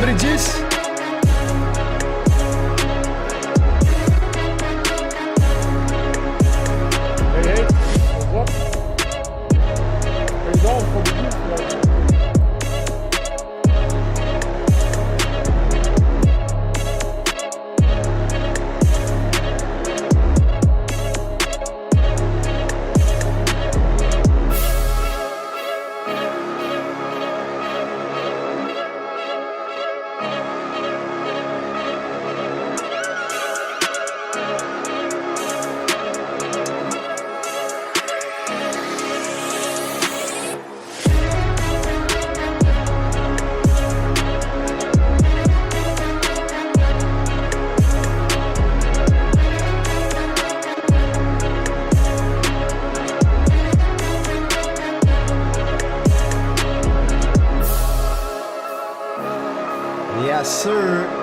beverages. Hey, what's up? Are you going for the juice? Yes, sir.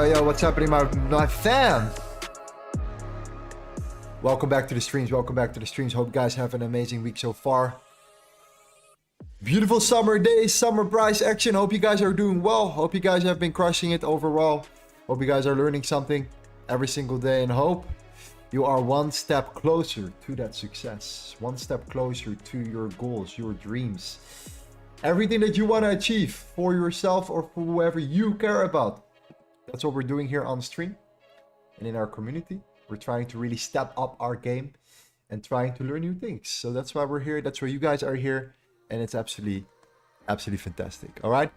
Yo, what's happening, my fam? Welcome back to the streams. Hope you guys have an amazing week so far. Beautiful summer days, summer price action. Hope you guys are doing well. Hope you guys have been crushing it overall. Hope you guys are learning something every single day, and hope you are one step closer to that success. One step closer to your goals, your dreams. Everything that you want to achieve for yourself or for whoever you care about. That's what we're doing here on stream and in our community. We're trying to really step up our game and trying to learn new things. So that's why we're here. That's why you guys are here. And it's absolutely fantastic. All right.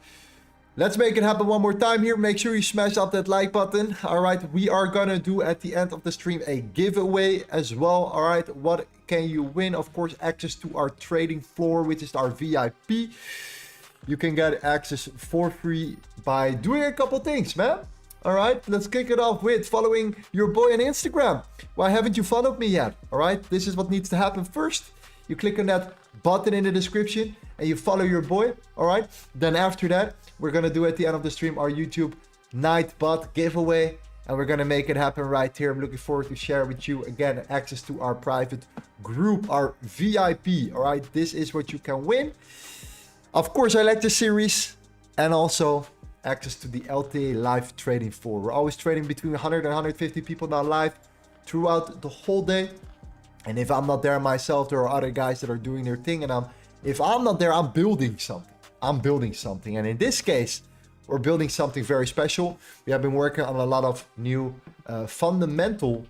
Let's make it happen one more time here. Make sure you smash up that like button. All right. We are going to do at the end of the stream a giveaway as well. All right. What can you win? Of course, access to our trading floor, which is our VIP. You can get access for free by doing a couple things, man. All right. Let's kick it off with following your boy on Instagram. Why haven't you followed me yet? All right. This is what needs to happen first. You click on that button in the description and you follow your boy. All right. Then after that, we're going to do at the end of the stream our YouTube Nightbot giveaway. And we're going to make it happen right here. I'm looking forward to share with you again access to our private group, our VIP. All right. This is what you can win. Of course, I like the series and also access to the LTA live trading floor. We're always trading between 100 and 150 people now live throughout the whole day. And if I'm not there myself, there are other guys that are doing their thing. And if I'm not there, I'm building something. And in this case, we're building something very special. We have been working on a lot of new fundamental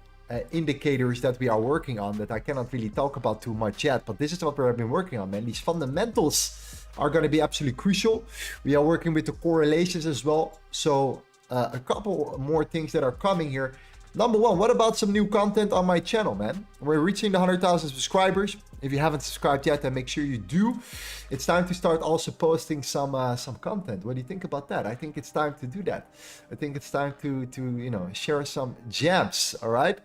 indicators that we are working on that I cannot really talk about too much yet. But this is what we've been working on, man. These fundamentals are going to be absolutely crucial. We are working with the correlations as well. So a couple more things that are coming here. Number one, what about some new content on my channel, man? We're reaching the 100,000 subscribers. If you haven't subscribed yet, then make sure you do. It's time to start also posting some content. What do you think about that? I think it's time to do that. I think it's time to share some gems, all right?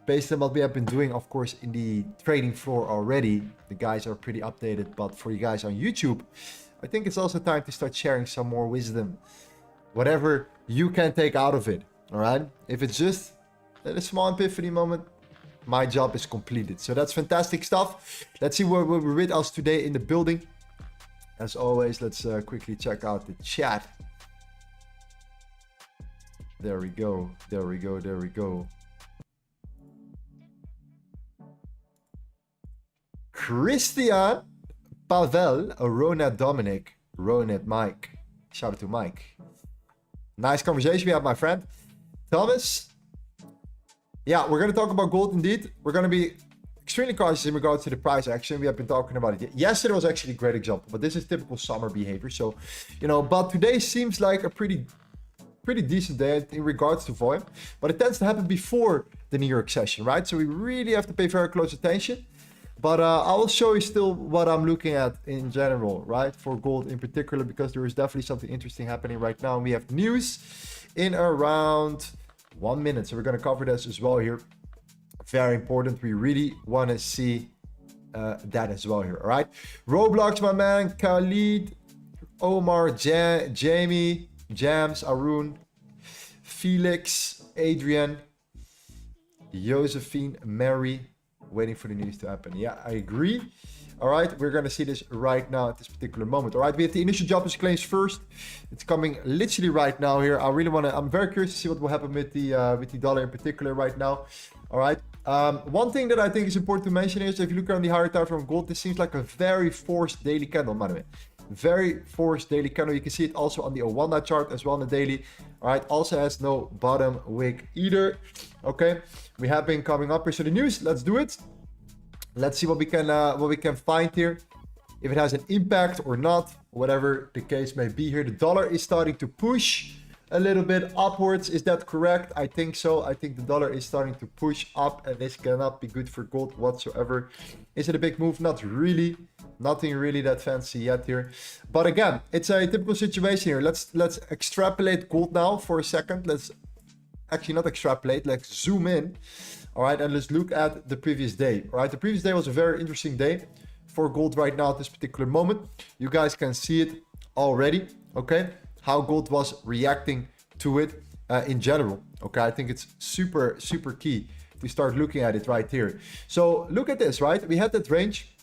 Based on what we have been doing, of course, in the trading floor already. The guys are pretty updated, but for you guys on YouTube, I think it's also time to start sharing some more wisdom. Whatever you can take out of it. All right. If it's just a small epiphany moment, my job is completed. So that's fantastic stuff. Let's see what we're with us today in the building. As always, let's quickly check out the chat. There we go. Christian, Pavel, Rona Dominic, Ronet Mike. Shout out to Mike. Nice conversation we have, my friend. Thomas, yeah, we're going to talk about gold indeed. We're going to be extremely cautious in regards to the price action. We have been talking about it. Yesterday was actually a great example, but this is typical summer behavior. So, but today seems like a pretty decent day in regards to volume, but it tends to happen before the New York session, right? So we really have to pay very close attention. But I will show you still what I'm looking at in general, right? For gold in particular, because there is definitely something interesting happening right now. And we have news in around 1 minute. So we're going to cover this as well here. Very important. We really want to see that as well here. All right, Roblox, my man, Khalid, Omar, Jamie, Jams, Arun, Felix, Adrian, Josephine, Mary, waiting for the news to happen. Yeah, I agree. All right, we're going to see this right now at this particular moment. All right, we have the initial jobless claims first. It's coming literally right now here. I'm very curious to see what will happen with the dollar in particular right now. All right. One thing that I think is important to mention is if you look on the higher time frame of gold, this seems like a very forced daily candle, by the way. Very forced daily candle. You can see it also on the 01 chart as well on the daily. All right, also has no bottom wick either. Okay, we have been coming up here. So the news, let's do it. Let's see what we can find here, if it has an impact or not, whatever the case may be here. The dollar is starting to push a little bit upwards. Is that correct? I think so. I think the dollar is starting to push up, and this cannot be good for gold whatsoever. Is it a big move? Not really. Nothing really that fancy yet here. But again, it's a typical situation here. Let's extrapolate gold now for a second. Let's actually not extrapolate. Let's zoom in. All right, and let's look at the previous day. All right, the previous day was a very interesting day for gold right now at this particular moment. You guys can see it already, okay? How gold was reacting to it in general, okay? I think it's super, super key to start looking at it right here. So look at this, right? We had that range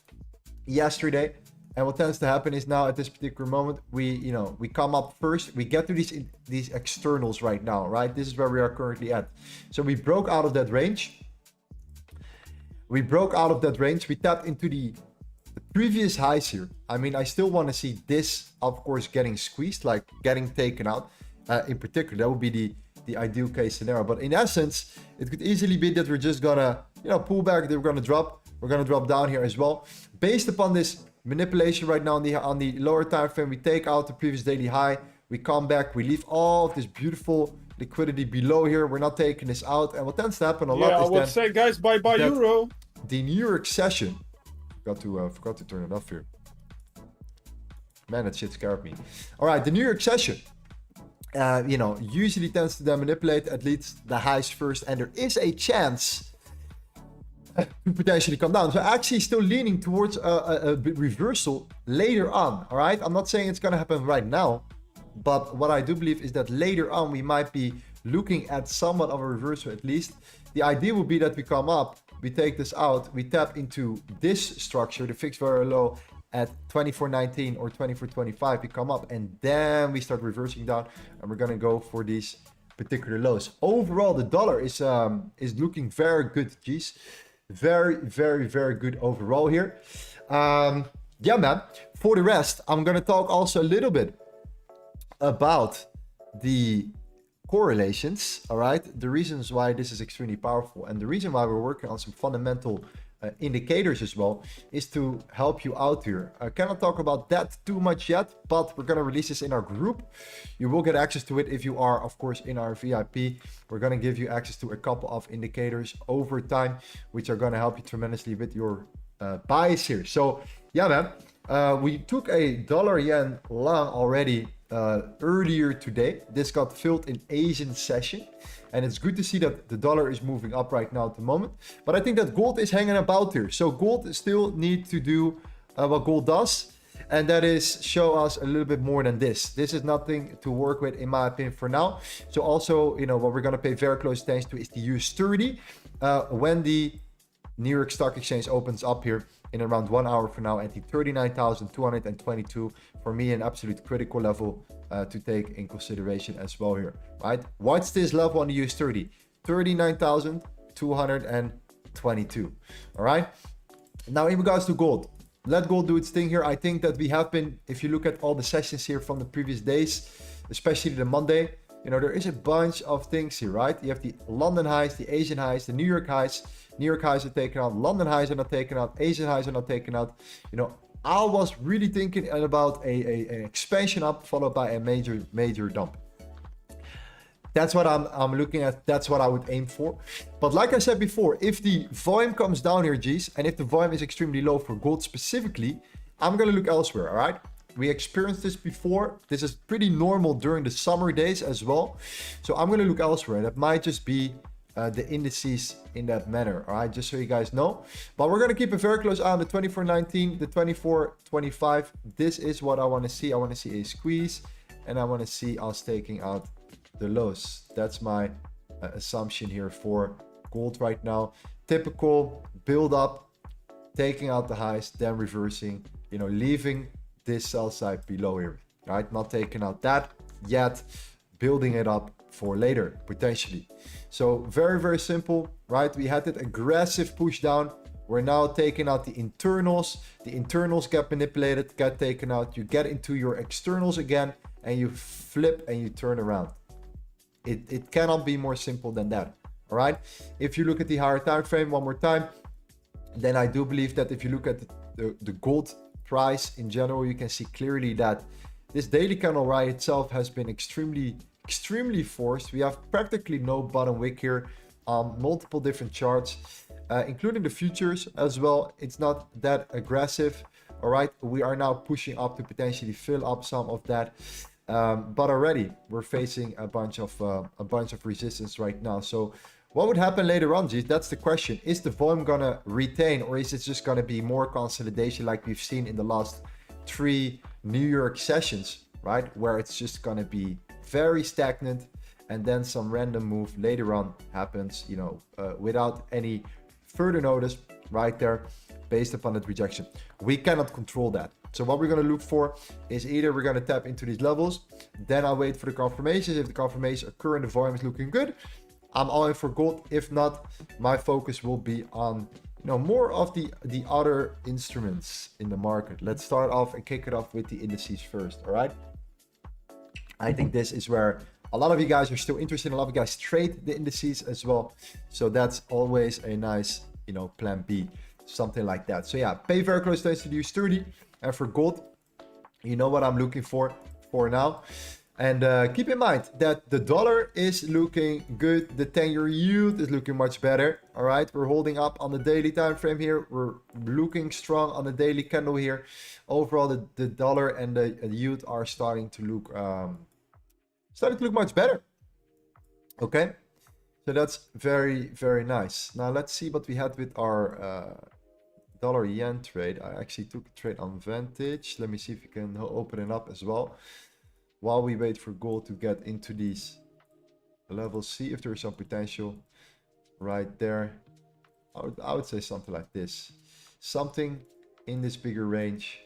yesterday, and what tends to happen is now at this particular moment, we come up first. We get to these externals right now, right? This is where we are currently at. So we broke out of that range. We tapped into the previous highs here. I mean, I still want to see this, of course, getting squeezed, like getting taken out. In particular, that would be the ideal case scenario. But in essence, it could easily be that we're just gonna, pull back. We're gonna drop. We're gonna drop down here as well, based upon this manipulation right now on the lower time frame. We take out the previous daily high. We come back. We leave all of this beautiful liquidity below here. We're not taking this out, and what tends to happen a lot is I would say, guys, bye euro. The New York session. Forgot to turn it off here. Man, that shit scared me. All right, the New York session. Usually tends to then manipulate at least the highs first, and there is a chance to potentially come down. So actually still leaning towards a reversal later on. All right, I'm not saying it's gonna happen right now, but what I do believe is that later on we might be looking at somewhat of a reversal at least. The idea would be that we come up, we take this out, we tap into this structure, the fixed very low at 24.19 or 24.25. We come up, and then we start reversing down, and we're gonna go for these particular lows. Overall, the dollar is looking very good, geez. Very, very, very good overall here. Yeah, man. For the rest, I'm gonna talk also a little bit about the correlations, all right? The reasons why this is extremely powerful, and the reason why we're working on some fundamental indicators as well is to help you out here. I cannot talk about that too much yet, but we're gonna release this in our group. You will get access to it if you are, of course, in our VIP. We're gonna give you access to a couple of indicators over time, which are gonna help you tremendously with your bias here. So yeah, man, we took a dollar-yen long already earlier today. This got filled in Asian session, and it's good to see that the dollar is moving up right now at the moment. But I think that gold is hanging about here. So gold still need to do what gold does, and that is show us a little bit more than this. This is nothing to work with, in my opinion, for now. So also, what we're going to pay very close attention to is the US30 when the New York Stock Exchange opens up here in around 1 hour from now at the 39,222. For me, an absolute critical level to take in consideration as well here, right? What's this level on the US30? 39,222. All right. Now, in regards to gold, let gold do its thing here. I think that we have been, if you look at all the sessions here from the previous days, especially the Monday, there is a bunch of things here, right? You have the London highs, the Asian highs, the New York highs. New York highs are taken out, London highs are not taken out, Asian highs are not taken out. I was really thinking about an expansion up followed by a major dump. That's what I'm looking at. That's what I would aim for. But like I said before, if the volume comes down here, G's, and if the volume is extremely low for gold specifically, I'm going to look elsewhere, all right? We experienced this before. This is pretty normal during the summer days as well. So I'm going to look elsewhere. That might just be the indices in that manner. All right, just so you guys know. But we're gonna keep a very close eye on the 24.19, the 24.25. This is what I want to see. I want to see a squeeze, and I want to see us taking out the lows. That's my assumption here for gold right now. Typical build up, taking out the highs, then reversing, you know, leaving this sell side below here, right? Not taking out that yet, building it up for later potentially. So very, very simple, right? We had that aggressive push down. We're now taking out the internals. The internals get manipulated, get taken out. You get into your externals again, and you flip and you turn around. It cannot be more simple than that. All right. If you look at the higher time frame one more time, then I do believe that if you look at the gold price in general, you can see clearly that this daily candle right itself has been extremely forced. We have practically no bottom wick here on multiple different charts, including the futures as well. It's not that aggressive. All right, we are now pushing up to potentially fill up some of that, but already we're facing a bunch of resistance right now. So what would happen later on, G? That's the question. Is the volume gonna retain, or is it just gonna be more consolidation like we've seen in the last 3 New York sessions, right? Where it's just gonna be very stagnant, and then some random move later on happens, you know, without any further notice right there, based upon that rejection. We cannot control that. So what we're gonna look for is either we're gonna tap into these levels, then I'll wait for the confirmations. If the confirmations occur and the volume is looking good, I'm all in for gold. If not, my focus will be on, you know, more of the other instruments in the market. Let's start off and kick it off with the indices first. All right. I think this is where a lot of you guys are still interested. A lot of you guys trade the indices as well. So that's always a nice, you know, plan B, something like that. So yeah, pay very close attention to the US30. And for gold, you know what I'm looking for now. And keep in mind that the dollar is looking good. The 10-year yield is looking much better. All right, we're holding up on the daily time frame here. We're looking strong on the daily candle here. Overall, the dollar and the yield are starting to look much better. Okay, so that's very, very nice. Now let's see what we had with our dollar yen trade. I actually took a trade on Vantage. Let me see if you can open it up as well, while we wait for gold to get into these levels. See if there's some potential right there. I would say something like this, something in this bigger range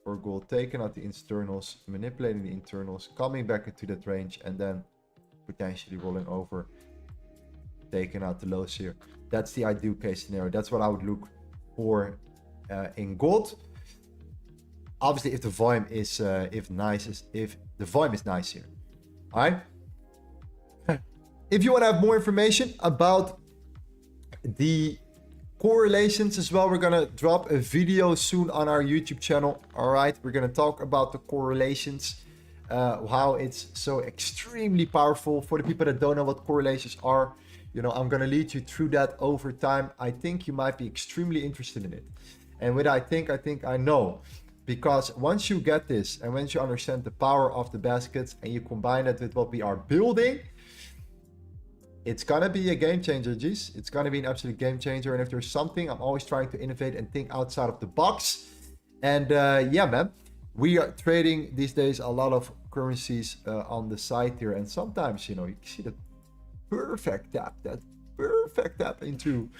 for gold, taking out the externals, manipulating the internals, coming back into that range, and then potentially rolling over, taking out the lows here. That's the ideal case scenario. That's what I would look for in gold. Obviously, if the volume is if the volume is nice here. All right. If you want to have more information about the correlations as well, we're gonna drop a video soon on our YouTube channel. All right, we're gonna talk about the correlations, how it's so extremely powerful. For the people that don't know what correlations are, you know, I'm gonna lead you through that over time. I think you might be extremely interested in it. And with I think I know. Because once you get this, and once you understand the power of the baskets, and you combine it with what we are building, it's gonna be a game changer, G's. It's gonna be an absolute game changer. And if there's something, I'm always trying to innovate and think outside of the box. And yeah, man, we are trading these days a lot of currencies on the side here. And sometimes, you know, you see that perfect tap into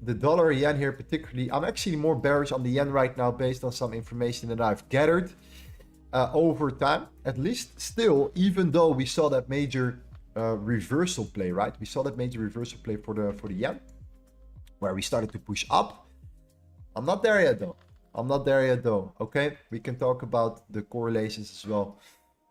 the dollar yen here particularly. I'm actually more bearish on the yen right now based on some information that I've gathered over time, at least. Still, even though we saw that major reversal play, right? We saw that major reversal play for the yen, where we started to push up. I'm not there yet though. Okay, we can talk about the correlations as well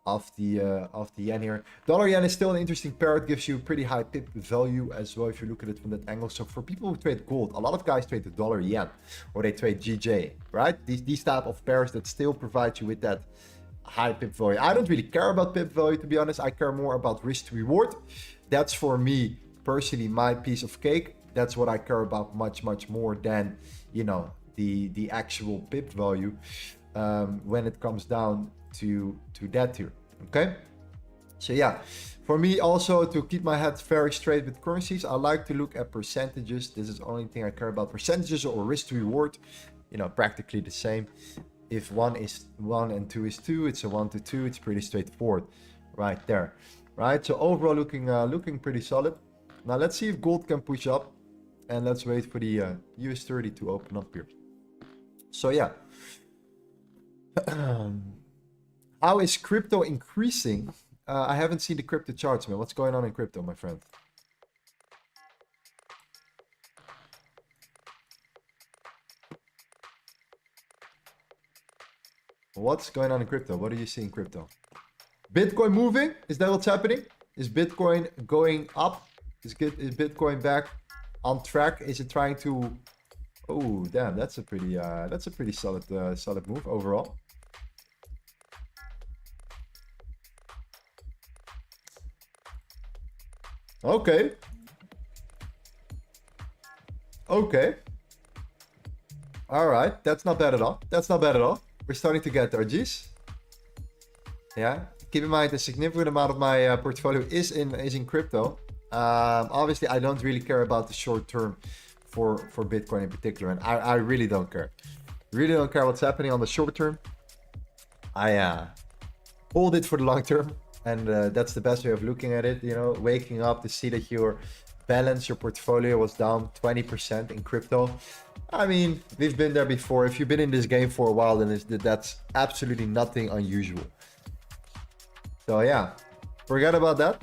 of the yen here. Dollar yen is still an interesting pair. It gives you pretty high pip value as well if you look at it from that angle. So for people who trade gold, a lot of guys trade the dollar yen, or they trade GJ, right? These type of pairs that still provide you with that high pip value. I don't really care about pip value, to be honest. I care more about risk to reward. That's for me personally my piece of cake. That's what I care about much more than, you know, the actual pip value when it comes down to that here. Okay, So yeah, for me also to keep my head very straight with currencies, I like to look at percentages. This is the only thing I care about. Percentages or risk to reward, you know, practically the same. If 1 is 1 and 2 is 2, it's a 1 to 2. It's pretty straightforward right there, right? So overall looking pretty solid. Now let's see if gold can push up, and let's wait for the US 30 to open up here. So yeah, how is crypto increasing? I haven't seen the crypto charts, man. What's going on in crypto, my friend? What's going on in crypto? What do you see in crypto? Bitcoin moving? Is that what's happening? Is Bitcoin going up? Is Bitcoin back on track? Is it trying to... Oh, damn, that's a pretty solid solid move overall. Okay. Okay. All right, that's not bad at all. That's not bad at all. We're starting to get there, G's. Yeah. Keep in mind, a significant amount of my portfolio is in crypto. Obviously, I don't really care about the short term for Bitcoin in particular, and I really don't care. Really don't care what's happening on the short term. I hold it for the long term, and that's the best way of looking at it. You know, waking up to see that your balance, your portfolio was down 20% in crypto. I mean, we've been there before. If you've been in this game for a while, then that's absolutely nothing unusual. So yeah, forget about that.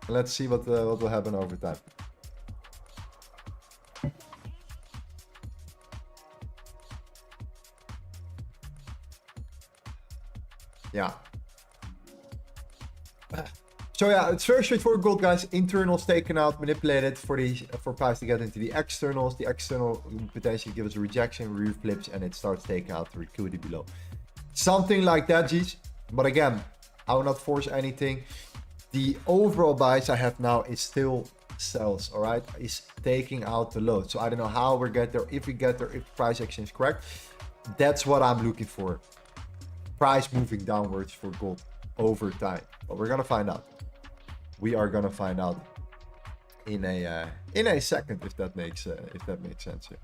Let's see what will happen over time. Yeah. So yeah, it's very straightforward gold, guys. Internals taken out, manipulated for price to get into the externals. The external potentially give us a rejection, reflips, and it starts taking out the liquidity below. Something like that, G's. But again, I will not force anything. The overall buys I have now is still sells, all right? Is taking out the load. So I don't know how we get there, if we get there, if price action is correct. That's what I'm looking for. Price moving downwards for gold over time. But we're gonna find out. We are gonna find out in a second, if that makes sense here.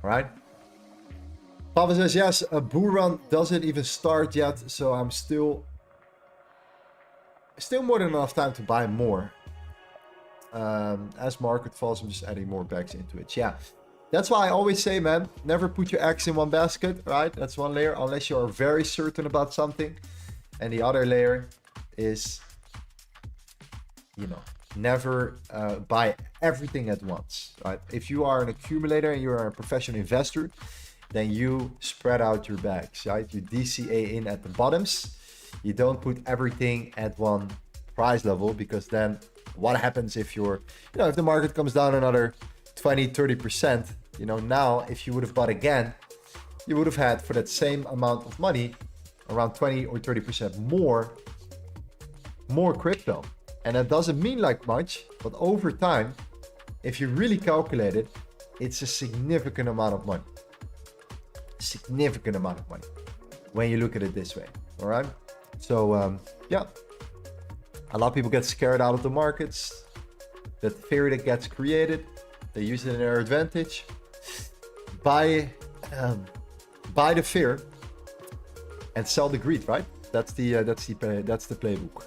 All right. Papa says yes. A bull run doesn't even start yet, so I'm still more than enough time to buy more. As market falls, I'm just adding more bags into it. Yeah, that's why I always say, man, never put your eggs in one basket. Right? That's one layer, unless you are very certain about something, and the other layer is, you know, never buy everything at once, right? If you are an accumulator and you are a professional investor, then you spread out your bags, right? You DCA in at the bottoms. You don't put everything at one price level, because then what happens if if the market comes down another 20-30%, you know, now if you would have bought again, you would have had for that same amount of money around 20 or 30% more crypto. And that doesn't mean like much, but over time, if you really calculate it, it's a significant amount of money. Significant amount of money when you look at it this way. All right. So yeah, a lot of people get scared out of the markets. That fear that gets created, they use it in their advantage. Buy the fear and sell the greed, right? That's the playbook.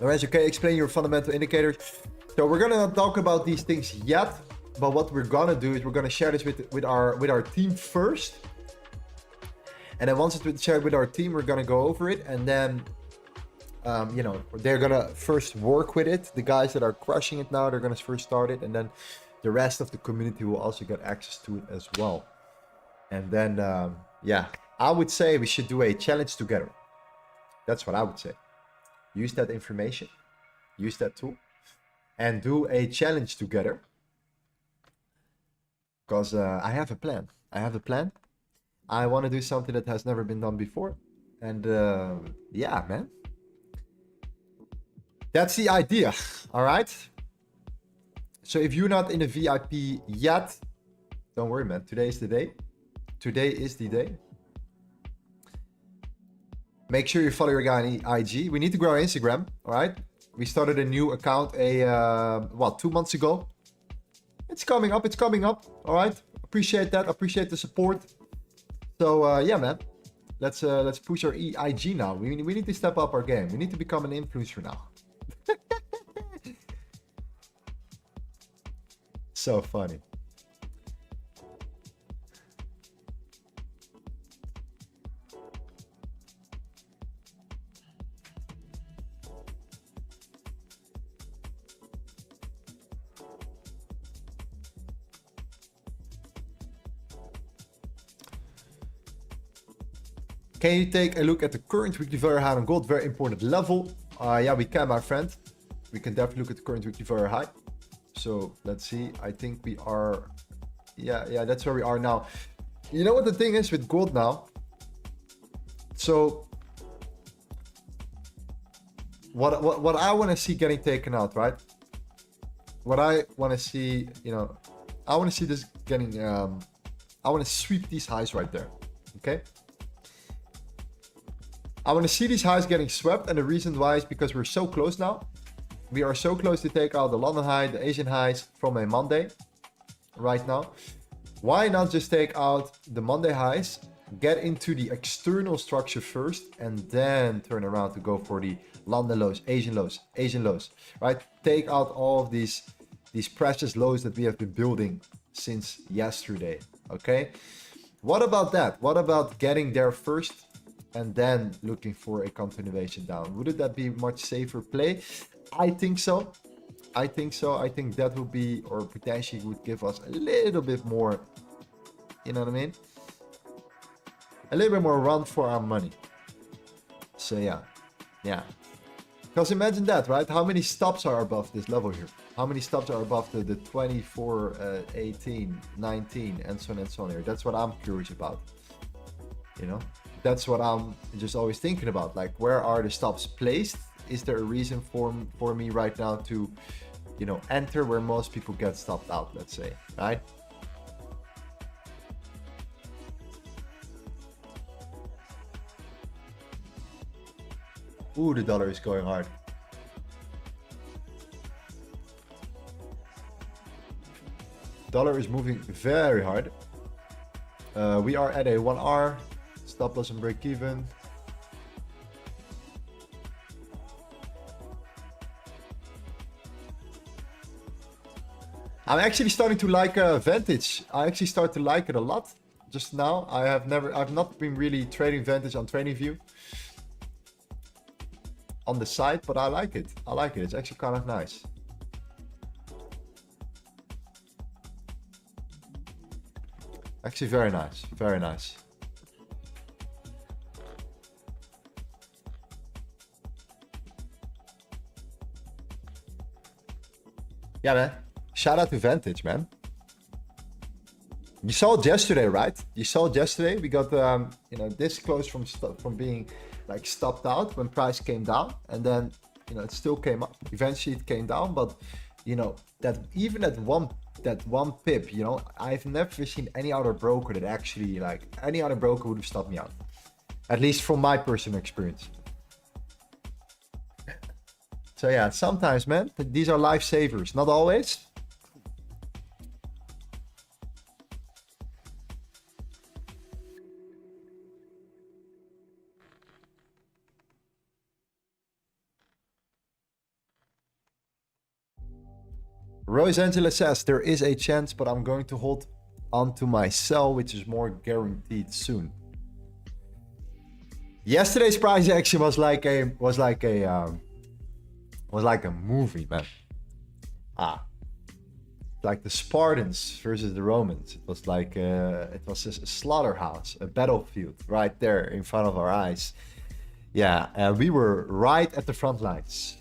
Alright, okay, explain your fundamental indicators. So we're gonna not talk about these things yet, but what we're gonna do is we're gonna share this with our team first. And then once it's shared with our team, we're gonna go over it, and then you know, they're gonna first work with it. The guys that are crushing it now, they're gonna first start it, and then the rest of the community will also get access to it as well. And then yeah, I would say we should do a challenge together. That's what I would say. Use that information, use that tool, and do a challenge together. Because I have a plan. I want to do something that has never been done before. And yeah, man. That's the idea. All right. So if you're not in the VIP yet, don't worry, man. Today is the day. Today is the day. Make sure you follow your guy on IG. We need to grow our Instagram, all right? We started a new account 2 months ago. It's coming up, all right? Appreciate that, appreciate the support. So yeah, man, let's push our IG now. We need to step up our game. We need to become an influencer now. So funny. Can you take a look at the current weekly VaH high on gold? Very important level. Yeah, we can, my friend. We can definitely look at the current weekly VaH high. So let's see. I think we are. Yeah, that's where we are now. You know what the thing is with gold now? So what I want to see getting taken out, right? What I want to see, I want to see this getting. I want to sweep these highs right there. Okay. I want to see these highs getting swept, and the reason why is because we're so close now. We are so close to take out the London high, the Asian highs from a Monday right now. Why not just take out the Monday highs, get into the external structure first, and then turn around to go for the London lows, Asian lows, right? Take out all of these precious lows that we have been building since yesterday, okay? What about that? What about getting there first and then looking for a continuation down? Wouldn't that be a much safer play? I think so. I think that would be, or potentially would give us a little bit more, you know what I mean? A little bit more run for our money. So yeah. Because imagine that, right? How many stops are above this level here? How many stops are above the 24, 18, 19, and so on here? That's what I'm curious about, That's what I'm just always thinking about. Like, where are the stops placed? Is there a reason for me right now to, enter where most people get stopped out, let's say, right? Ooh, the dollar is going hard. Dollar is moving very hard. We are at a 1R. Stop loss and break even. I'm actually starting to like Vantage. I actually start to like it a lot just now. I've not been really trading Vantage on TradingView on the side, but I like it. It's actually kind of nice. Actually, very nice. Very nice. Yeah, man. Shout out to Vantage, man. You saw it yesterday, right? You saw it yesterday. We got this close from being like stopped out when price came down, and then it still came up. Eventually it came down, but that even at one pip, I've never seen any other broker that actually, like, any other broker would have stopped me out. At least from my personal experience. So yeah, sometimes, man, these are lifesavers. Not always. Rose Angela says there is a chance, but I'm going to hold onto my sell, which is more guaranteed soon. Yesterday's price action was like a movie, man. Like the Spartans versus the Romans. It was like it was just a slaughterhouse, a battlefield right there in front of our eyes. Yeah, we were right at the front lines.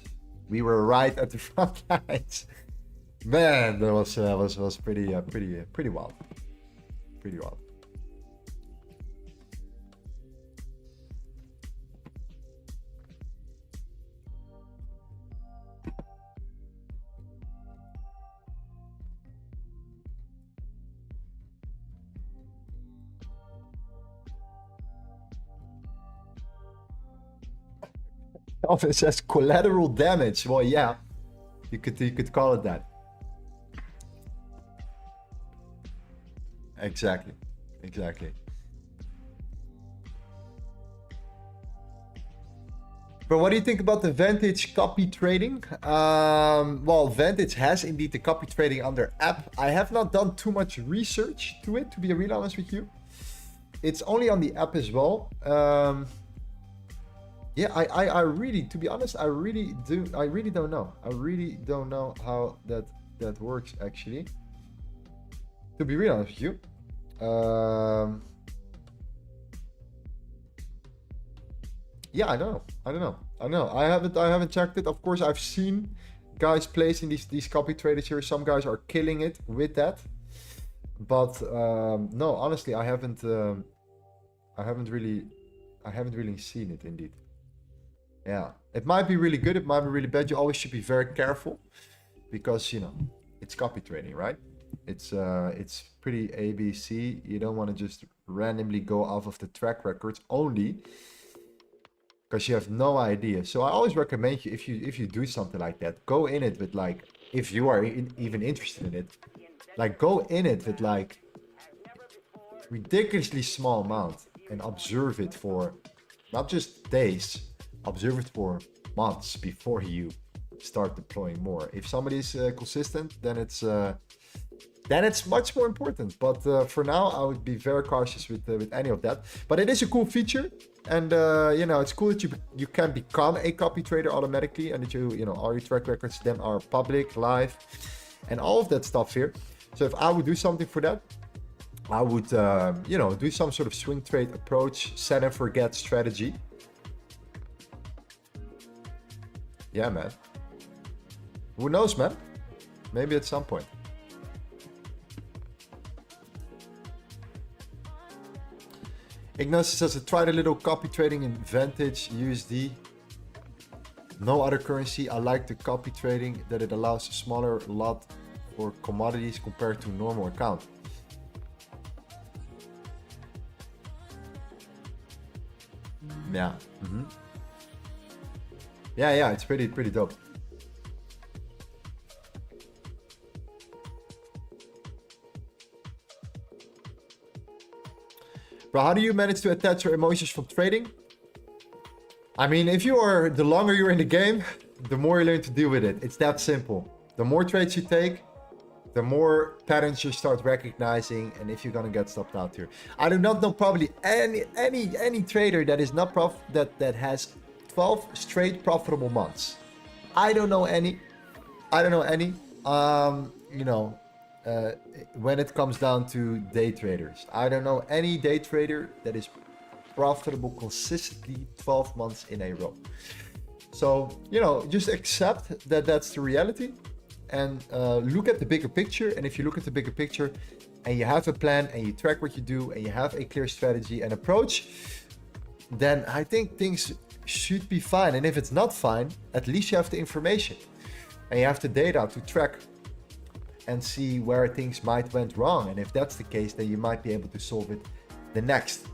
Man, that was pretty wild. Pretty wild. It says collateral damage. Well, yeah, you could call it that. Exactly. But what do you think about the Vantage copy trading? Well, Vantage has indeed the copy trading on their app. I have not done too much research to it, to be real honest with you. It's only on the app as well. Yeah, I really, to be honest, I really don't know. I really don't know how that works actually. To be real honest with you. Yeah, I don't know. I haven't checked it. Of course, I've seen guys placing these copy traders here. Some guys are killing it with that. But no, honestly, I haven't really seen it indeed. Yeah, it might be really good. It might be really bad. You always should be very careful because, you know, it's copy trading, right? It's pretty ABC. You don't want to just randomly go off of the track records only because you have no idea. So I always recommend you, if you do something like that, go in it with like, if you are even interested in it, like go in it with like ridiculously small amount and observe it for not just days, observe it for months before you start deploying more. If somebody's consistent, then it's much more important. But for now, I would be very cautious with any of that. But it is a cool feature, and you know, it's cool that you can become a copy trader automatically, and that you know, all your track records then are public, live, and all of that stuff here. So if I would do something for that, I would you know, do some sort of swing trade approach, set and forget strategy. Yeah, man. Who knows, man? Maybe at some point. Ignacio says, I tried a little copy trading in Vantage USD. No other currency. I like the copy trading that it allows a smaller lot for commodities compared to normal account. Yeah. Mm-hmm. Yeah, it's pretty dope. Bro, how do you manage to attach your emotions from trading? I mean, if you are, the longer you're in the game, the more you learn to deal with it. It's that simple. The more trades you take, the more patterns you start recognizing, and if you're gonna get stopped out here. I do not know probably any trader that is not that has 12 straight profitable months. I don't know any. You know, when it comes down to day traders, I don't know any day trader that is profitable consistently 12 months in a row. So, you know, just accept that that's the reality, and look at the bigger picture. And if you look at the bigger picture and you have a plan and you track what you do and you have a clear strategy and approach, then I think things should be fine. And if it's not fine, at least you have the information and you have the data to track and see where things might went wrong. And if that's the case, then you might be able to solve it the next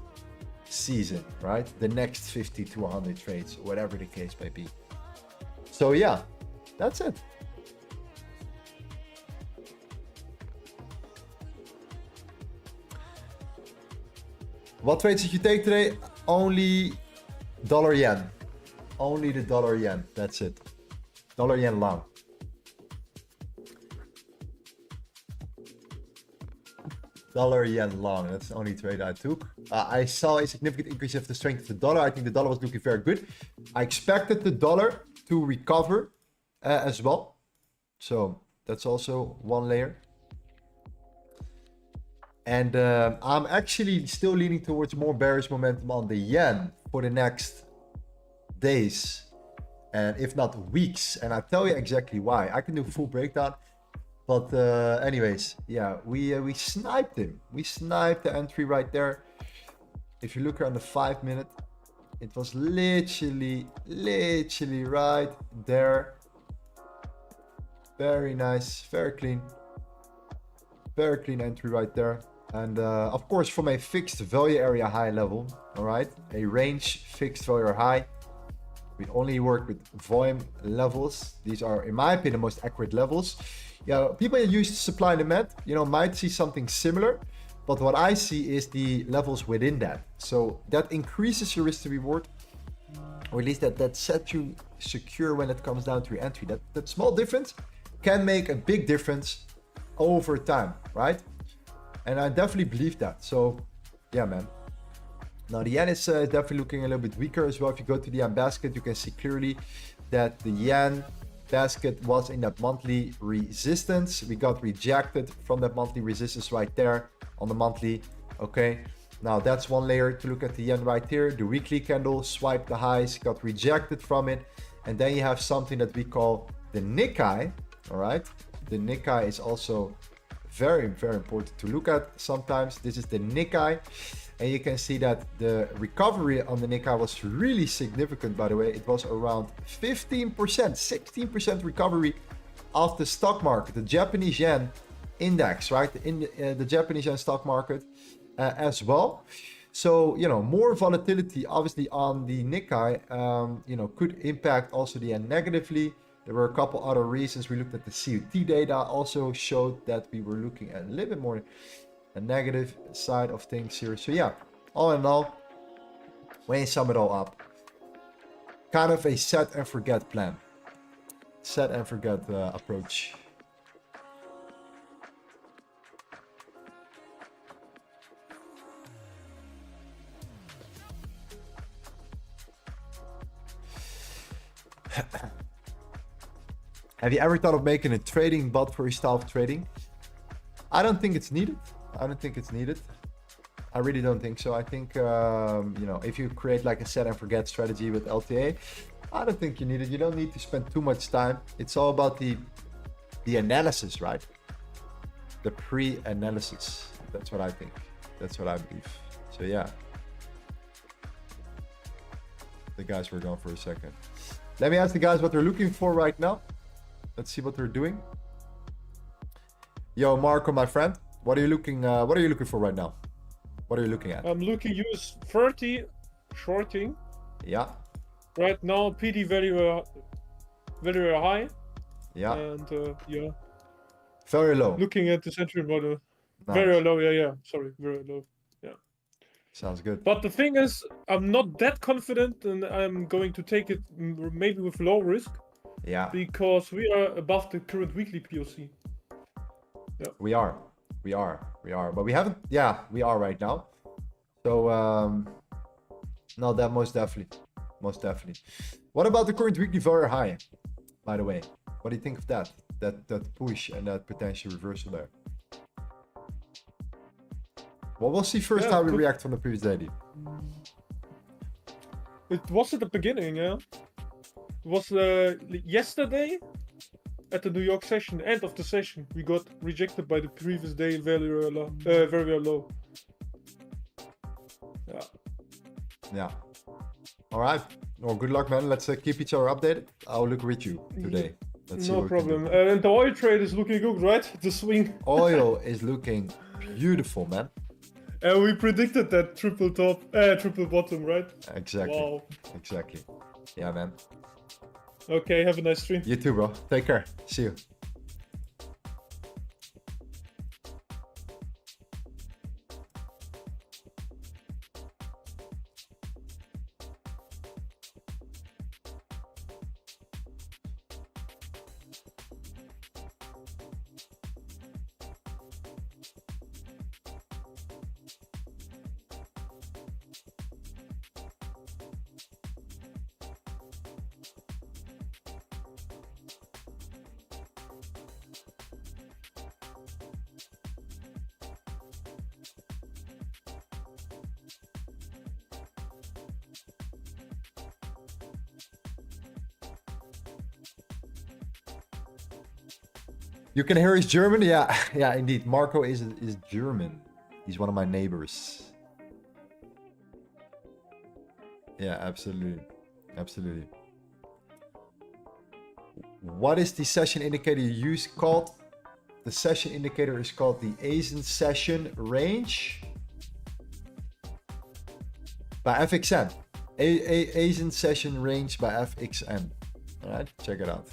season, right? The next 50 to 100 trades, whatever the case may be. So yeah, that's it. What trades did you take today? Only dollar yen. Only the dollar yen. That's it. Dollar yen long. Dollar yen long. That's the only trade I took. I saw a significant increase of the strength of the dollar. I think the dollar was looking very good. I expected the dollar to recover as well. So that's also one layer. And I'm actually still leaning towards more bearish momentum on the yen for the next days, and if not weeks. And I'll tell you exactly why. I can do a full breakdown. But anyways, yeah, we sniped him. We sniped the entry right there. If you look here on the 5 minute, it was literally right there. Very nice, very clean entry right there. And of course, from a fixed value area high level, all right, a range fixed value high, We only work with volume levels. These are, in my opinion, the most accurate levels. Yeah, people that use supply and demand, you know, might see something similar, but what I see is the levels within that. So that increases your risk to reward, or at least that sets you secure when it comes down to your entry. That small difference can make a big difference over time, right? And I definitely believe that. So yeah, man. Now the yen is definitely looking a little bit weaker as well. If you go to the yen basket, you can see clearly that the yen basket was in that monthly resistance. We got rejected from that monthly resistance right there on the monthly. Okay, now that's one layer to look at the yen right here. The weekly candle swiped the highs, got rejected from it, and then you have something that we call the Nikkei. All right, the Nikkei is also very, very important to look at sometimes. This is the Nikkei. And you can see that the recovery on the Nikkei was really significant, by the way. It was around 15%, 16% recovery of the stock market, the Japanese yen index, right? In the Japanese yen stock market as well. So, you know, more volatility obviously on the Nikkei, you know, could impact also the yen negatively. There were a couple other reasons. We looked at the COT data, also showed that we were looking at a little bit more a negative side of things here. So yeah, all in all, when you sum it all up, kind of a set and forget plan. Set and forget approach. Have you ever thought of making a trading bot for your style of trading? I don't think it's needed. I don't think it's needed. I really don't think so. I think, you know, if you create like a set and forget strategy with LTA, I don't think you need it. You don't need to spend too much time. It's all about the analysis, right? The pre-analysis. That's what I think. That's what I believe. So yeah. The guys were gone for a second. Let me ask the guys what they're looking for right now. Let's see what they're doing. Yo, Marco, my friend, what are you looking for right now? What are you looking at? I'm looking US 30 shorting. Yeah. Right now, PD very high. Yeah. And yeah. Very low. Looking at the century model. Nice. Very low. Yeah. Sorry, very low. Yeah. Sounds good. But the thing is, I'm not that confident, and I'm going to take it maybe with low risk. Yeah. Because we are above the current weekly POC. Yeah. We are. But we haven't. Yeah, we are right now. So no, that most definitely. What about the current weekly very high? By the way, what do you think of that? That push and that potential reversal there. Well, we'll see first how we react from the previous daily. It was at the beginning, yeah. It was yesterday at the New York session, end of the session. We got rejected by the previous day very low. Yeah. Yeah. All right. Well, good luck, man. Let's keep each other updated. I'll look with you today. Let's see no what we can problem. do. And the oil trade is looking good, right? The swing. Oil is looking beautiful, man. And we predicted that triple bottom, right? Exactly. Wow. Exactly. Yeah, man. Okay, have a nice stream. You too, bro. Take care. See you. You can hear he's German? Yeah, yeah, indeed. Marco is German. He's one of my neighbors. Yeah, absolutely. Absolutely. What is the session indicator you use called? The session indicator is called the ASIN session range by FXN. Asian session range by FXN. All right, check it out.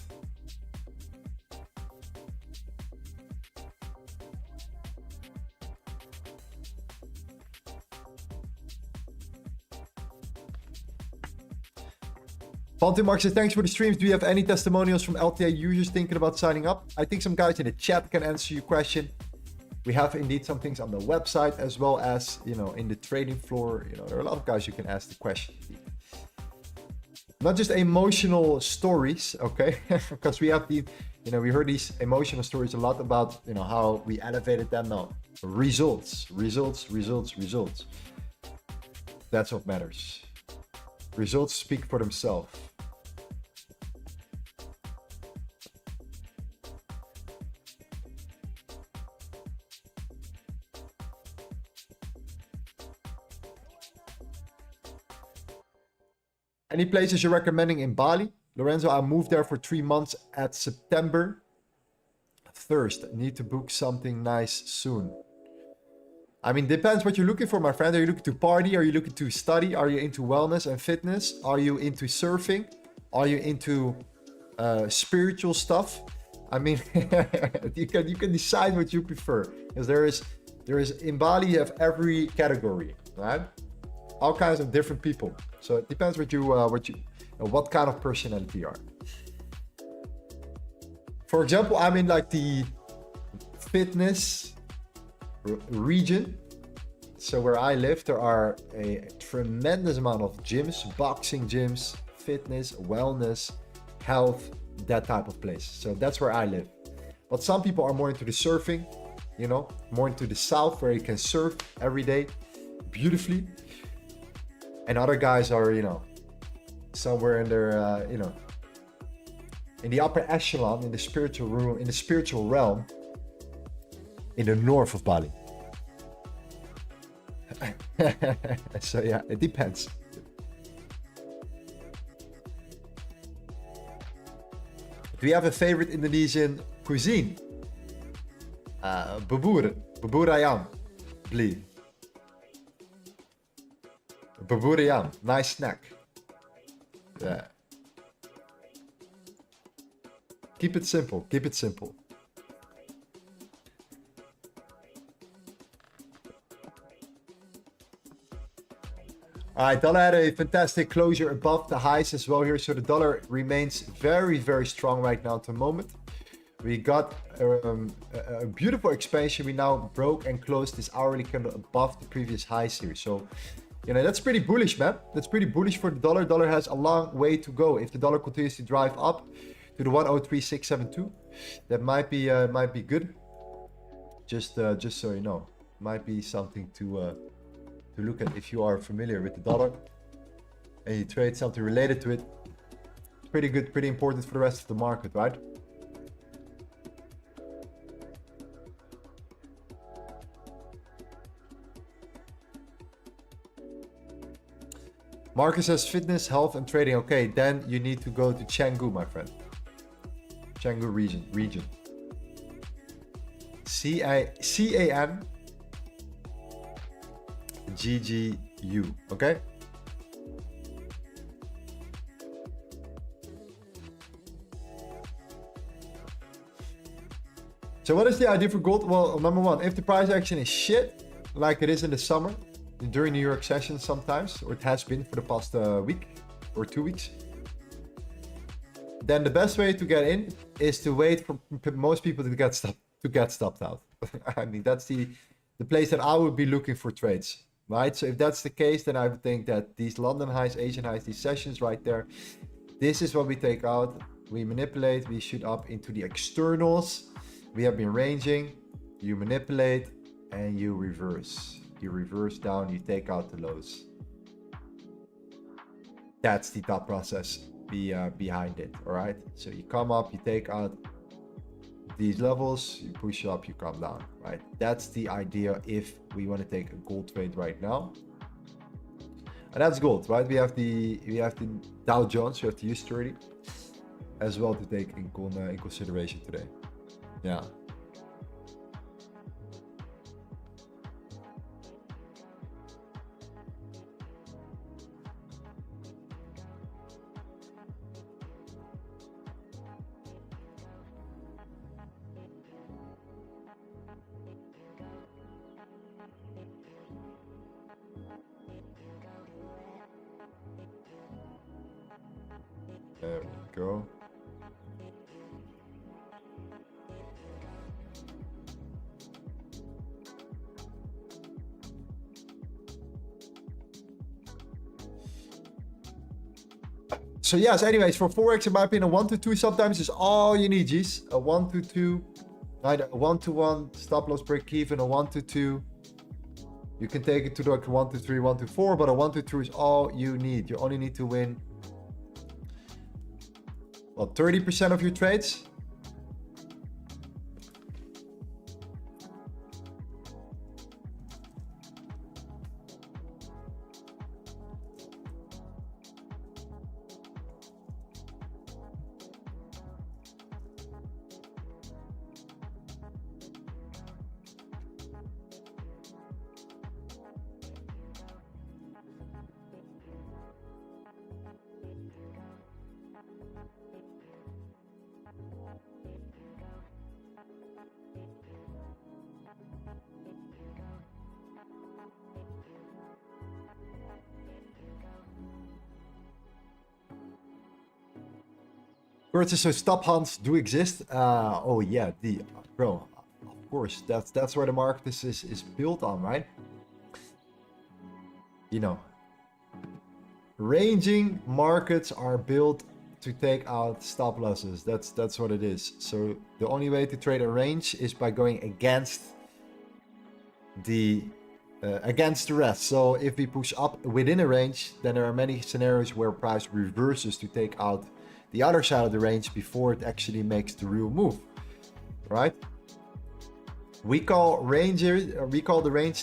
Mark says, thanks for the streams. Do you have any testimonials from LTA users thinking about signing up? I think some guys in the chat can answer your question. We have indeed some things on the website as well as, you know, in the trading floor. You know, there are a lot of guys you can ask the question. Not just emotional stories, okay? Because we have the, you know, we heard these emotional stories a lot about, you know, how we elevated them. No, results. That's what matters. Results speak for themselves. Any places you're recommending in Bali? Lorenzo, I moved there for 3 months at September 1st. Need to book something nice soon. I mean, depends what you're looking for, my friend. Are you looking to party? Are you looking to study? Are you into wellness and fitness? Are you into surfing? Are you into spiritual stuff? I mean, you can decide what you prefer. Because there is in Bali you have every category, right? All kinds of different people. So it depends what kind of personality you are. For example, I'm in like the fitness region. So where I live, there are a tremendous amount of gyms, boxing gyms, fitness, wellness, health, that type of place. So that's where I live. But some people are more into the surfing, you know, more into the south where you can surf every day beautifully. And other guys are, you know, somewhere in their, you know, in the upper echelon, in the spiritual realm, in the north of Bali. So yeah, it depends. Do we have a favorite Indonesian cuisine? Bubur ayam, beli. Bubur ayam, nice snack. Yeah. Keep it simple, keep it simple. All right, dollar had a fantastic closure above the highs as well here. So the dollar remains very, very strong right now at the moment. We got a beautiful expansion. We now broke and closed this hourly candle above the previous highs here. So, you know, that's pretty bullish, man. That's pretty bullish for the dollar. Dollar has a long way to go. If the dollar continues to drive up to the 103.672, that might be good. Just so you know, might be something to look at if you are familiar with the dollar and you trade something related to it. It's pretty good, pretty important for the rest of the market, right? Marcus says fitness, health, and trading. Okay, then you need to go to Canggu, my friend. Canggu region. CANGGU. Okay. So what is the idea for gold? Well, number one, if the price action is shit, like it is in the summer, during New York sessions sometimes, or it has been for the past week or 2 weeks, then the best way to get in is to wait for most people to get stopped out. I mean, that's the place that I would be looking for trades, right? So if that's the case, then I would think that these London highs, Asian highs, these sessions right there, this is what we take out, we manipulate, we shoot up into the externals. We have been ranging, you manipulate, and you reverse. You reverse down, you take out the lows. That's the thought process behind it, all right? So you come up, you take out these levels, you push up, you come down, right? That's the idea if we want to take a gold trade right now. And that's gold, right? We have the Dow Jones, we have the US30 as well to take in consideration today. Yeah. There we go. So yes, anyways, for Forex, in my opinion, a 1 to 2 sometimes is all you need, G's. A 1 to 2, either a 1 to 1, stop loss break even, a 1 to 2. You can take it to like 1 to 3, 1 to 4, but a 1 to 2 is all you need. You only need to win, well, 30% of your trades. So stop hunts do exist. Oh yeah, bro, of course, that's where the market is built on, right? You know, ranging markets are built to take out stop losses. That's what it is. So the only way to trade a range is by going against the rest. So if we push up within a range, then there are many scenarios where price reverses to take out the other side of the range before it actually makes the real move, right? We call the range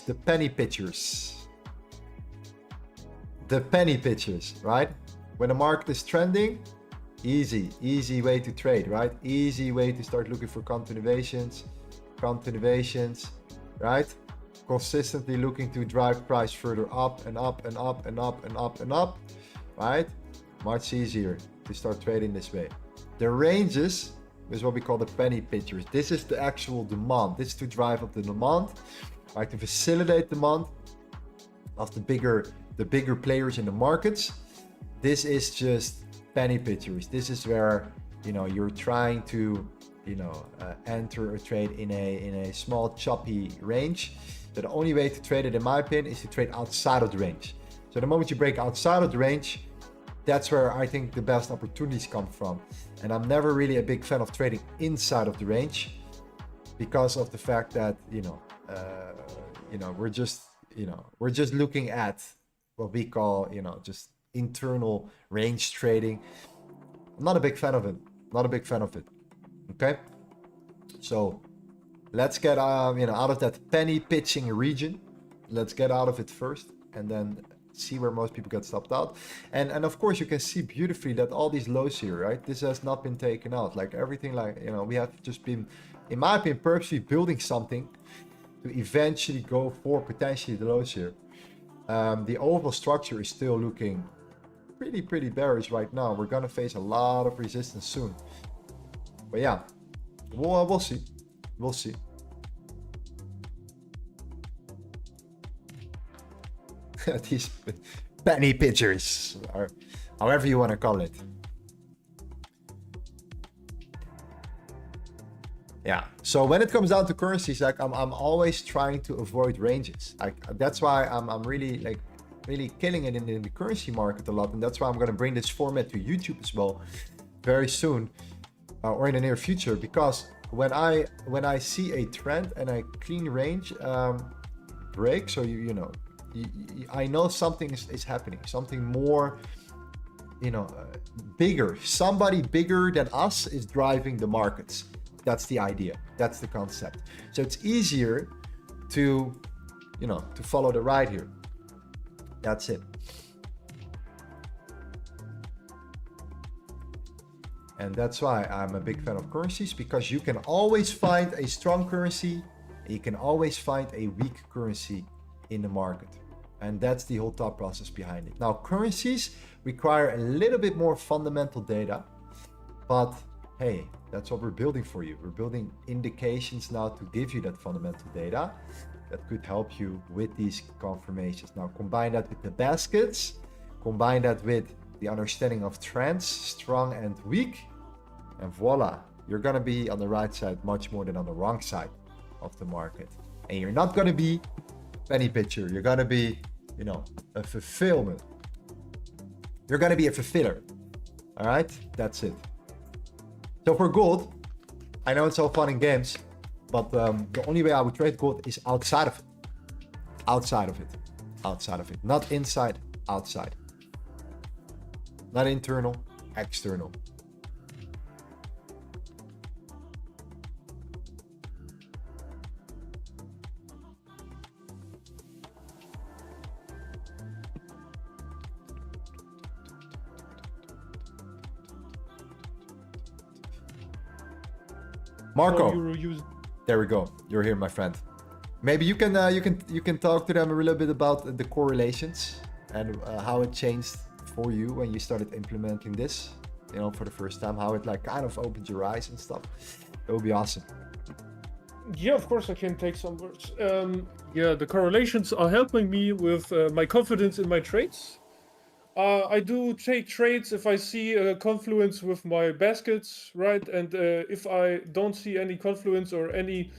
the penny pitchers. The penny pitchers, right? When the market is trending, easy way to trade, right? Easy way to start looking for continuations, right? Consistently looking to drive price further up and up and up and up and up and up, right? Much easier to start trading this way. The ranges is what we call the penny pitchers. This is the actual demand. This is to drive up the demand, right? To facilitate demand of the bigger players in the markets. This is just penny pitchers. This is where, you know, you're trying to, you know, enter a trade in a small choppy range. The only way to trade it, in my opinion, is to trade outside of the range. So the moment you break outside of the range, that's where I think the best opportunities come from. And I'm never really a big fan of trading inside of the range because of the fact that, we're just looking at what we call, just internal range trading. I'm not a big fan of it. Okay. So let's get, out of that penny pitching region. Let's get out of it first and then see where most people get stopped out. And of course you can see beautifully that all these lows here, right? This has not been taken out. Like everything, we have just been, in my opinion, purposely building something to eventually go for potentially the lows here. The overall structure is still looking pretty bearish right now. We're gonna face a lot of resistance soon. But yeah, we'll see. We'll see. These penny pitchers, or however you want to call it. Yeah. So when it comes down to currencies, like I'm always trying to avoid ranges. Like that's why I'm really killing it in the currency market a lot, and that's why I'm going to bring this format to YouTube as well very soon, or in the near future. Because when I see a trend and a clean range break, so I know something is happening, something more, bigger. Somebody bigger than us is driving the markets. That's the idea. That's the concept. So it's easier to, to follow the ride here. That's it. And that's why I'm a big fan of currencies, because you can always find a strong currency. You can always find a weak currency in the market. And that's the whole thought process behind it. Now, currencies require a little bit more fundamental data, but hey, that's what we're building for you. We're building indications now to give you that fundamental data that could help you with these confirmations. Now, combine that with the baskets, combine that with the understanding of trends, strong and weak, and voila, you're gonna be on the right side much more than on the wrong side of the market. And you're not gonna be penny pitcher. You're gonna be, you know, a fulfillment. You're gonna be a fulfiller. All right, that's it. So for gold, I know it's all fun and games, but the only way I would trade gold is outside of it. Outside of it. Outside of it. Not inside, outside. Not internal, external. Marco, there we go. You're here, my friend. Maybe you can talk to them a little bit about the correlations and how it changed for you when you started implementing this, you know, for the first time. How it like kind of opened your eyes and stuff. It would be awesome. Yeah, of course I can take some words. Yeah, the correlations are helping me with my confidence in my trades. I do take trades if I see a confluence with my baskets, right? And if I don't see any confluence or any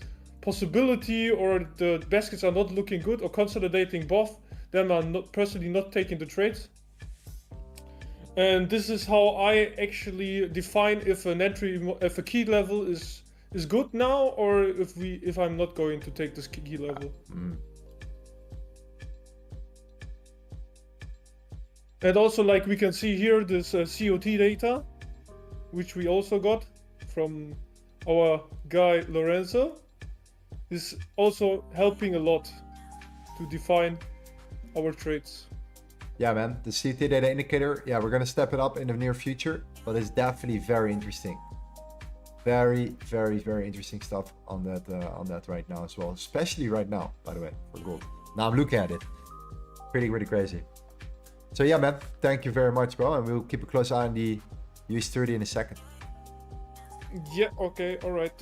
possibility, or the baskets are not looking good or consolidating both, then I'm not personally not taking the trades. And this is how I actually define if an entry, if a key level is good now, or if I'm not going to take this key level. And also, like we can see here, this COT data, which we also got from our guy Lorenzo, is also helping a lot to define our trades. Yeah, man, the COT data indicator, yeah, we're gonna step it up in the near future, but it's definitely very interesting. Very, very, very interesting stuff on that right now as well, especially right now, by the way, for gold. Now I'm looking at it, pretty crazy. So yeah, man, thank you very much, bro, and we'll keep a close eye on the US30 in a second. Yeah, okay, all right.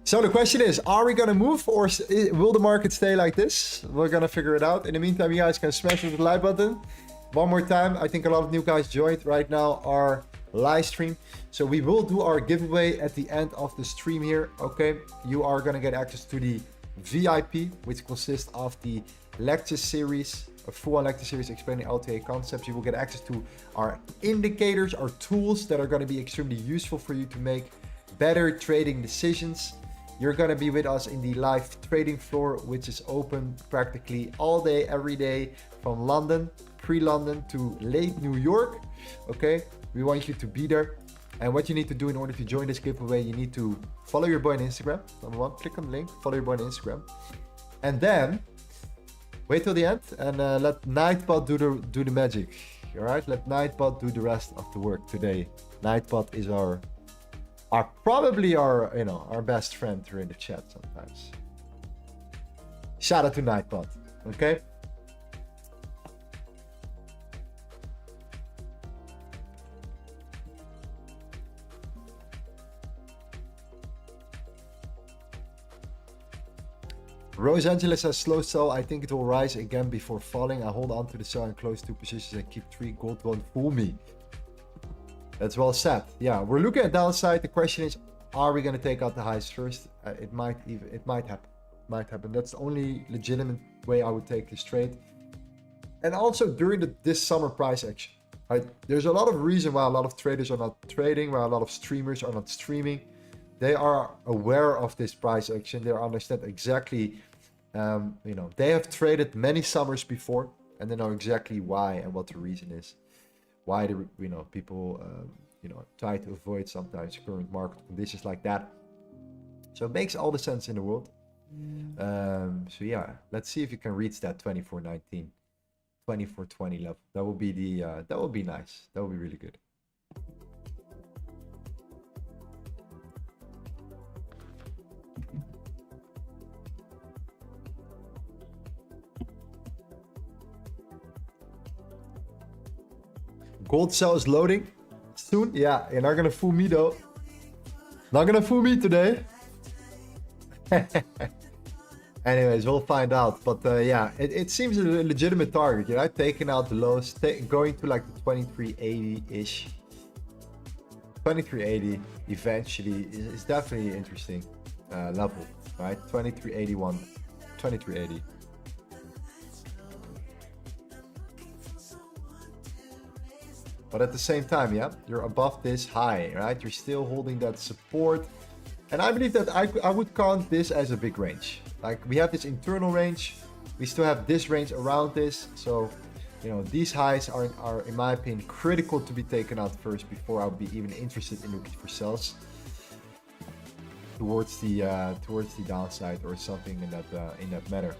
So the question is, are we gonna move, or will the market stay like this? We're gonna figure it out. In the meantime, you guys can smash the like button. One more time, I think a lot of new guys joined right now our live stream. So we will do our giveaway at the end of the stream here, okay? You are gonna get access to the VIP, which consists of the lecture series, a full lecture series explaining LTA concepts. You will get access to our indicators, our tools that are gonna be extremely useful for you to make better trading decisions. You're gonna be with us in the live trading floor, which is open practically all day, every day, from London, pre-London to late New York. Okay, we want you to be there. And what you need to do in order to join this giveaway, you need to follow your boy on Instagram. Number one, click on the link, follow your boy on Instagram. And then wait till the end and let Nightbot do the magic. All right, let Nightbot do the rest of the work today. Nightbot is probably our best friend here in the chat sometimes. Shout out to Nightbot, okay? Rose Angeles says slow sell. I think it will rise again before falling. I hold on to the sell and close 2 positions and keep 3. Gold won't fool me. That's well said. Yeah, we're looking at downside. The question is, are we going to take out the highs first? It might happen. That's the only legitimate way I would take this trade. And also during this summer price action, right? There's a lot of reason why a lot of traders are not trading, why a lot of streamers are not streaming. They are aware of this price action. They understand exactly, they have traded many summers before, and they know exactly why and what the reason is. Why people you know, try to avoid sometimes current market conditions like that. So it makes all the sense in the world. So yeah, let's see if you can reach that 24.19, 24.20 level. That will be the that will be nice. That will be really good. Gold cell is loading soon. Yeah, you're not gonna fool me though. Not gonna fool me today. Anyways, we'll find out. But yeah, it seems a legitimate target. You know, taking out the lows, going to like the 2380-ish. 2380 eventually is definitely interesting level, right? 2381, 2380. But at the same time, yeah, you're above this high, right? You're still holding that support. And I believe that I would count this as a big range. Like we have this internal range. We still have this range around this. So, you know, these highs are in my opinion, critical to be taken out first before I'll be even interested in looking for sells towards the downside or something in that matter.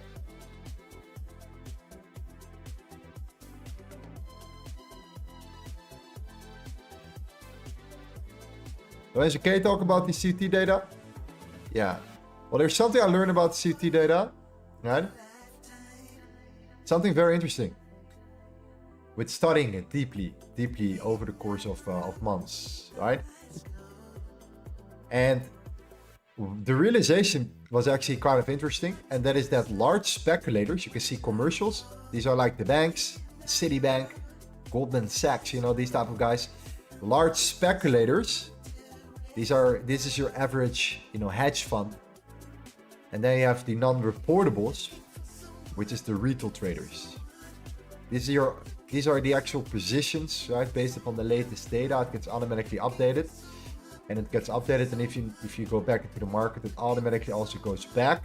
Is okay talk about the CT data? Yeah. Well, there's something I learned about CT data, right? Something very interesting. With studying it deeply over the course of months, right? And the realization was actually kind of interesting, and that is that large speculators, you can see commercials. These are like the banks, Citibank, Goldman Sachs, you know, these type of guys. Large speculators. This is your average, you know, hedge fund. And then you have the non-reportables, which is the retail traders. These are the actual positions, right? Based upon the latest data, it gets automatically updated. And it gets updated, and if you go back into the market, it automatically also goes back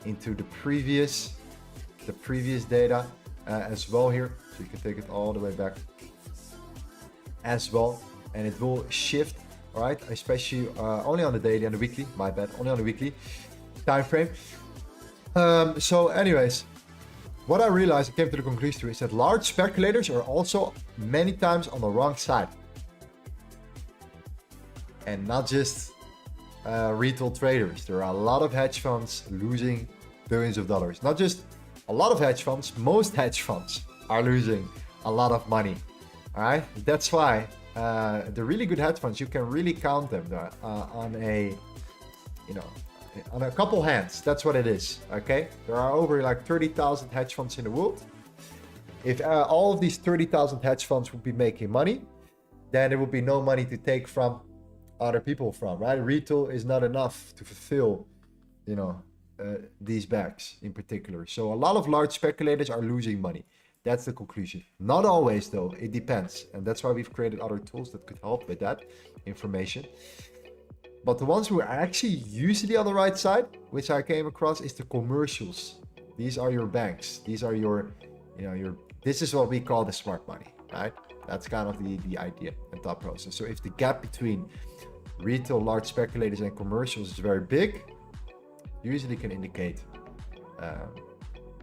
into the previous data as well here. So you can take it all the way back as well, and it will shift. All right, especially only on the daily and the weekly. My bad, only on the weekly time frame. So, anyways, what I realized, I came to the conclusion is that large speculators are also many times on the wrong side, and not just retail traders. There are a lot of hedge funds losing billions of dollars. Not just a lot of hedge funds. Most hedge funds are losing a lot of money. All right, that's why. The really good hedge funds, you can really count them on a couple hands. That's what it is. Okay, there are over like 30,000 hedge funds in the world. If all of these 30,000 hedge funds would be making money, then there would be no money to take from other people from, right? Retail is not enough to fulfill, you know, these bags in particular. So a lot of large speculators are losing money. That's the conclusion. Not always though, it depends. And that's why we've created other tools that could help with that information. But the ones who are actually usually on the right side, which I came across, is the commercials. These are your banks. These are your, this is what we call the smart money, right? That's kind of the idea and thought process. So if the gap between retail, large speculators and commercials is very big, usually can indicate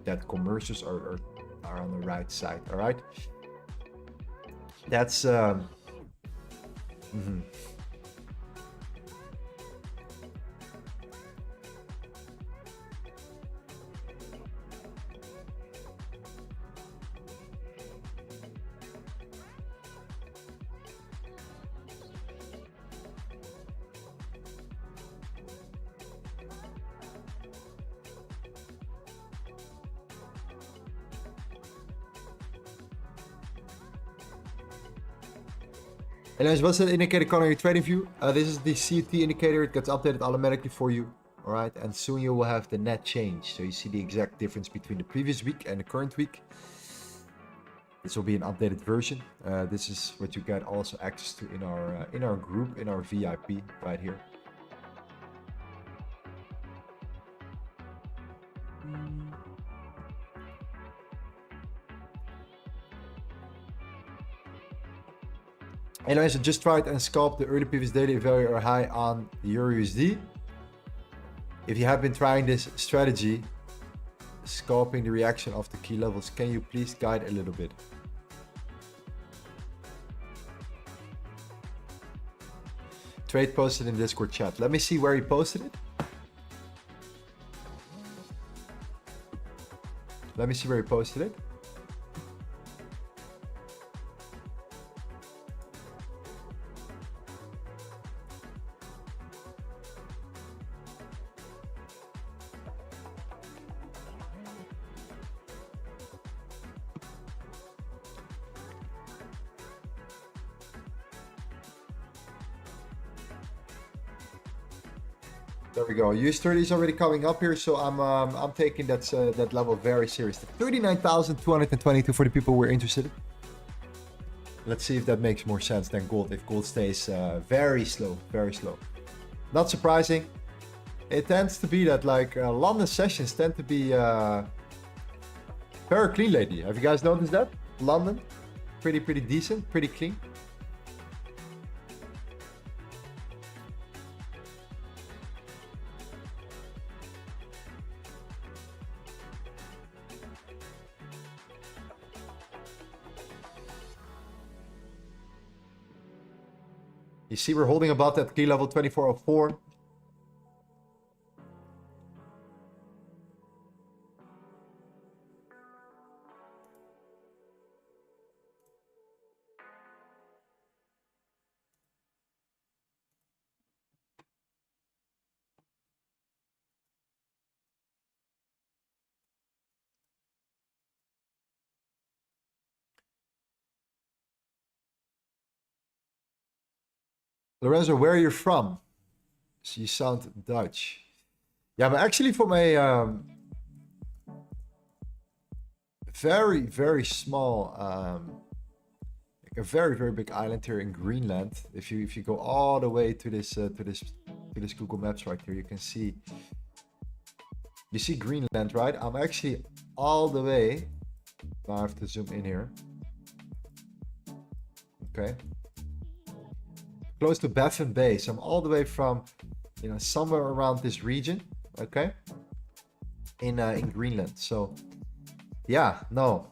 that commercials are on the right side. All right, that's Anyways, what's that indicator called on your trading view? This is the CT indicator. It gets updated automatically for you. All right, and soon you will have the net change. So you see the exact difference between the previous week and the current week. This will be an updated version. This is what you get also access to in our group, in our VIP right here. Anyways, I just tried and scalped the early previous daily value or high on Euro USD. If you have been trying this strategy, scalping the reaction of the key levels, can you please guide a little bit? Trade posted in Discord chat. Let me see where he posted it. Let me see where he posted it. There we go. US30 is already coming up here, so I'm taking that level very seriously. 39,222 for the people who are interested. Let's see if that makes more sense than gold. If gold stays very slow, very slow. Not surprising. It tends to be that like London sessions tend to be very clean lately. Have you guys noticed that? London, pretty decent, pretty clean. You see we're holding above that key level 2404. Lorenzo, where are you from? So you sound Dutch. Yeah, I'm actually from a very small, like a very big island here in Greenland. If you go all the way to this Google Maps right here, you can see. You see Greenland, right? I'm actually all the way. Now I have to zoom in here. Okay. Close to Baffin Bay. So I'm all the way from, you know, somewhere around this region, okay, in Greenland. So yeah, no,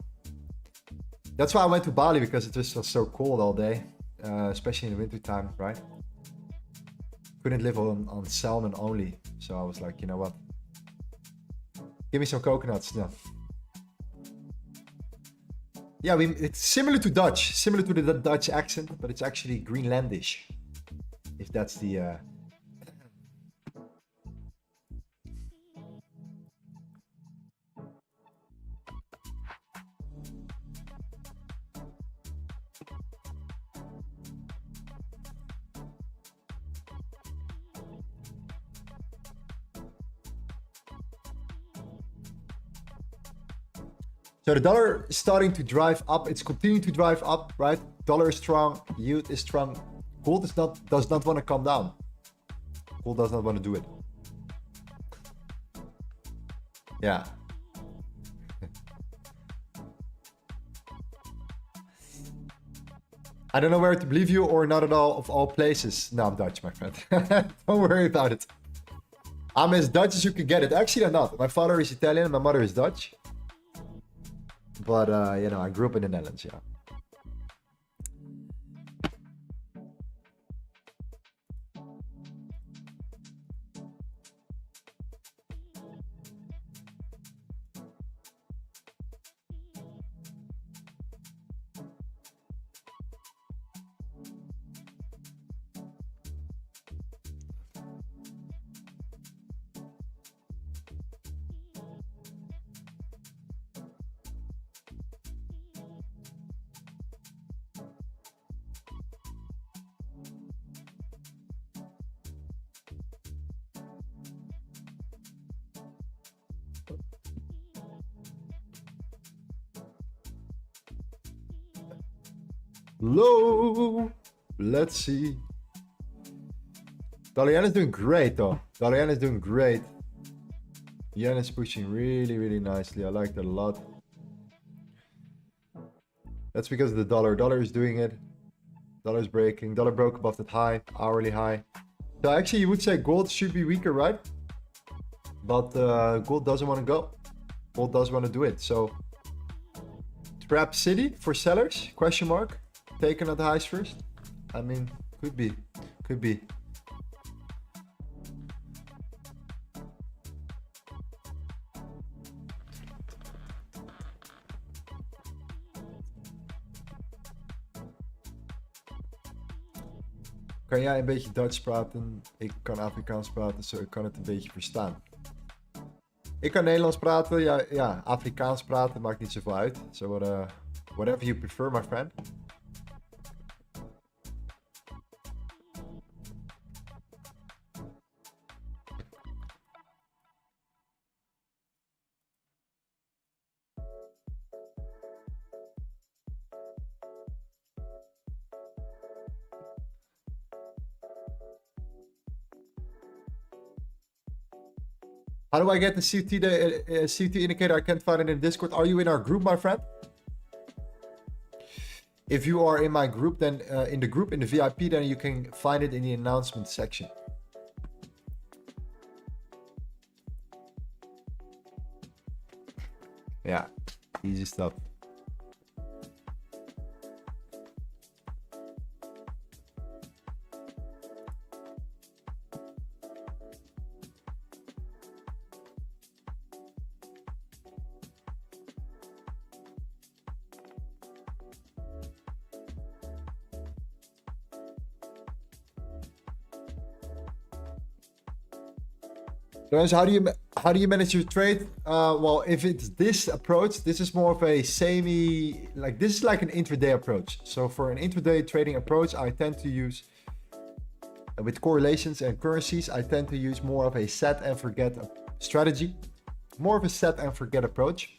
that's why I went to Bali, because it just was so cold all day, especially in the winter time, right? Couldn't live on salmon only, so I was like, you know what, give me some coconuts. No. Yeah, it's similar to Dutch, similar to the Dutch accent, but it's actually Greenlandish, if that's the So the dollar is starting to drive up. It's continuing to drive up, right? Dollar is strong, yield is strong. Gold does not want to come down. Gold does not want to do it. Yeah. I don't know where to believe you, or not at all of all places. No, I'm Dutch, my friend. Don't worry about it. I'm as Dutch as you can get it. Actually, I'm not. My father is Italian, my mother is Dutch. But, you know, I grew up in the Netherlands, yeah. Low. Let's see. Dalian is doing great though. Dalian is doing great. Yen is pushing really nicely. I like that a lot. That's because of the dollar. Dollar is doing it. Dollar's breaking. Dollar broke above that high, hourly high. So actually, you would say gold should be weaker, right? But gold doesn't want to go. Gold does want to do it. So trap city for sellers? Question mark. Taken at the highs first. I mean, could be. Could be. Kan jij een beetje Duits praten? Ik kan Afrikaans praten, zo ik kan het een beetje verstaan. Ik kan Nederlands praten, ja, Afrikaans praten maakt niet zoveel uit. So whatever you prefer, my friend. How do I get the CT indicator? I can't find it in Discord. Are you in our group, my friend? If you are in my group, then in the VIP, then you can find it in the announcement section. Yeah, easy stuff. Guys, how do you manage your trade? Well, if it's this approach, this is more of a this is like an intraday approach. So for an intraday trading approach, I tend to use with correlations and currencies, I tend to use more of a set and forget strategy, more of a set and forget approach.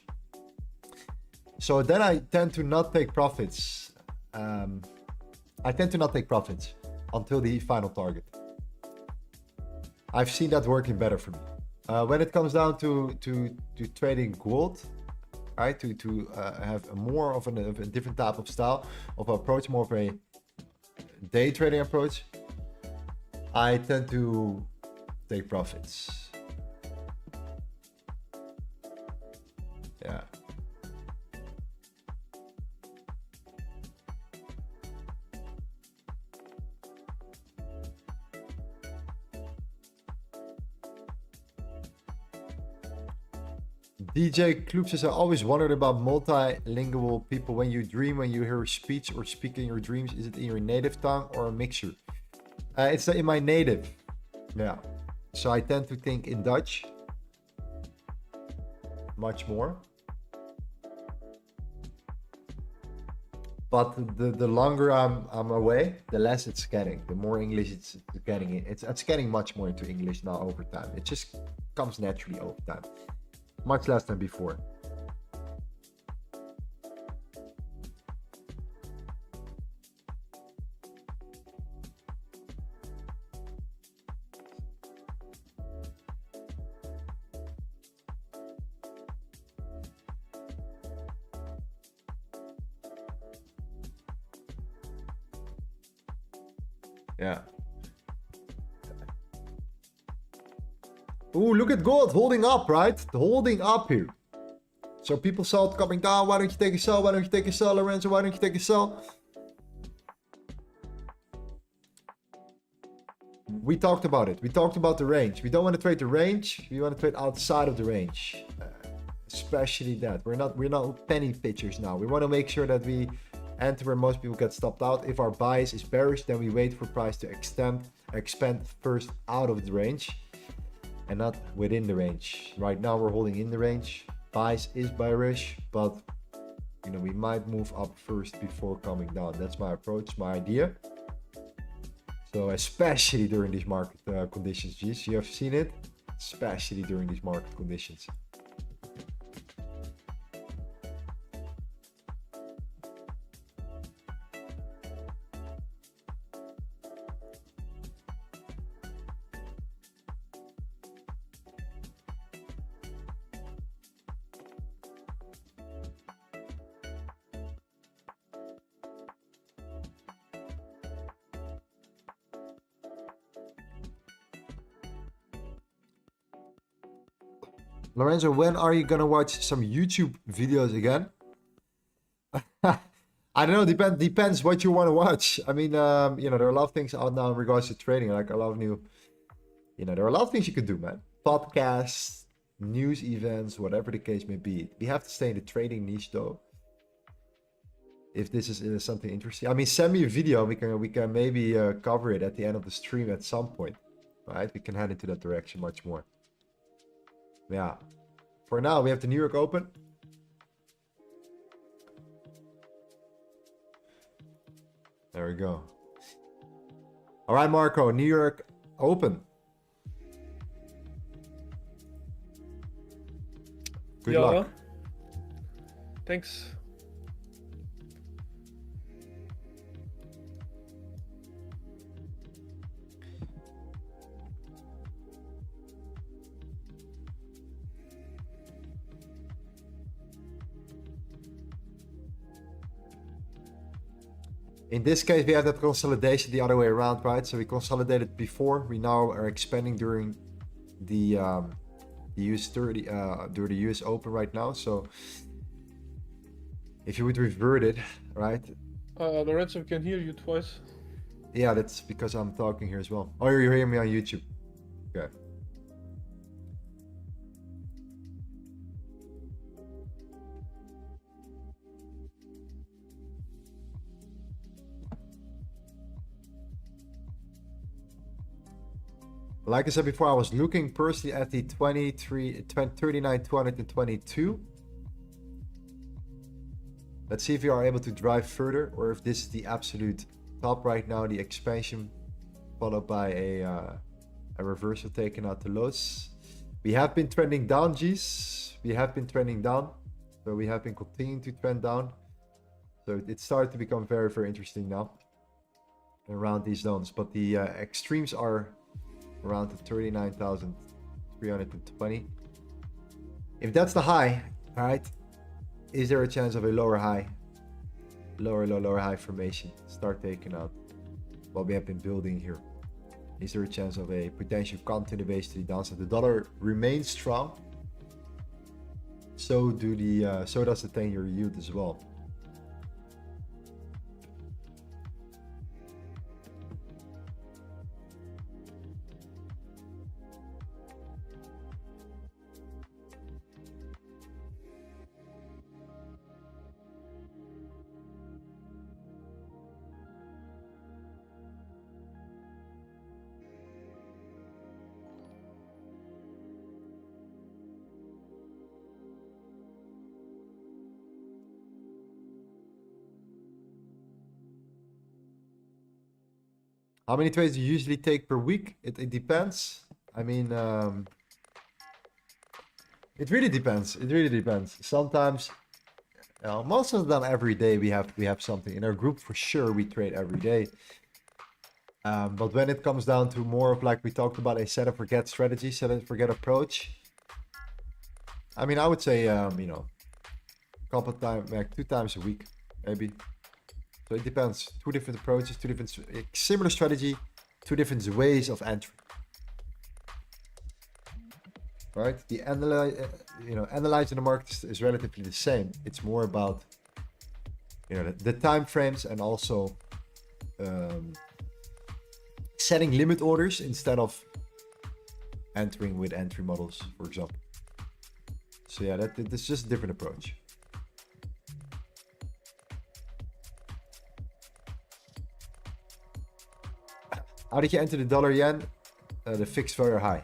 So then I tend to not take profits. I tend to not take profits until the final target. I've seen that working better for me. When it comes down to trading gold, right? To have more of a different type of style of approach, more of a day trading approach, I tend to take profits. Yeah. DJ Kloop says, I always wondered about multilingual people. When you dream, when you hear speech or speak in your dreams, is it in your native tongue or a mixture? It's in my native. Yeah. So I tend to think in Dutch much more. But the longer I'm away, the less it's getting. The more English it's getting. It's getting much more into English now over time. It just comes naturally over time. Much less than before. Yeah. Ooh, look at gold holding up, right? Holding up here. So people saw it coming down. Why don't you take a sell? Why don't you take a sell, Lorenzo? Why don't you take a sell? We talked about it. We talked about the range. We don't want to trade the range. We want to trade outside of the range. Especially that. We're not penny pitchers now. We want to make sure that we enter where most people get stopped out. If our bias is bearish, then we wait for price to expand first out of the range and not within the range. Right now we're holding in the range. Bias is bearish, but you know, we might move up first before coming down. That's my approach, my idea. So especially during these market conditions, G's, you have seen it, especially during these market conditions. Lorenzo, when are you gonna watch some YouTube videos again? I don't know. Depends what you want to watch. I mean, you know, there are a lot of things out now in regards to trading. Like a lot of new, you know, there are a lot of things you could do, man. Podcasts, news events, whatever the case may be. We have to stay in the trading niche, though. If this is something interesting, I mean, send me a video. We can maybe cover it at the end of the stream at some point, right? We can head into that direction much more. Yeah. For now, we have the New York Open. There we go. All right, Marco, New York Open. Good luck. Thanks. In this case, we have that consolidation the other way around, right? So we consolidated before. We now are expanding during the US 30, during the US Open right now. So if you would revert it, right? Lorenzo can hear you twice. Yeah, that's because I'm talking here as well. Oh, you're hearing me on YouTube. Okay. Like I said before, I was looking personally at the 39,222. Let's see if we are able to drive further, or if this is the absolute top right now, the expansion followed by a reversal taking out the lows. We have been trending down, G's. We have been trending down. So we have been continuing to trend down. So it started to become very, very interesting now around these zones. But the extremes are around the 39,320. If that's the high, all right, is there a chance of a lower high, lower low, lower high formation start taking out what we have been building here? Is there a chance of a potential continuation to the downside? The dollar remains strong. So does the 10-year yield as well. How many trades do you usually take per week? It depends. I mean, it really depends. It really depends. Sometimes, most of them every day we have something in our group. For sure, we trade every day. But when it comes down to more of, like we talked about, a set and forget strategy, set and forget approach. I mean, I would say you know, a couple of times, like 2 times a week, maybe. So it depends. 2 different approaches, 2 different similar strategy, 2 different ways of entry. Right? The analyzing the market is relatively the same. It's more about, you know, the time frames, and also setting limit orders instead of entering with entry models, for example. So yeah, that's just a different approach. How did you enter the dollar yen? The fixed very high.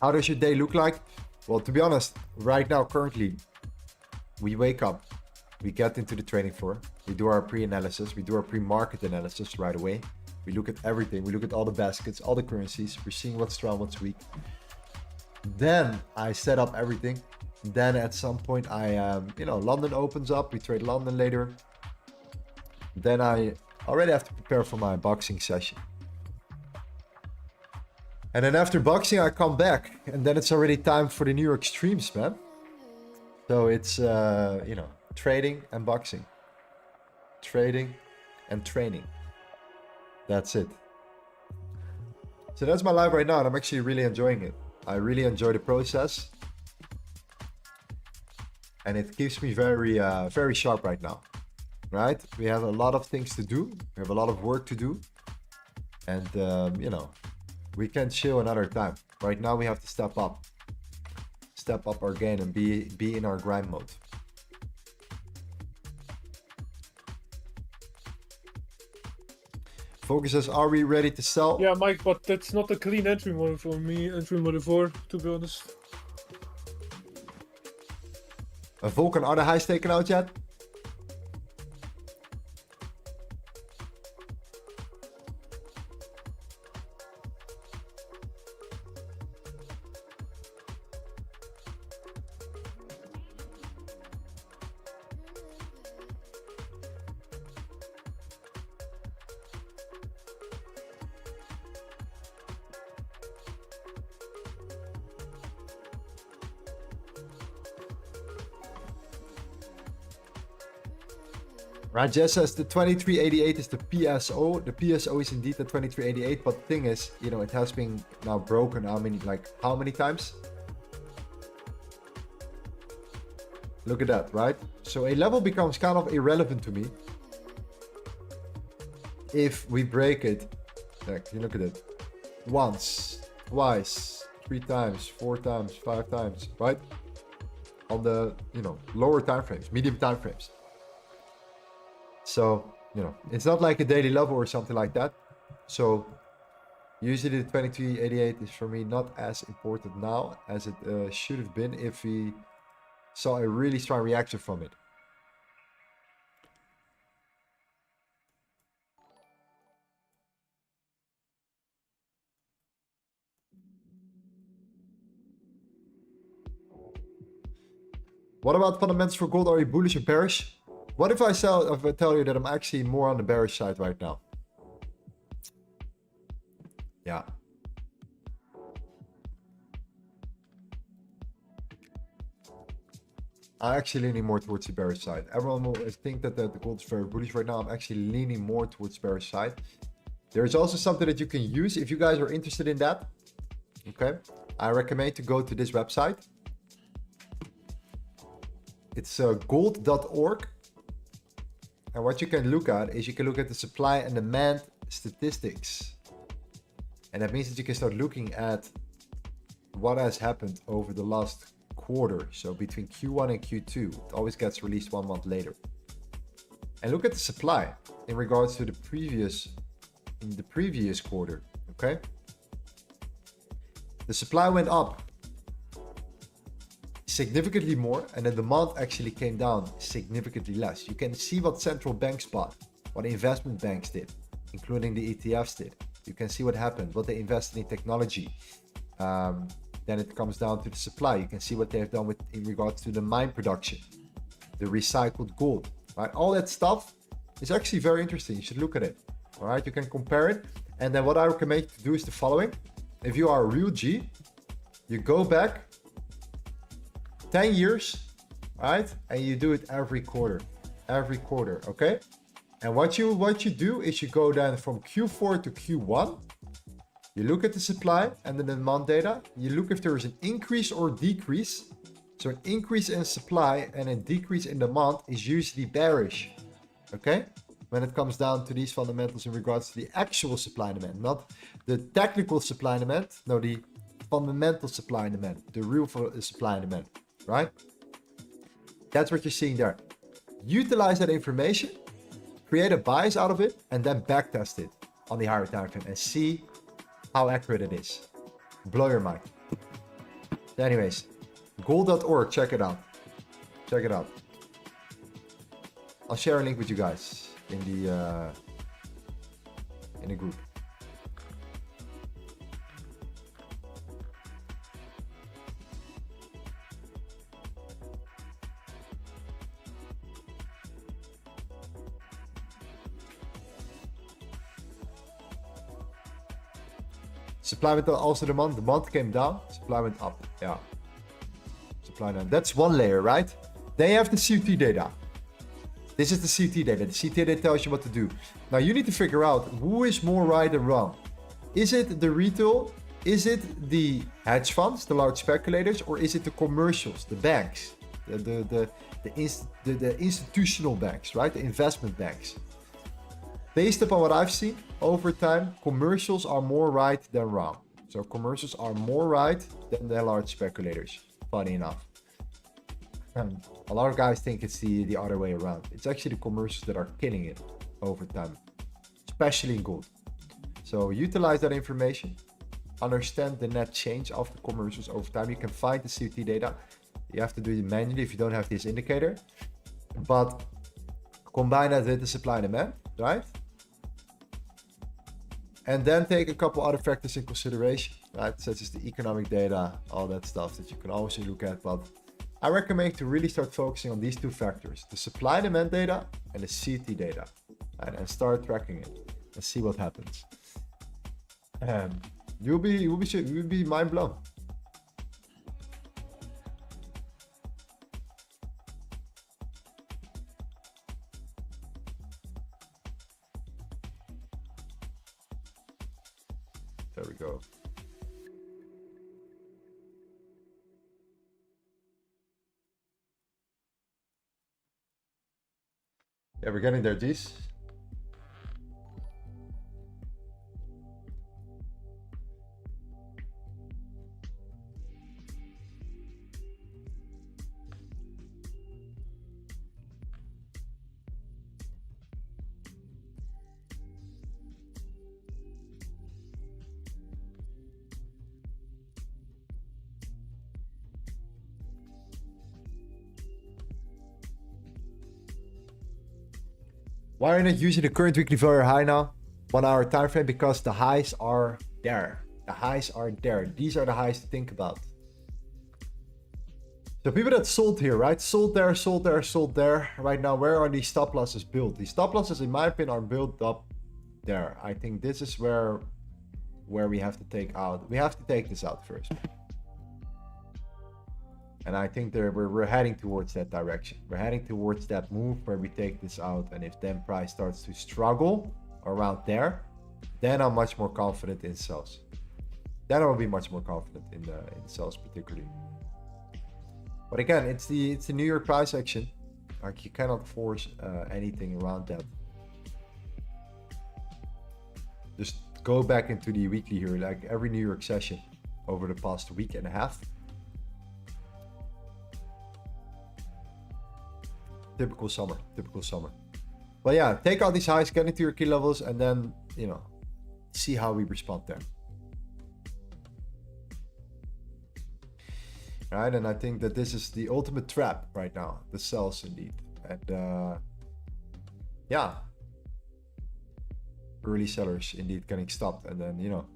How does your day look like? Well, to be honest, right now, currently, we wake up, we get into the trading floor, we do our pre-analysis, we do our pre-market analysis right away. We look at everything. We look at all the baskets, all the currencies. We're seeing what's strong, what's weak. Then I set up everything. Then at some point London opens up. We trade London later. Then I already have to prepare for my boxing session. And then after boxing, I come back. And then it's already time for the New York streams, man. So it's, trading and boxing. Trading and training. That's it. So that's my life right now. And I'm actually really enjoying it. I really enjoy the process. And it keeps me very, very sharp right now. Right? We have a lot of things to do. We have a lot of work to do. And, we can chill another time. Right now we have to step up. Step up our game and be in our grind mode. Focus says, are we ready to sell? Yeah, Mike, but that's not a clean entry model for me. Entry model 4, to be honest. Vulcan, are the highs taken out yet? Rajesh says the 2388 is the PSO. The PSO is indeed the 2388, but the thing is, it has been now broken how many times? Look at that, right? So a level becomes kind of irrelevant to me if we break it. Like, you look at it. Once, twice, 3 times, 4 times, 5 times, right? On the, lower time frames, medium time frames. So, it's not like a daily level or something like that. So, usually the 2388 is for me not as important now as it should have been if we saw a really strong reaction from it. What about fundamentals for gold? Are you bullish or bearish? What if I tell you that I'm actually more on the bearish side right now? Yeah. I'm actually leaning more towards the bearish side. Everyone will think that the gold is very bullish right now. I'm actually leaning more towards the bearish side. There's also something that you can use if you guys are interested in that. Okay. I recommend to go to this website. It's gold.org. And what you can look at is you can look at the supply and demand statistics. And that means that you can start looking at what has happened over the last quarter. So between Q1 and Q2, it always gets released 1 month later. And look at the supply in regards to the previous quarter, okay? The supply went up significantly more, and the demand actually came down significantly less. You can see what central banks bought, what investment banks did, including the ETFs did. You can see what happened, what they invested in technology. Then it comes down to the supply. You can see what they have done in regards to the mine production, the recycled gold, right? All that stuff is actually very interesting. You should look at it, all right? You can compare it. And then what I recommend you to do is the following. If you are a real G, you go back 10 years, right? And you do it every quarter, okay? And what you do is you go then from Q4 to Q1, you look at the supply and the demand data, you look if there is an increase or decrease. So an increase in supply and a decrease in demand is usually bearish, okay? When it comes down to these fundamentals in regards to the actual supply and demand, not the technical supply and demand, no, the fundamental supply and demand, the real supply and demand. Right? That's what you're seeing there. Utilize that information, create a bias out of it, and then backtest it on the higher time frame and see how accurate it is. Blow your mind. Anyways, gold.org, check it out. Check it out. I'll share a link with you guys in in a group. Supply went also demand. Demand came down. Supply went up. Yeah. Supply down. That's one layer, right? Then you have the CT data. This is the CT data. The CT data tells you what to do. Now you need to figure out who is more right and wrong. Is it the retail? Is it the hedge funds, the large speculators, or is it the commercials, the banks, the institutional banks, right? The investment banks. Based upon what I've seen over time, commercials are more right than wrong. So commercials are more right than the large speculators, funny enough. And a lot of guys think it's the other way around. It's actually the commercials that are killing it over time, especially in gold. So utilize that information, understand the net change of the commercials over time. You can find the CT data. You have to do it manually if you don't have this indicator, but combine that with the supply and demand, right? And then take a couple other factors in consideration, right? Such as the economic data, all that stuff that you can always look at. But I recommend to really start focusing on these two factors, the supply and demand data and the CT data, right? And start tracking it and see what happens. You'll be mind blown. There we go. Yeah, we're getting there, G's. Why are you not using the current weekly value high now? 1 hour time frame, because the highs are there. The highs are there. These are the highs to think about. So people that sold here, right? Sold there, sold there, sold there. Right now, where are these stop losses built? These stop losses, in my opinion, are built up there. I think this is where we have to take out. We have to take this out first. And I think we're heading towards that direction. We're heading towards that move where we take this out. And if then price starts to struggle around there, then I'm much more confident in sells. Then I will be much more confident in sells particularly. But again, it's the New York price action. Like, you cannot force anything around that. Just go back into the weekly here, like every New York session over the past week and a half. Typical summer. But yeah, take out these highs, get into your key levels, and then, you know, see how we respond there. All right, and I think that this is the ultimate trap right now, the sells indeed. And yeah, early sellers indeed getting stopped, and then, you know,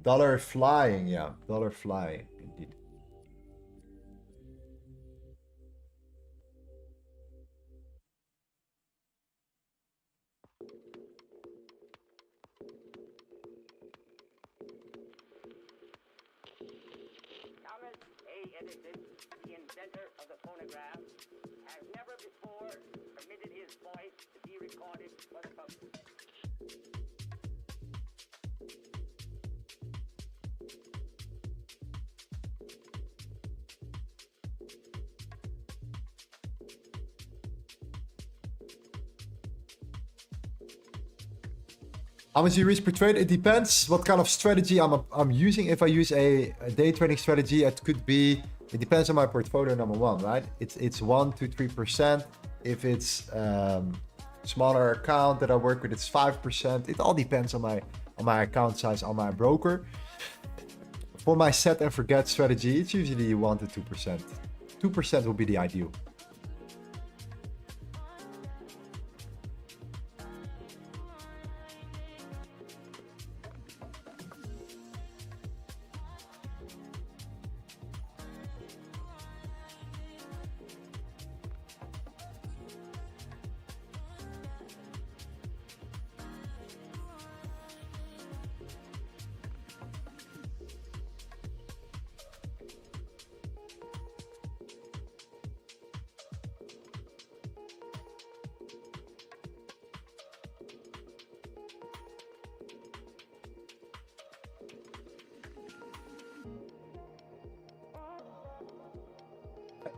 dollar flying, yeah, dollar flying indeed. Thomas A. Edison, the inventor of the phonograph, has never before permitted his voice to be recorded for the public. How much you risk per trade? It depends what kind of strategy I'm using. If I use a day trading strategy, it could be, it depends on my portfolio, number one, right? It's 1 to 3%. If it's smaller account that I work with, it's 5%. It all depends on my account size, on my broker. For my set and forget strategy, it's usually 1 to 2%. 2% will be the ideal.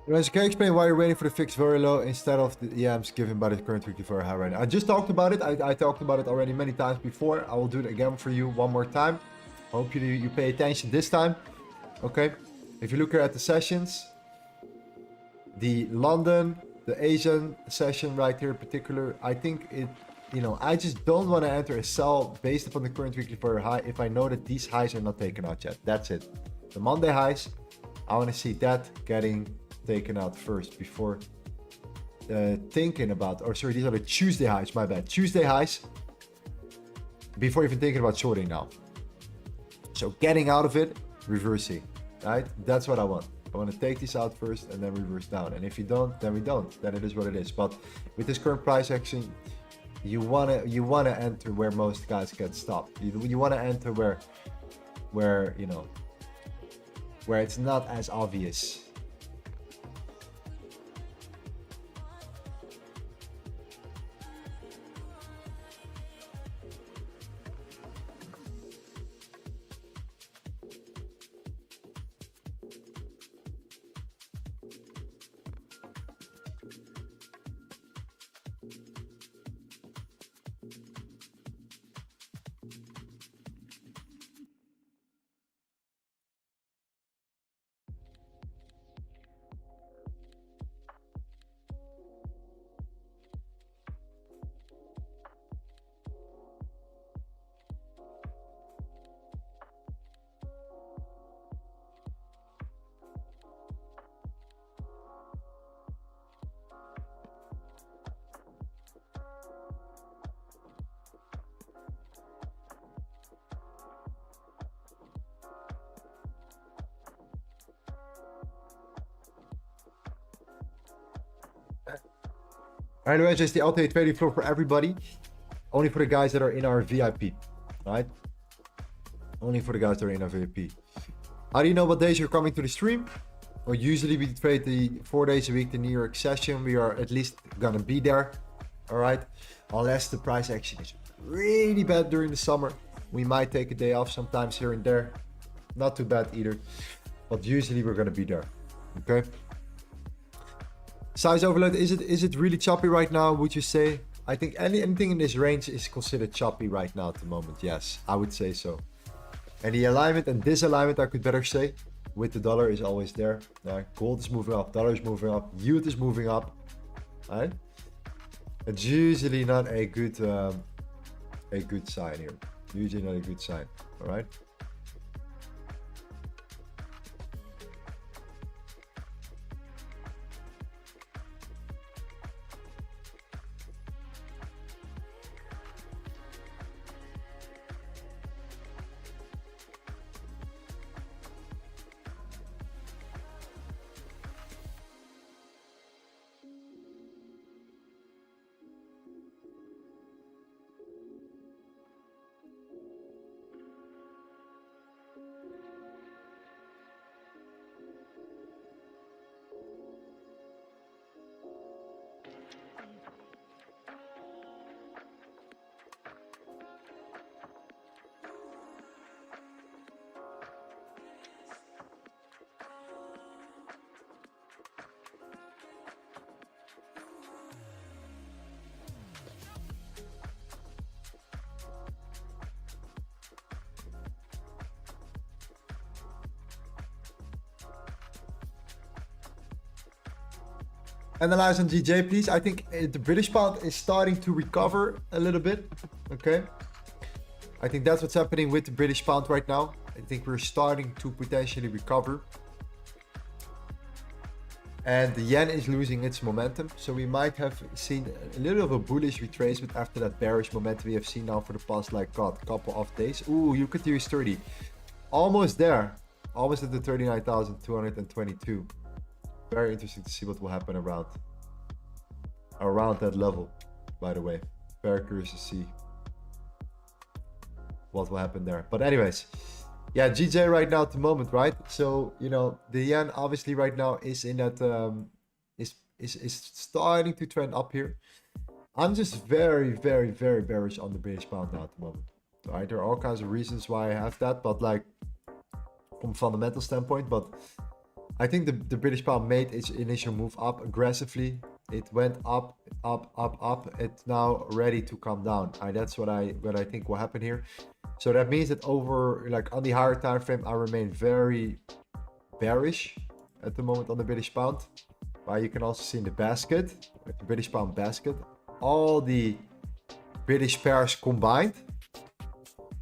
Lorenzo, can you explain why you're waiting for the fix very low instead of the EMs given by the current weekly very high right now? I just talked about it. I talked about it already many times before. I will do it again for you one more time. Hope you pay attention this time. Okay. If you look here at the sessions, the London, the Asian session right here in particular, I think it, you know, I just don't want to enter a sell based upon the current weekly very high if I know that these highs are not taken out yet. That's it. The Monday highs, I want to see that getting taken out first before thinking about, or sorry, these are the Tuesday highs, my bad. Tuesday highs before even thinking about shorting now. So getting out of it, reversing, right? That's what I want. I want to take these out first and then reverse down. And if you don't, then we don't. Then it is what it is. But with this current price action, you wanna enter where most guys get stopped. You wanna enter where you know, where it's not as obvious. Anyways, it's the LTA trading floor for everybody. Only for the guys that are in our VIP, right? Only for the guys that are in our VIP. How do you know what days you're coming to the stream? Well, usually we trade the 4 days a week, the New York session. We are at least gonna be there, all right? Unless the price action is really bad during the summer. We might take a day off sometimes here and there. Not too bad either. But usually we're gonna be there, okay? Size overload, is it really choppy right now, would you say? I think anything in this range is considered choppy right now at the moment. Yes, I would say so. And the alignment and disalignment, I could better say, with the dollar is always there. Gold is moving up, dollar is moving up, yield is moving up. Right? It's usually not a good sign here. Usually not a good sign. All right. Analyze on GJ, please. I think the British pound is starting to recover a little bit. Okay. I think that's what's happening with the British pound right now. I think we're starting to potentially recover. and the yen is losing its momentum, so we might have seen a little of a bullish retracement after that bearish momentum we have seen now for the past like couple of days. Ooh, you could use 30, almost there, almost at the 39,222. Very interesting to see what will happen around that level, by the way. Very curious to see what will happen there. But anyways, yeah, GJ right now at the moment, right? So, you know, the yen obviously right now is in that is starting to trend up here. I'm just very bearish on the British pound now at the moment. Right? There are all kinds of reasons why I have that, but like from a fundamental standpoint, but I think the British pound made its initial move up aggressively. It went up. It's now ready to come down. That's what I think will happen here. So that means that over like on the higher time frame, I remain very bearish at the moment on the British pound. Right, you can also see in the basket, like the British pound basket, all the British pairs combined.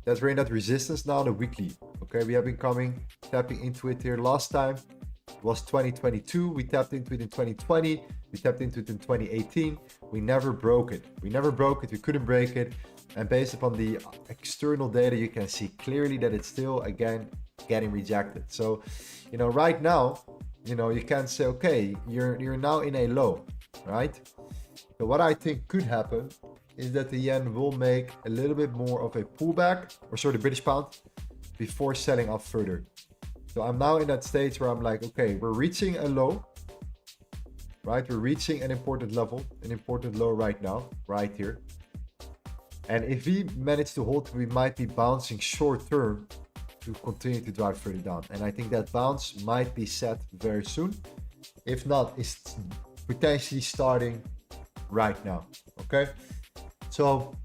That's we're in that resistance now, the weekly. Okay, we have been tapping into it here. Last time was 2022. We tapped into it in 2020. We tapped into it in 2018. We never broke it. We couldn't break it. And based upon the external data, you can see clearly that it's still, again, getting rejected. So, you know, right now, you know, you can say, okay, you're now in a low, right? So what I think could happen is that the yen will make a little bit more of a pullback, or sorry, the British pound, before selling off further. So I'm now in that stage where I'm like, okay, we're reaching a low, right? We're reaching an important level, an important low right now, right here. And if we manage to hold, we might be bouncing short term to continue to drive further down. And I think that bounce might be set very soon. If not, it's potentially starting right now, okay? So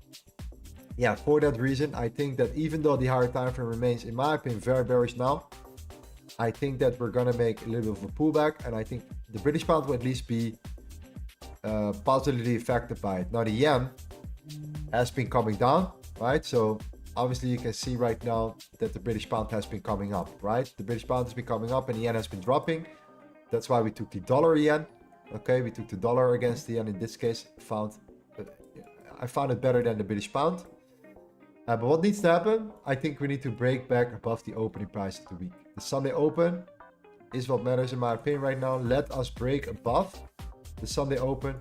yeah, for that reason, I think that even though the higher time frame remains, in my opinion, very bearish now, I think that we're gonna make a little bit of a pullback, and I think the British pound will at least be positively affected by it. Now the yen has been coming down, right? So obviously you can see right now that the British pound has been coming up, right? The British pound has been coming up and the yen has been dropping. That's why we took the dollar yen. Okay, we took the dollar against the yen in this case. I found it better than the British pound. But what needs to happen? I think we need to break back above the opening price of the week. The Sunday open is what matters in my opinion right now. Let us break above the Sunday open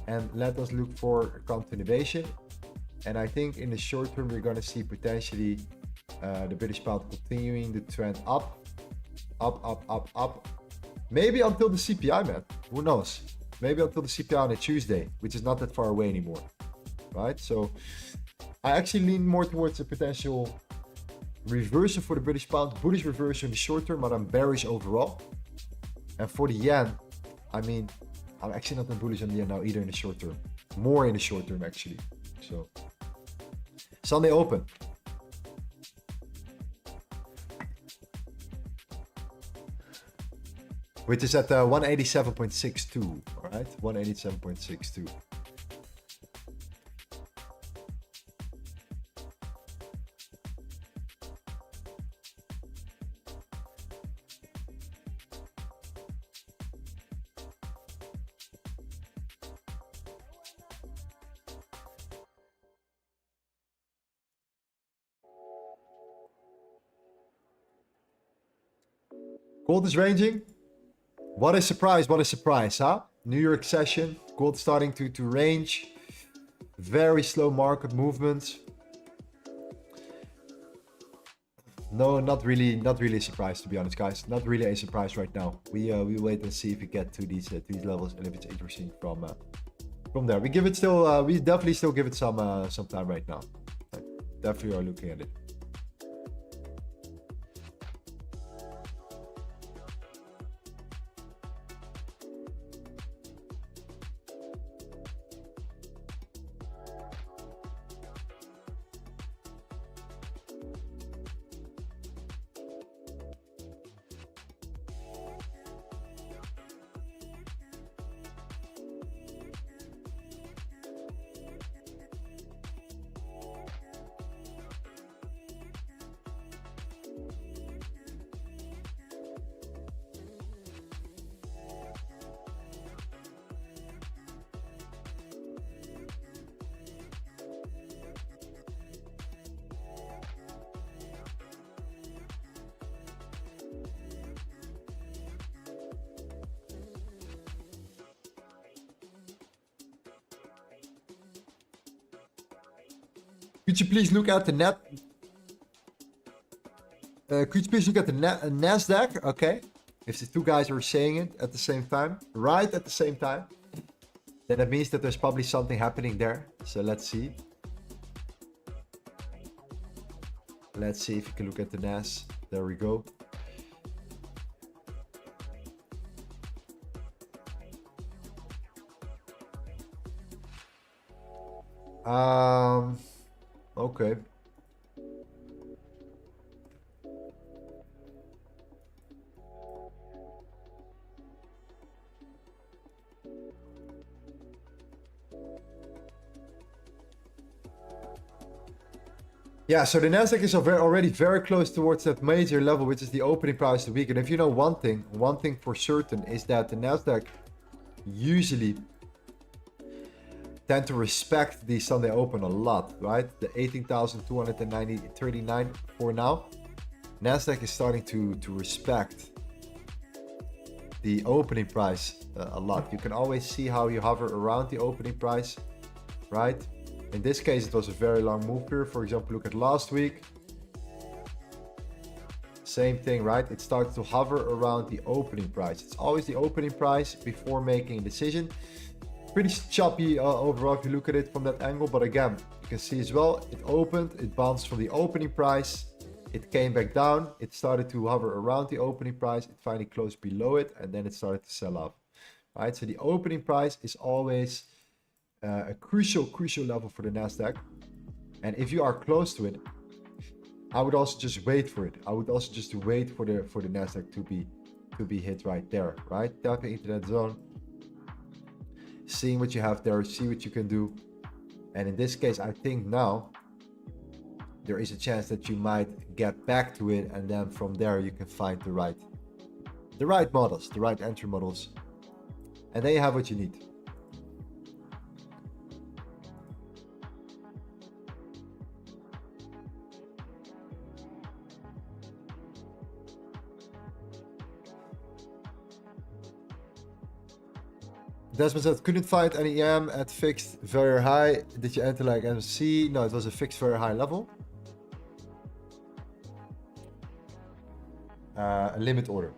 and let us look for a continuation. And I think in the short term, we're going to see potentially the British pound continuing the trend up. Maybe until the CPI, man. Who knows? Maybe until the CPI on a Tuesday, which is not that far away anymore. Right? So I actually lean more towards a potential reversal for the British pound, bullish reversal in the short term, but I'm bearish overall. And for the yen, I mean, I'm actually not that bullish on the yen now either in the short term. More in the short term, actually. So, Sunday open. Which is at 187.62, all right? 187.62. Gold is ranging. What a surprise, huh? New York session, gold starting to range. Very slow market movements. No, not really a surprise, to be honest, guys. Not really a surprise right now. We wait and see if we get to these levels and if it's interesting from there. We definitely still give it some time right now. Definitely are looking at it. Could you please look at the net? Could you please look at the Nasdaq? Okay. If the two guys are saying it at the same time, right at the same time, then that means that there's probably something happening there. So let's see. Let's see if you can look at the Nas. There we go. Okay. Yeah, so the Nasdaq is already very close towards that major level, which is the opening price of the week. And if you know one thing for certain is that the Nasdaq usually tend to respect the Sunday open a lot, right? The 18,239 for now. Nasdaq is starting to respect the opening price a lot. You can always see how you hover around the opening price, right? In this case, it was a very long move period. For example, look at last week. Same thing, right? It started to hover around the opening price. It's always the opening price before making a decision. Pretty choppy overall if you look at it from that angle. But again, you can see as well, it opened, it bounced from the opening price. It came back down. It started to hover around the opening price. It finally closed below it, and then it started to sell off, right? So the opening price is always a crucial level for the Nasdaq. And if you are close to it, I would also just wait for it. I would also just wait for the Nasdaq to be hit right there, right? Tapping into that zone, seeing what you have there, see what you can do. And in this case, I think now there is a chance that you might get back to it, and then from there you can find the right models, the right entry models, and then you have what you need. Desmond said, couldn't find any EM at fixed very high. Did you enter like MC? No, it was a fixed very high level. A limit order.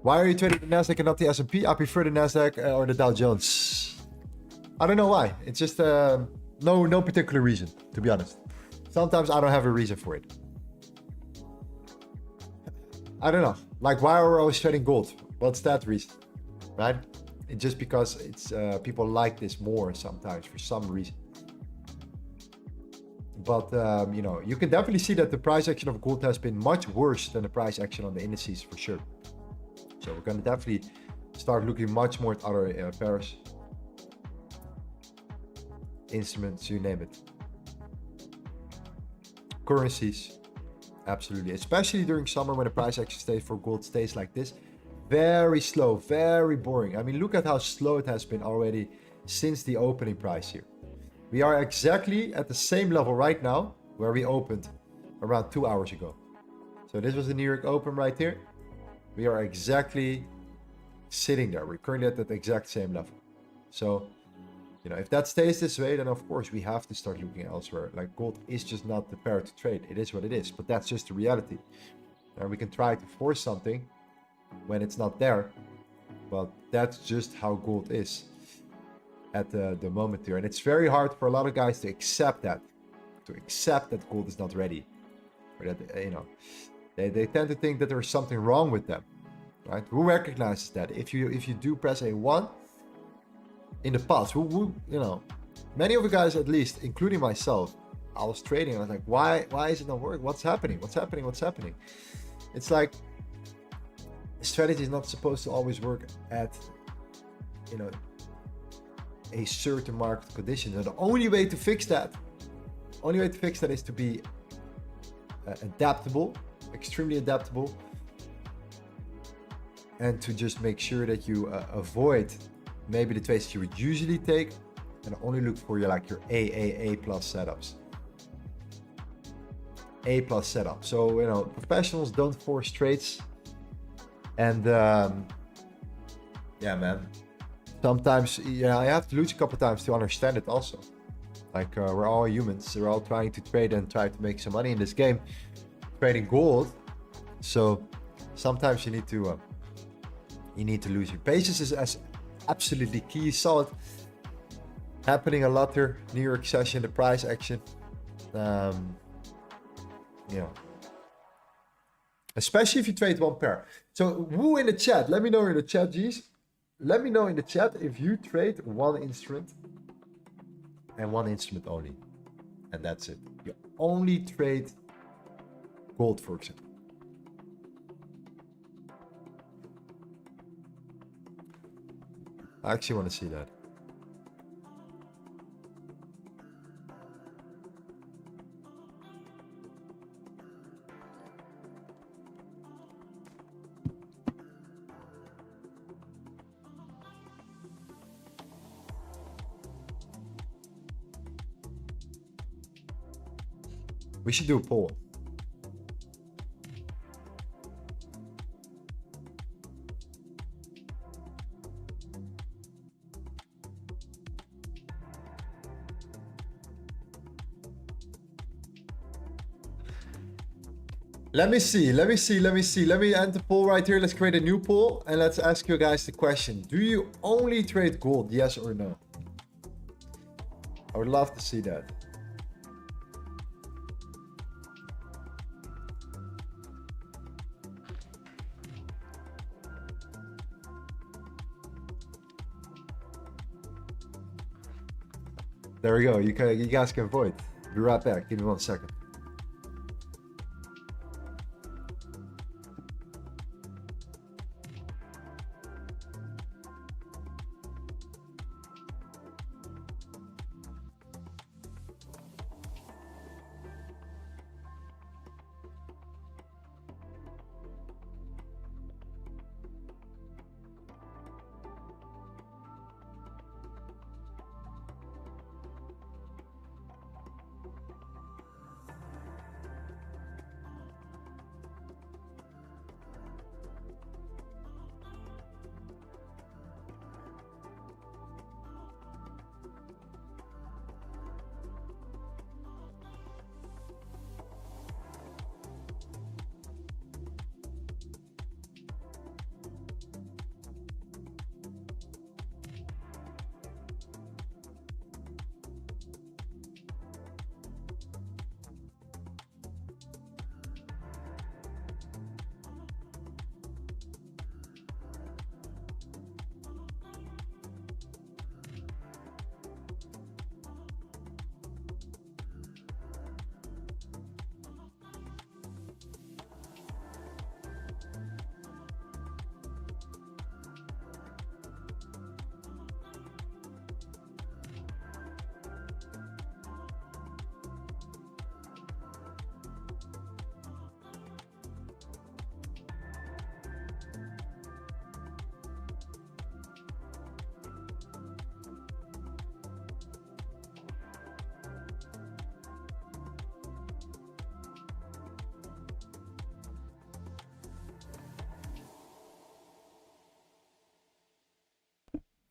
Why are you trading the Nasdaq and not the S&P? I prefer the Nasdaq or the Dow Jones. I don't know why. It's just no particular reason, to be honest. Sometimes I don't have a reason for it. I don't know. Like, why are we always trading gold? What's that reason, right? It's just because it's people like this more sometimes for some reason. But you know, you can definitely see that the price action of gold has been much worse than the price action on the indices for sure. So we're going to definitely start looking much more at other pairs, instruments, you name it. Currencies, absolutely. Especially during summer when the price action for gold stays like this. Very slow, very boring. I mean, look at how slow it has been already since the opening price here. We are exactly at the same level right now where we opened around 2 hours ago. So this was the New York Open right here. We are exactly sitting there. We're currently at that exact same level. So, you know, if that stays this way, then of course we have to start looking elsewhere. Like, gold is just not the pair to trade. It is what it is, but that's just the reality. And we can try to force something when it's not there, but that's just how gold is at the moment here. And it's very hard for a lot of guys to accept that gold is not ready, or that, you know, they tend to think that there's something wrong with them, right? Who recognizes that? If you do press A1 in the past, who you know, many of the guys, at least including myself, I was trading and I was like, why is it not working? What's happening? It's like, strategy is not supposed to always work at, you know, a certain market condition. And the only way to fix that is to be adaptable, extremely adaptable, and to just make sure that you avoid maybe the trades that you would usually take, and only look for your A plus setups. A plus setup. So, you know, professionals don't force trades. And yeah, man. Sometimes, yeah, I have to lose a couple times to understand it also. Like, we're all humans. We're all trying to trade and try to make some money in this game. Trading gold. So sometimes you need to lose your patience is as absolutely key. You saw it happening a lot here. New York session, the price action. You know, especially if you trade one pair. So who in the chat? Let me know in the chat, G's. Let me know in the chat if you trade one instrument and one instrument only, and that's it. You only trade gold, for example. I actually want to see that. We should do a poll. Let me see. Let me end the poll right here. Let's create a new poll and let's ask you guys the question. Do you only trade gold? Yes or no? I would love to see that. There we go. You guys can vote. Be right back. Give me 1 second.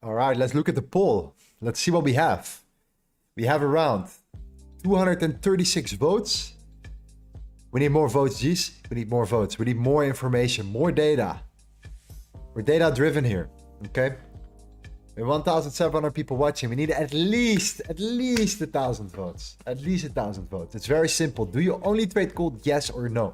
All right, let's look at the poll. Let's see what we have. We have around 236 votes. We need more votes, G's. We need more votes. We need more information, more data. We're data driven here, okay? We have 1,700 people watching. We need at least 1,000 votes. At least 1,000 votes. It's very simple. Do you only trade gold, yes or no?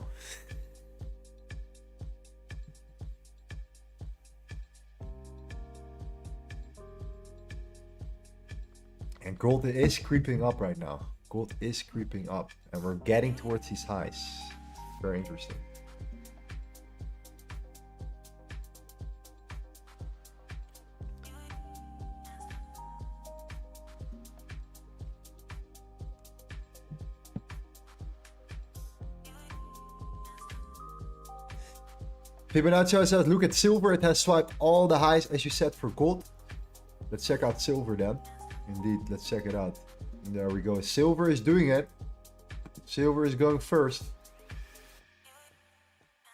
And gold is creeping up right now. Gold is creeping up and we're getting towards these highs. Very interesting. Fibonacci says, look at silver. It has swiped all the highs as you said for gold. Let's check out silver then. Indeed, let's check it out. There we go. Silver is doing it. Silver is going first.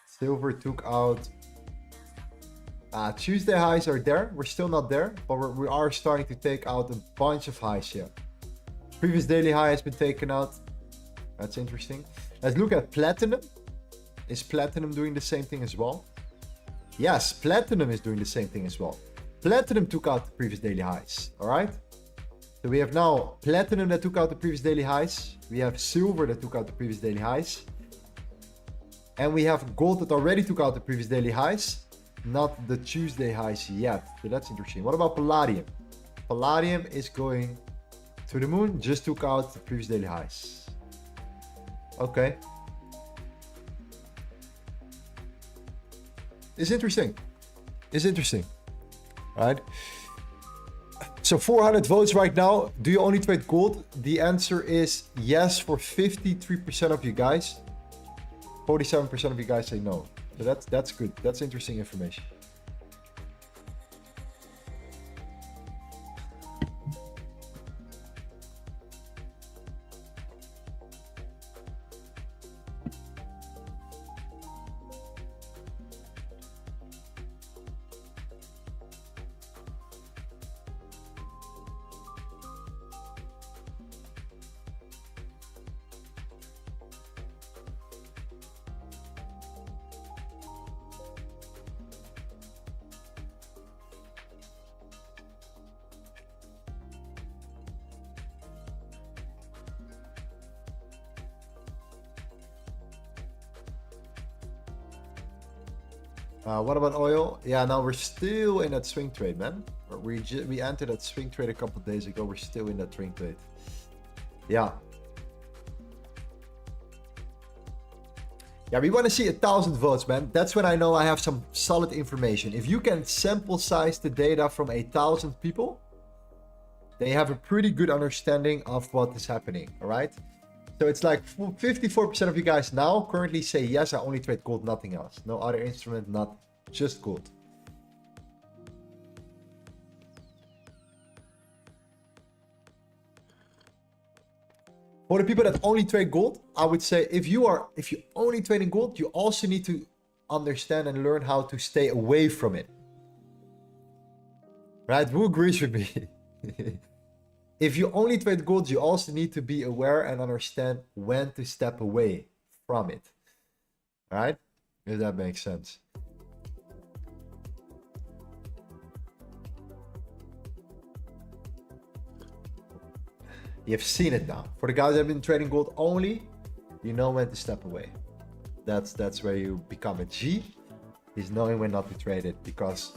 Silver took out... Tuesday highs are there. We're still not there, but we are starting to take out a bunch of highs here. Previous daily high has been taken out. That's interesting. Let's look at platinum. Is platinum doing the same thing as well? Yes, platinum is doing the same thing as well. Platinum took out the previous daily highs. All right. So we have now platinum that took out the previous daily highs. We have silver that took out the previous daily highs. And we have gold that already took out the previous daily highs. Not the Tuesday highs yet. So that's interesting. What about Palladium? Palladium is going to the moon. Just took out the previous daily highs. Okay. It's interesting. It's interesting. All right. So 400 votes right now. Do you only trade gold? The answer is yes for 53% of you guys. 47% of you guys say no. So that's good. That's interesting information. What about oil? Yeah, now we're still in that swing trade, man. We entered that swing trade a couple days ago. We're still in that swing trade. Yeah. Yeah, we want to see 1,000 votes, man. That's when I know I have some solid information. If you can sample size the data from 1,000 people, they have a pretty good understanding of what is happening, all right? So it's like 54% of you guys now currently say, yes, I only trade gold, nothing else. No other instrument, not just gold. For the people that only trade gold, I would say if you only trading gold, you also need to understand and learn how to stay away from it. Right? Who agrees with me? If you only trade gold, you also need to be aware and understand when to step away from it. All right? If that makes sense. You've seen it now. For the guys that have been trading gold only, you know when to step away. That's where you become a G, is knowing when not to trade it, because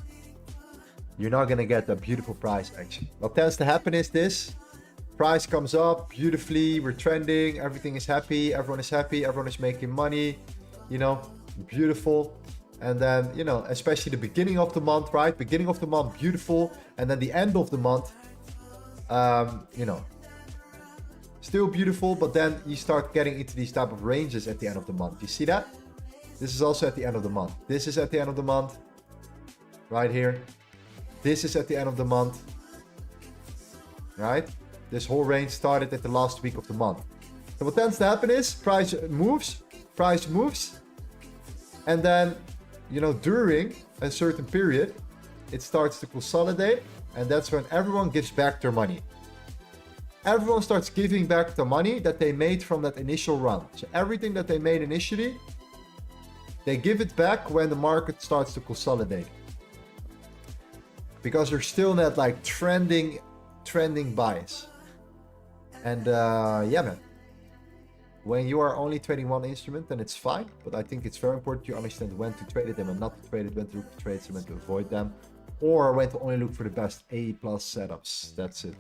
you're not gonna get a beautiful price action. What tends to happen is this: price comes up beautifully, we're trending, everything is happy, everyone is making money, you know, beautiful. And then, you know, especially the beginning of the month, right? Beginning of the month, beautiful. And then the end of the month, you know, still beautiful, but then you start getting into these type of ranges at the end of the month. You see that? This is also at the end of the month. This is at the end of the month, right here. This is at the end of the month, right? This whole range started at the last week of the month. So what tends to happen is price moves, and then, you know, during a certain period, it starts to consolidate, and that's when everyone gives back their money. Everyone starts giving back the money that they made from that initial run. So everything that they made initially, they give it back when the market starts to consolidate. Because they're still in that like trending bias. And yeah, man. When you are only trading one instrument, then it's fine. But I think it's very important you understand when to trade it and when not to trade it, when to look for trades and when to avoid them. Or when to only look for the best A+ setups. That's it.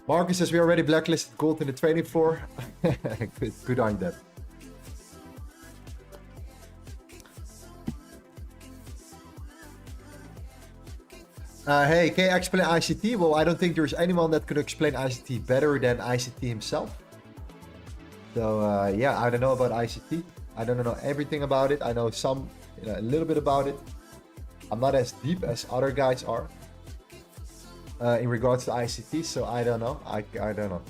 Marcus says we already blacklisted gold in the trading floor. Good on that. Hey, can you explain ICT? Well, I don't think there's anyone that could explain ICT better than ICT himself. So yeah, I don't know about ICT. I don't know everything about it. I know some, a little bit about it. I'm not as deep as other guys are in regards to ICT, so I don't know. I don't know.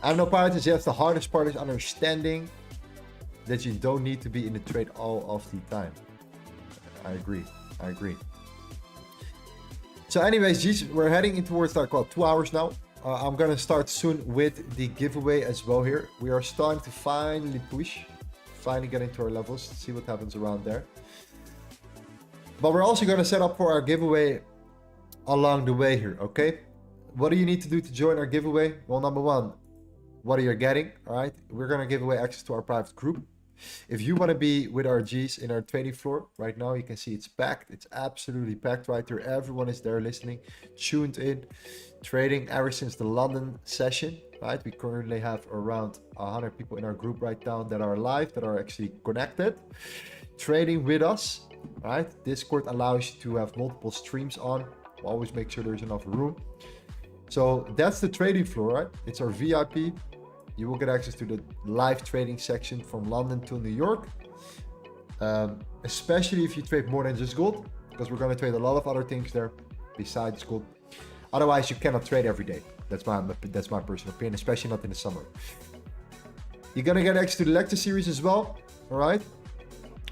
I have no pilots. Yes, the hardest part is understanding that you don't need to be in the trade all of the time. I agree. I agree. So anyways, geez, we're heading in towards like, well, 2 hours now. I'm gonna start soon with the giveaway as well here. We are starting to finally push, finally get into our levels, see what happens around there. But we're also gonna set up for our giveaway along the way here, okay? What do you need to do to join our giveaway? Well, number one, what are you getting? All right, we're gonna give away access to our private group. If you want to be with our G's in our trading floor right now, you can see it's packed. It's absolutely packed right here. Everyone is there listening, tuned in, trading ever since the London session, right? We currently have around 100 people in our group right now that are live, that are actually connected, trading with us, right? Discord allows you to have multiple streams on. Always make sure there's enough room. So that's the trading floor, right? It's our VIP. You will get access to the live trading section from London to New York. Especially if you trade more than just gold, because we're going to trade a lot of other things there besides gold. Otherwise, you cannot trade every day. That's my personal opinion, especially not in the summer. You're going to get access to the lecture series as well. All right.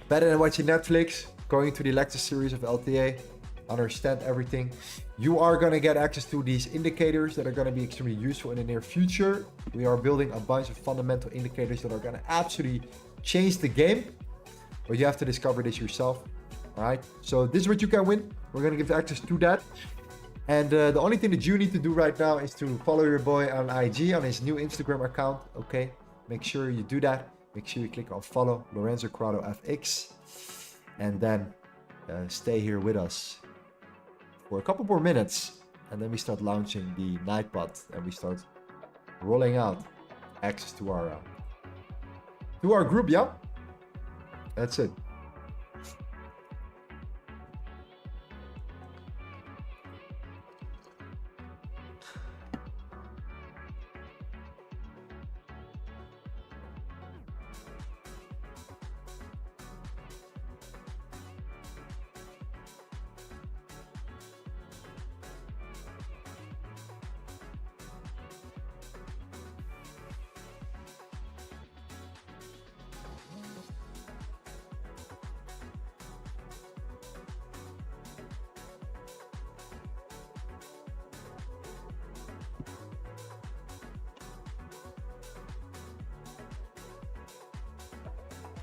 Better than watching Netflix, going to the lecture series of LTA, understand everything. You are going to get access to these indicators that are going to be extremely useful in the near future. We are building a bunch of fundamental indicators that are going to absolutely change the game, but you have to discover this yourself. All right, so this is what you can win. We're going to give access to that. And the only thing that you need to do right now is to follow your boy on IG, on his new Instagram account. Okay, make sure you do that. Make sure you click on follow Lorenzo Corrado FX, and then stay here with us for a couple more minutes, and then we start launching the Nightbot and we start rolling out access to our group. Yeah, that's it.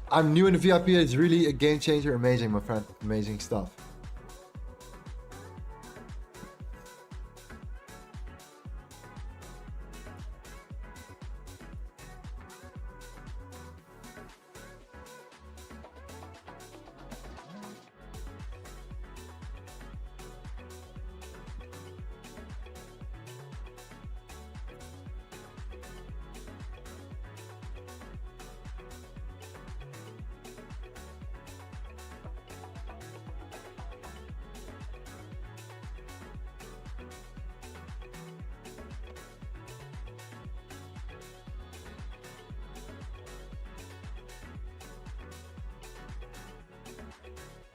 I'm new in the VIP. It's really a game changer. Amazing, my friend. Amazing stuff.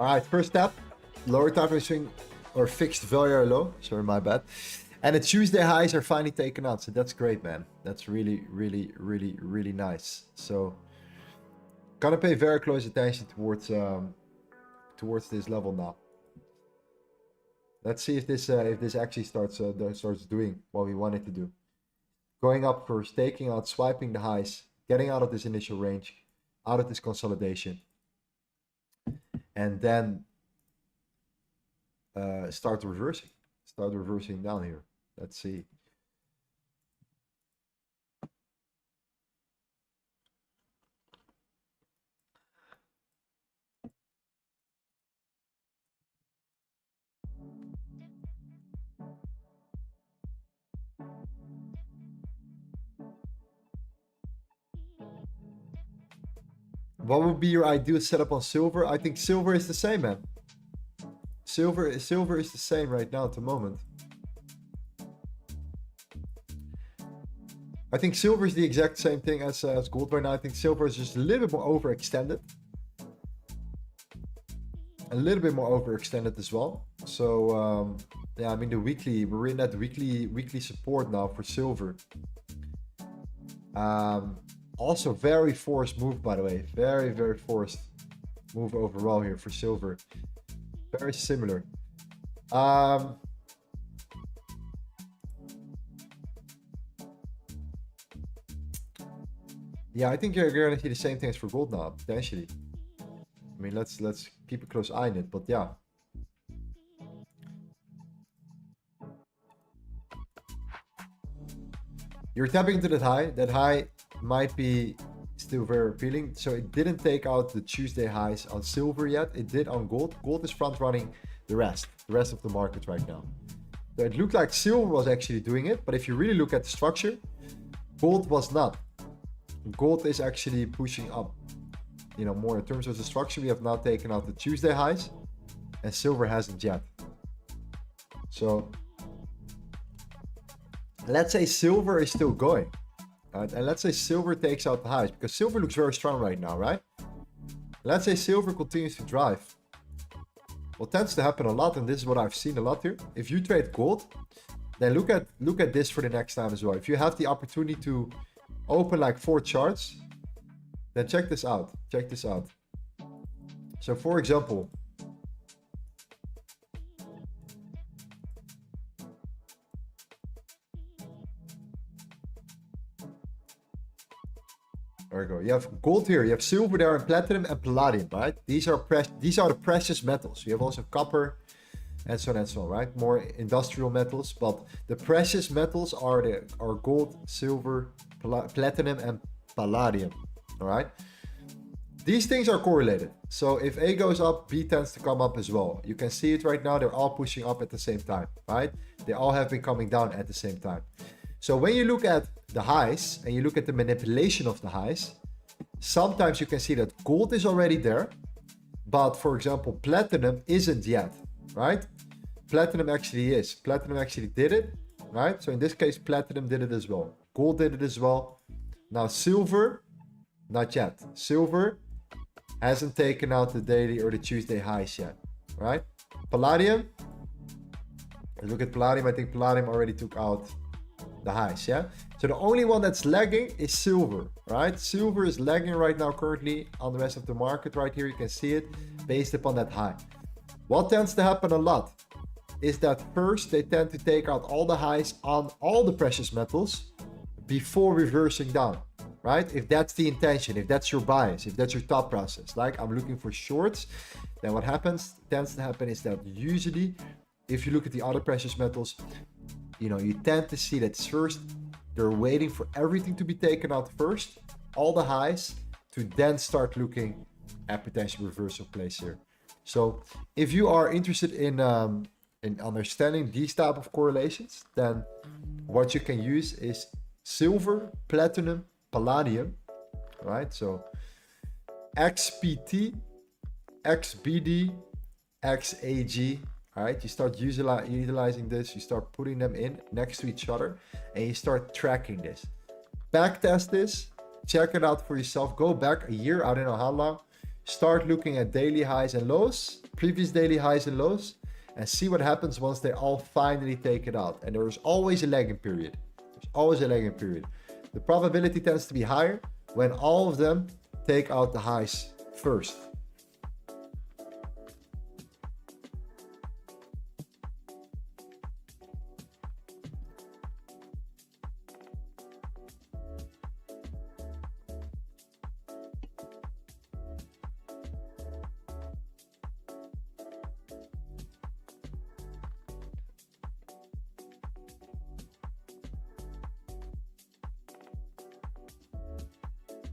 All right, first step, lower time frame swing or fixed value low. Sorry, my bad. And the Tuesday highs are finally taken out. So that's great, man. That's really, really, really, really nice. So gonna pay very close attention towards this level now. Let's see if this actually starts doing what we want it to do. Going up first, taking out, swiping the highs, getting out of this initial range, out of this consolidation, and then start reversing down here. Let's see. What would be your ideal setup on silver? I think silver is the same, man. Silver is the same right now at the moment. I think silver is the exact same thing as gold right now. I think silver is just a little bit more overextended. A little bit more overextended as well. So yeah, I mean the weekly, we're in that weekly support now for silver. Also very forced move, by the way. Very forced move overall here for silver. Very similar. Yeah, I think you're gonna see the same things for gold now, potentially. I mean, let's keep a close eye on it, but yeah. You're tapping into that high. That high might be still very appealing. So it didn't take out the Tuesday highs on silver yet. It did on gold. Gold is front running the rest of the market right now. So it looked like silver was actually doing it, but if you really look at the structure, gold was not. Gold is actually pushing up, you know, more in terms of the structure. We have now taken out the Tuesday highs and silver hasn't yet. So let's say silver is still going, right? And let's say silver takes out the highs, because silver looks very strong right now, right? Let's say silver continues to drive. What tends to happen a lot, and this is what I've seen a lot here, if you trade gold, then look at this for the next time as well. If you have the opportunity to open like 4 charts, then check this out. Check this out. So for example, there we go. You have gold here, you have silver there, and platinum and palladium, right? These are the precious metals. You have also copper and so on, right? More industrial metals, but the precious metals are gold, silver, platinum, and palladium. All right. These things are correlated. So if A goes up, B tends to come up as well. You can see it right now. They're all pushing up at the same time, right? They all have been coming down at the same time. So when you look at the highs and you look at the manipulation of the highs, sometimes you can see that gold is already there, but for example, platinum isn't yet, right? Platinum actually is. Platinum actually did it, right? So in this case, platinum did it as well. Gold did it as well. Now silver, not yet. Silver hasn't taken out the daily or the Tuesday highs yet, right? Palladium, let's look at Palladium. I think Palladium already took out the highs, yeah? So the only one that's lagging is silver, right? Silver is lagging right now currently on the rest of the market right here. You can see it based upon that high. What tends to happen a lot is that first they tend to take out all the highs on all the precious metals before reversing down, right? If that's the intention, if that's your bias, if that's your thought process, like I'm looking for shorts, then what tends to happen is that usually if you look at the other precious metals, you know, you tend to see that first they're waiting for everything to be taken out first, all the highs, to then start looking at potential reversal plays here. So if you are interested in understanding these type of correlations, then what you can use is silver, platinum, palladium, right? So XPT, XBD, XAG. All right, you start utilizing this, you start putting them in next to each other, and you start tracking this. Backtest this, check it out for yourself. Go back a year, I don't know how long. Start looking at daily highs and lows, previous daily highs and lows, and see what happens once they all finally take it out. And there's always a lagging period. There's always a lagging period. The probability tends to be higher when all of them take out the highs first.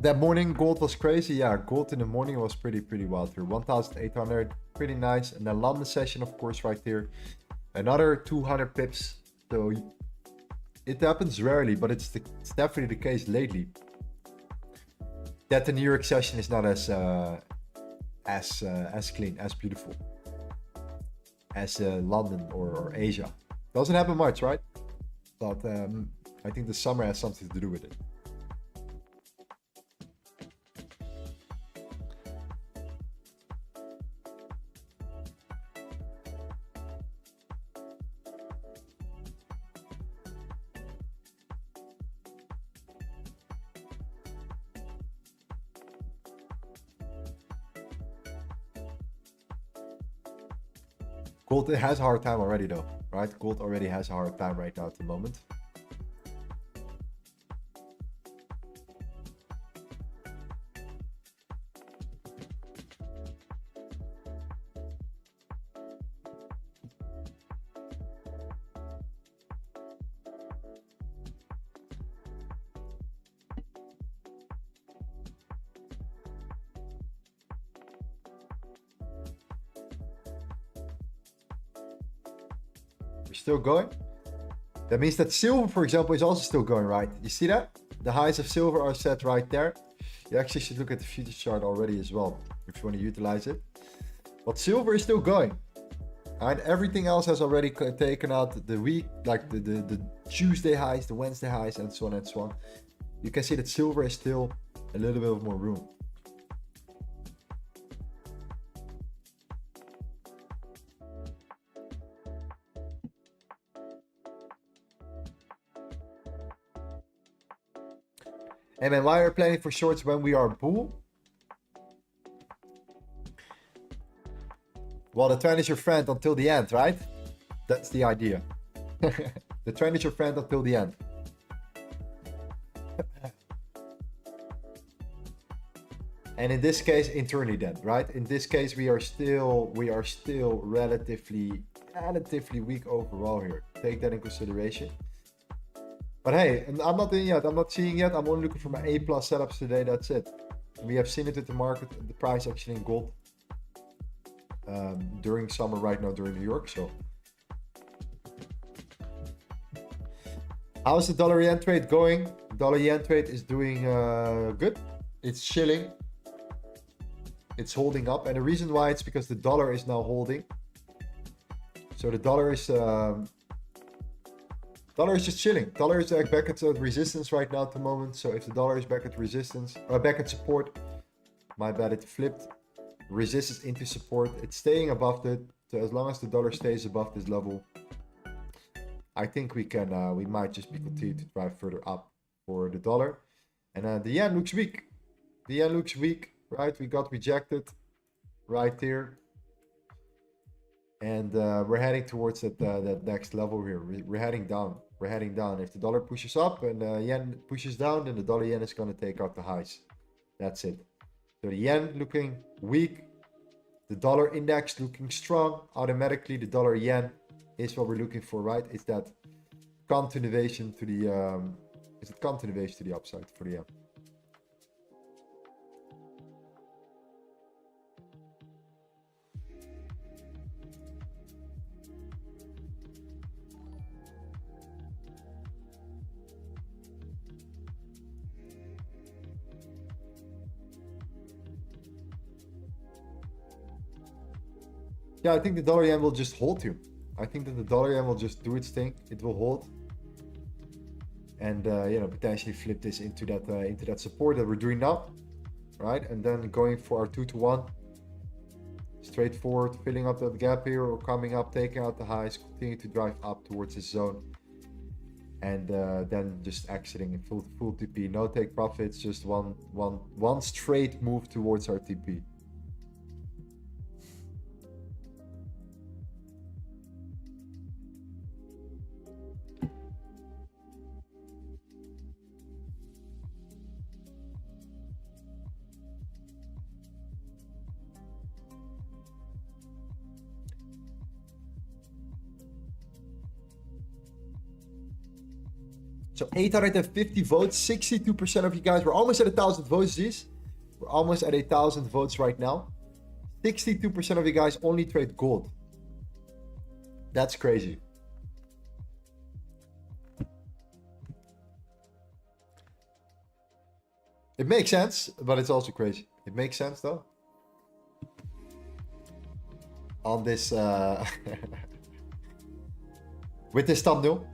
That morning gold was crazy. Yeah, gold in the morning was pretty wild here. 1,800, pretty nice. And then London session, of course, right here. Another 200 pips. So it happens rarely, but it's definitely the case lately. that the New York session is not as clean, as beautiful as London or Asia. Doesn't happen much, right? But I think the summer has something to do with it. Gold has a hard time already though, right? Gold already has a hard time right now at the moment. We're still going. That means that silver, for example, is also still going, right? You see that? The highs of silver are set right there. You actually should look at the future chart already as well, if you want to utilize it. But silver is still going. And everything else has already taken out the week, like the Tuesday highs, the Wednesday highs, and so on and so on. You can see that silver is still a little bit of more room. And then why are we planning for shorts when we are bull? Well, the trend is your friend until the end, right? That's the idea. The trend is your friend until the end. And in this case, internally then, right? In this case, we are still relatively weak overall here. Take that in consideration. But hey, I'm not in yet. I'm not seeing yet. I'm only looking for my A+ setups today. That's it. We have seen it at the market, the price action in gold during summer right now during New York. So, how's the dollar yen trade going? Dollar yen trade is doing good. It's chilling. It's holding up, and the reason why it's because the dollar is now holding. So the dollar is just chilling. Dollar is back at resistance right now at the moment. So if the dollar is back at resistance or back at support, my bad, it flipped resistance into support. It's staying above it. So as long as the dollar stays above this level, I think we can. We might just be continue to drive further up for the dollar. And the yen looks weak. The yen looks weak, right? We got rejected right here. And we're heading towards that next level here. We're heading down. We're heading down. If the dollar pushes up and yen pushes down, then the dollar yen is going to take out the highs. That's it. So the yen looking weak. The dollar index looking strong. Automatically, the dollar yen is what we're looking for, right? It's that continuation to the is it continuation to the upside for the yen? Yeah, I think the dollar yen will just hold here. I think that the dollar yen will just do its thing. It will hold, and potentially flip this into that support that we're doing now, right? And then going for our 2-to-1, straightforward, filling up that gap here or coming up, taking out the highs, continue to drive up towards this zone, and then just exiting in full TP. No take profits, just one straight move towards our TP. So 850 votes, 62% of you guys. We're almost at 1,000 votes, Z's. We're almost at 1,000 votes right now. 62% of you guys only trade gold. That's crazy. It makes sense, but it's also crazy. It makes sense though. On this with this thumbnail.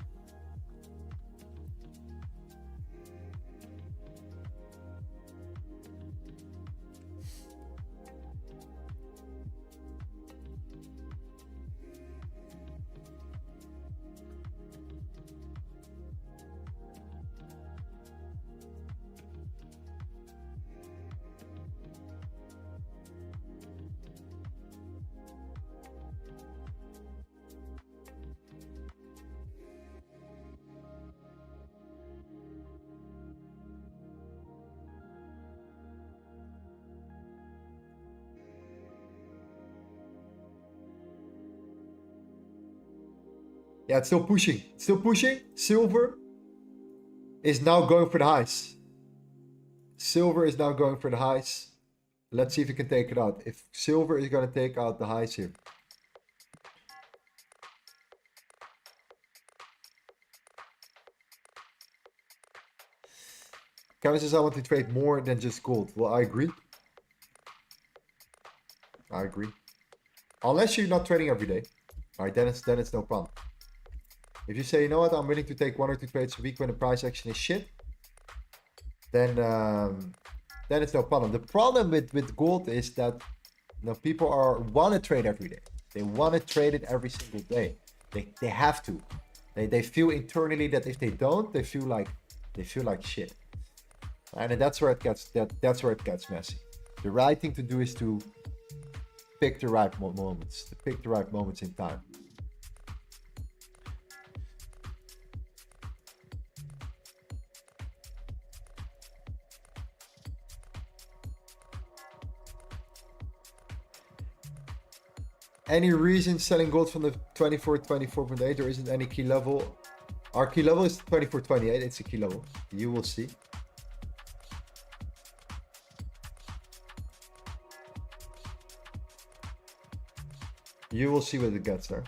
Yeah, it's still pushing. It's still pushing. Silver is now going for the highs. Silver is now going for the highs. Let's see if it can take it out. If silver is going to take out the highs here. Kevin says I want to trade more than just gold. Well, I agree. I agree. Unless you're not trading every day. Alright, then it's no problem. If you say, you know what, I'm willing to take 1 or 2 trades a week when the price action is shit, then it's no problem. The problem with gold is that people want to trade every day. They want to trade it every single day. They have to. They feel internally that if they don't, they feel like shit. And that's where it gets messy. The right thing to do is to pick the right moments. To pick the right moments in time. Any reason selling gold from the 24.8? There isn't any key level. Our key level is 24.28. It's a key level. You will see. You will see what it gets there.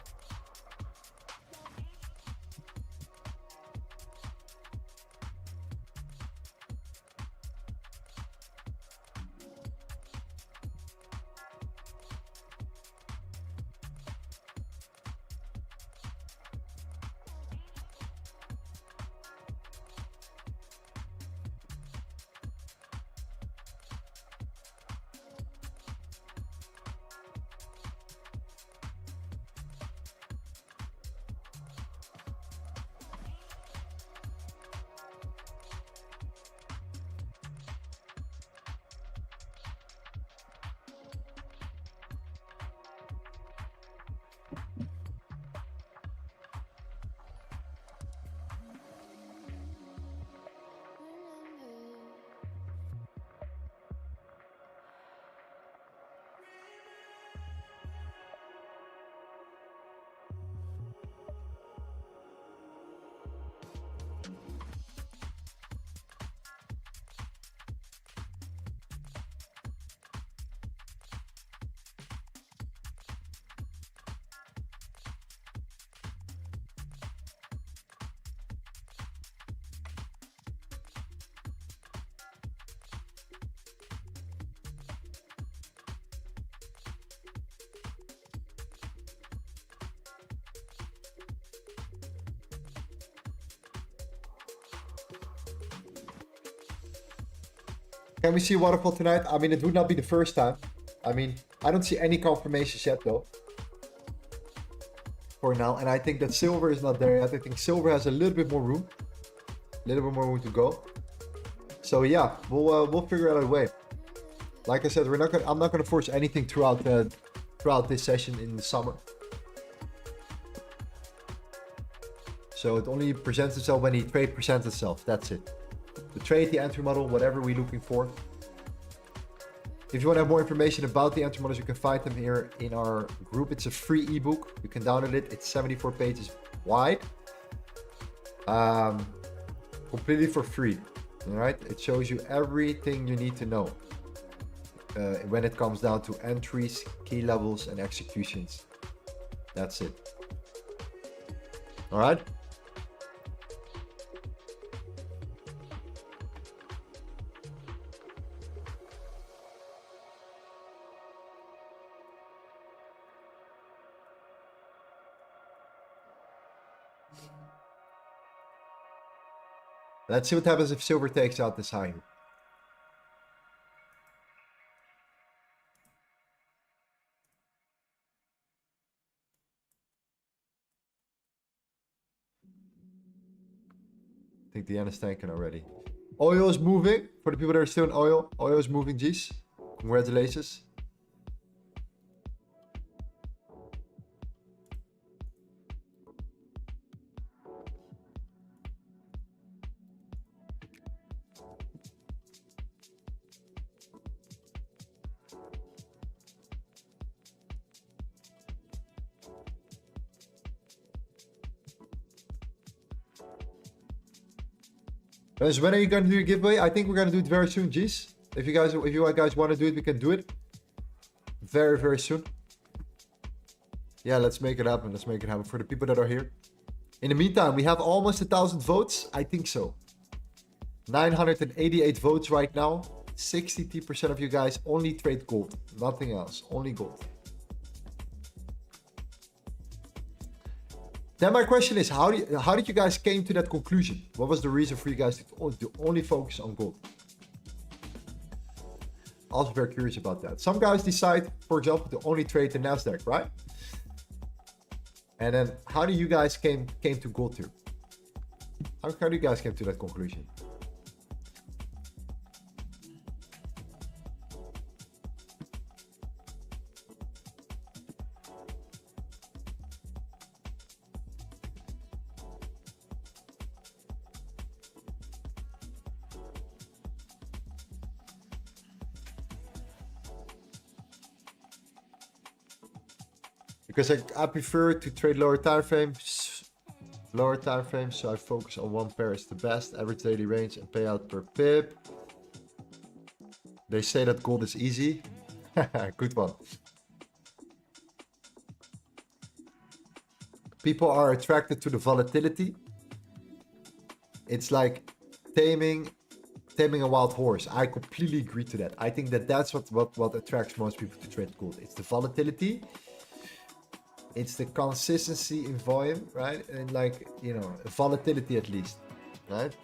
Can we see a waterfall tonight? I mean, it would not be the first time. I mean, I don't see any confirmations yet though. For now, and I think that silver is not there yet. I think silver has a little bit more room. A little bit more room to go. So yeah, we'll figure out a way. Like I said, I'm not gonna force anything throughout this session in the summer. So it only presents itself when the trade presents itself. That's it. The trade, the entry model, whatever we're looking for. If you want to have more information about the entry models, you can find them here in our group. It's a free ebook. You can download it. It's 74 pages wide. Completely for free. All right. It shows you everything you need to know when it comes down to entries, key levels, and executions. That's it. All right. Let's see what happens if silver takes out this high. I think the yen is tanking already. Oil is moving. For the people that are still in oil, oil is moving, G's. Congratulations. Guys, when are you gonna do your giveaway? I think we're gonna do it very soon, G's. If you guys want to do it, we can do it very, very soon. Yeah, let's make it happen. Let's make it happen for the people that are here. In the meantime, we have almost 1,000 votes. I think so. 988 votes right now. 63% of you guys only trade gold, nothing else, only gold. Then my question is, how did you guys came to that conclusion? What was the reason for you guys to only focus on gold? Also very curious about that. Some guys decide, for example, to only trade the Nasdaq, right? And then how do you guys came to gold too? How do you guys came to that conclusion? Because I prefer to trade lower time frames, so I focus on one pair is the best, average daily range and payout per pip. They say that gold is easy. Good one. People are attracted to the volatility. It's like taming a wild horse. I completely agree to that. I think that's what attracts most people to trade gold. It's the volatility. It's the consistency in volume, right? And like, you know, volatility at least, right?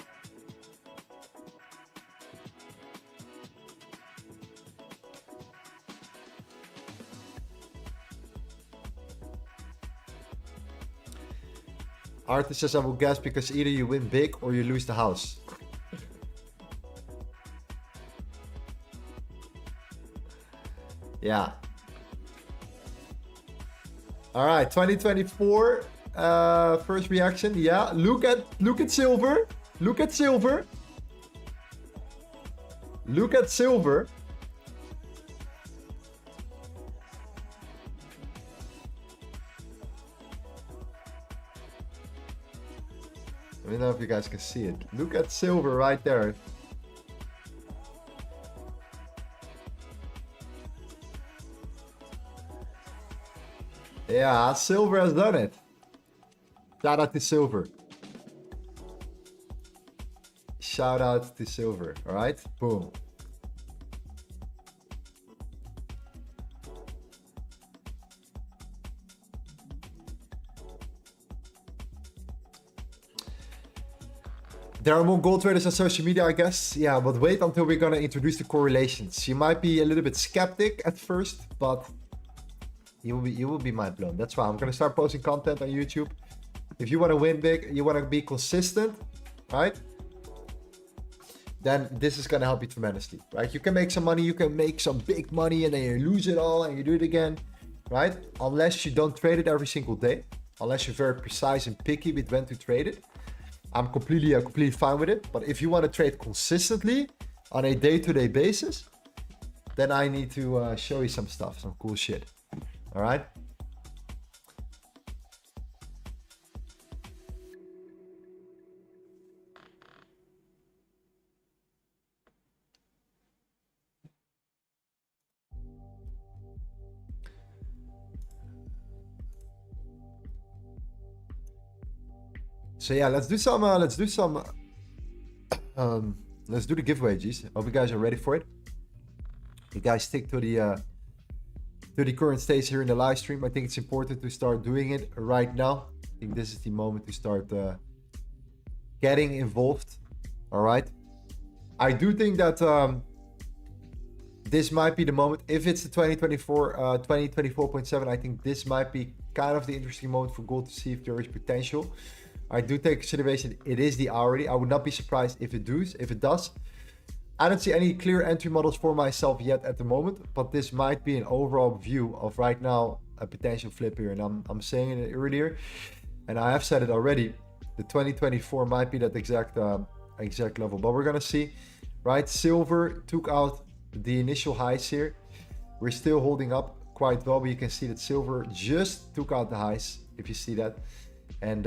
Arthur says, I will guess because either you win big or you lose the house. Yeah. All right, 2024 first reaction. Yeah, look at silver. Look at silver. Look at silver. Let me know if you guys can see it. Look at silver right there. Yeah, silver has done it. Shout out to silver. Shout out to silver. All right, boom. There are more gold traders on social media, I guess. Yeah, but wait until we're gonna introduce the correlations. You might be a little bit skeptic at first, but you will be mind blown. That's why I'm gonna start posting content on YouTube. If you want to win big, you want to be consistent, right? Then this is gonna help you tremendously, right? You can make some money, you can make some big money, and then you lose it all and you do it again, right? Unless you don't trade it every single day, unless you're very precise and picky with when to trade it. I'm completely fine with it. But if you want to trade consistently on a day-to-day basis, then I need to show you some stuff, some cool shit. All right. So yeah, let's do the giveaway, G's. Hope you guys are ready for it. You guys stick to the current stage here in the live stream. I think it's important to start doing it right now. think this is the moment to start getting involved. All right. I do think that this might be the moment. If it's the 2024.7, I think this might be kind of the interesting moment for gold to see if there is potential. I do take consideration it is the hourly. I would not be surprised if it does. I don't see any clear entry models for myself yet at the moment, but this might be an overall view of right now a potential flip here. And I'm saying it earlier, and I have said it already. The 2024 might be that exact level, but we're gonna see. Right, silver took out the initial highs here. We're still holding up quite well, but you can see that silver just took out the highs, if you see that. And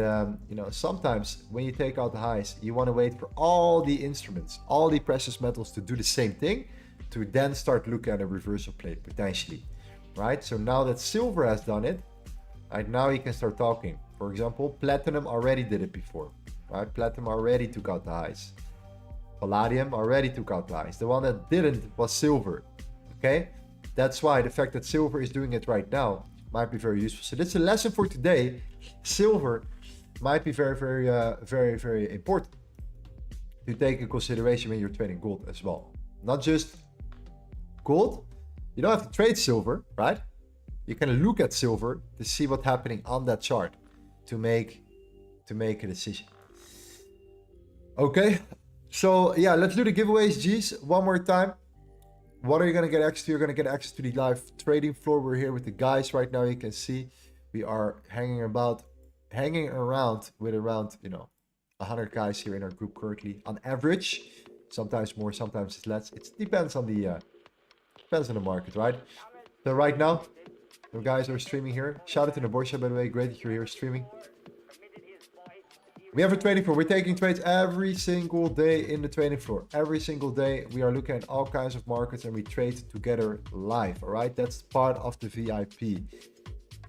you know, sometimes when you take out the highs, you want to wait for all the instruments, all the precious metals to do the same thing, to then start looking at a reversal play potentially. Right, so now that silver has done it, right, now you can start talking. For example, platinum already did it before. Right, platinum already took out the highs. Palladium already took out the highs. The one that didn't was silver. Okay, that's why the fact that silver is doing it right now might be very useful. So that's a lesson for today. Silver might be very important to take in consideration when you're trading gold as well. Not just gold. You don't have to trade silver, right? You can look at silver to see what's happening on that chart to make a decision. Okay. So yeah, let's do the giveaways, G's, one more time. What are you gonna get access to? You're gonna get access to the live trading floor. We're here with the guys right now. You can see we are hanging around with around 100 guys here in our group currently on average. Sometimes more, sometimes it's less. It depends on the market, right? So right now, the guys are streaming here. Shout out to the Borsha, by the way. Great that you're here streaming. We have a trading floor. We're taking trades every single day in the trading floor. Every single day, we are looking at all kinds of markets and we trade together live. All right, that's part of the VIP.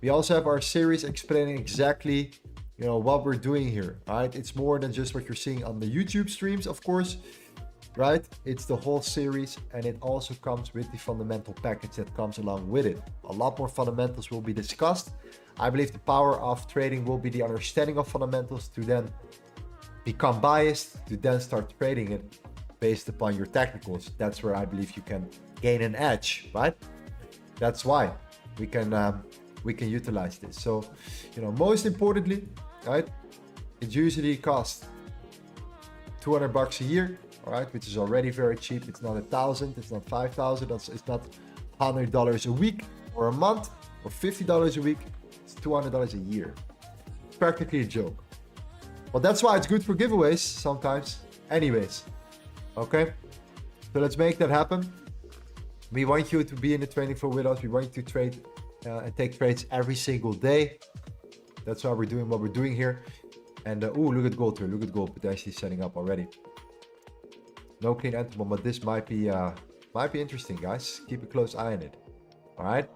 We also have our series explaining exactly, what we're doing here. All right, it's more than just what you're seeing on the YouTube streams, of course. Right, it's the whole series, and it also comes with the fundamental package that comes along with it. A lot more fundamentals will be discussed. I believe the power of trading will be the understanding of fundamentals to then become biased, to then start trading it based upon your technicals. That's where I believe you can gain an edge, right? That's why we can utilize this. So, most importantly, right, it usually costs $200 a year, all right, which is already very cheap. It's not 1,000, it's not 5,000, it's not $100 a week or a month or $50 a week. It's $200 a year. It's practically a joke. Well, that's why it's good for giveaways sometimes. Anyways, okay. So let's make that happen. We want you to be in the trading floor with us. We want you to trade and take trades every single day. That's why we're doing what we're doing here. And look at gold here. Look at gold potentially setting up already. No clean entry, but this might be interesting, guys. Keep a close eye on it. All right.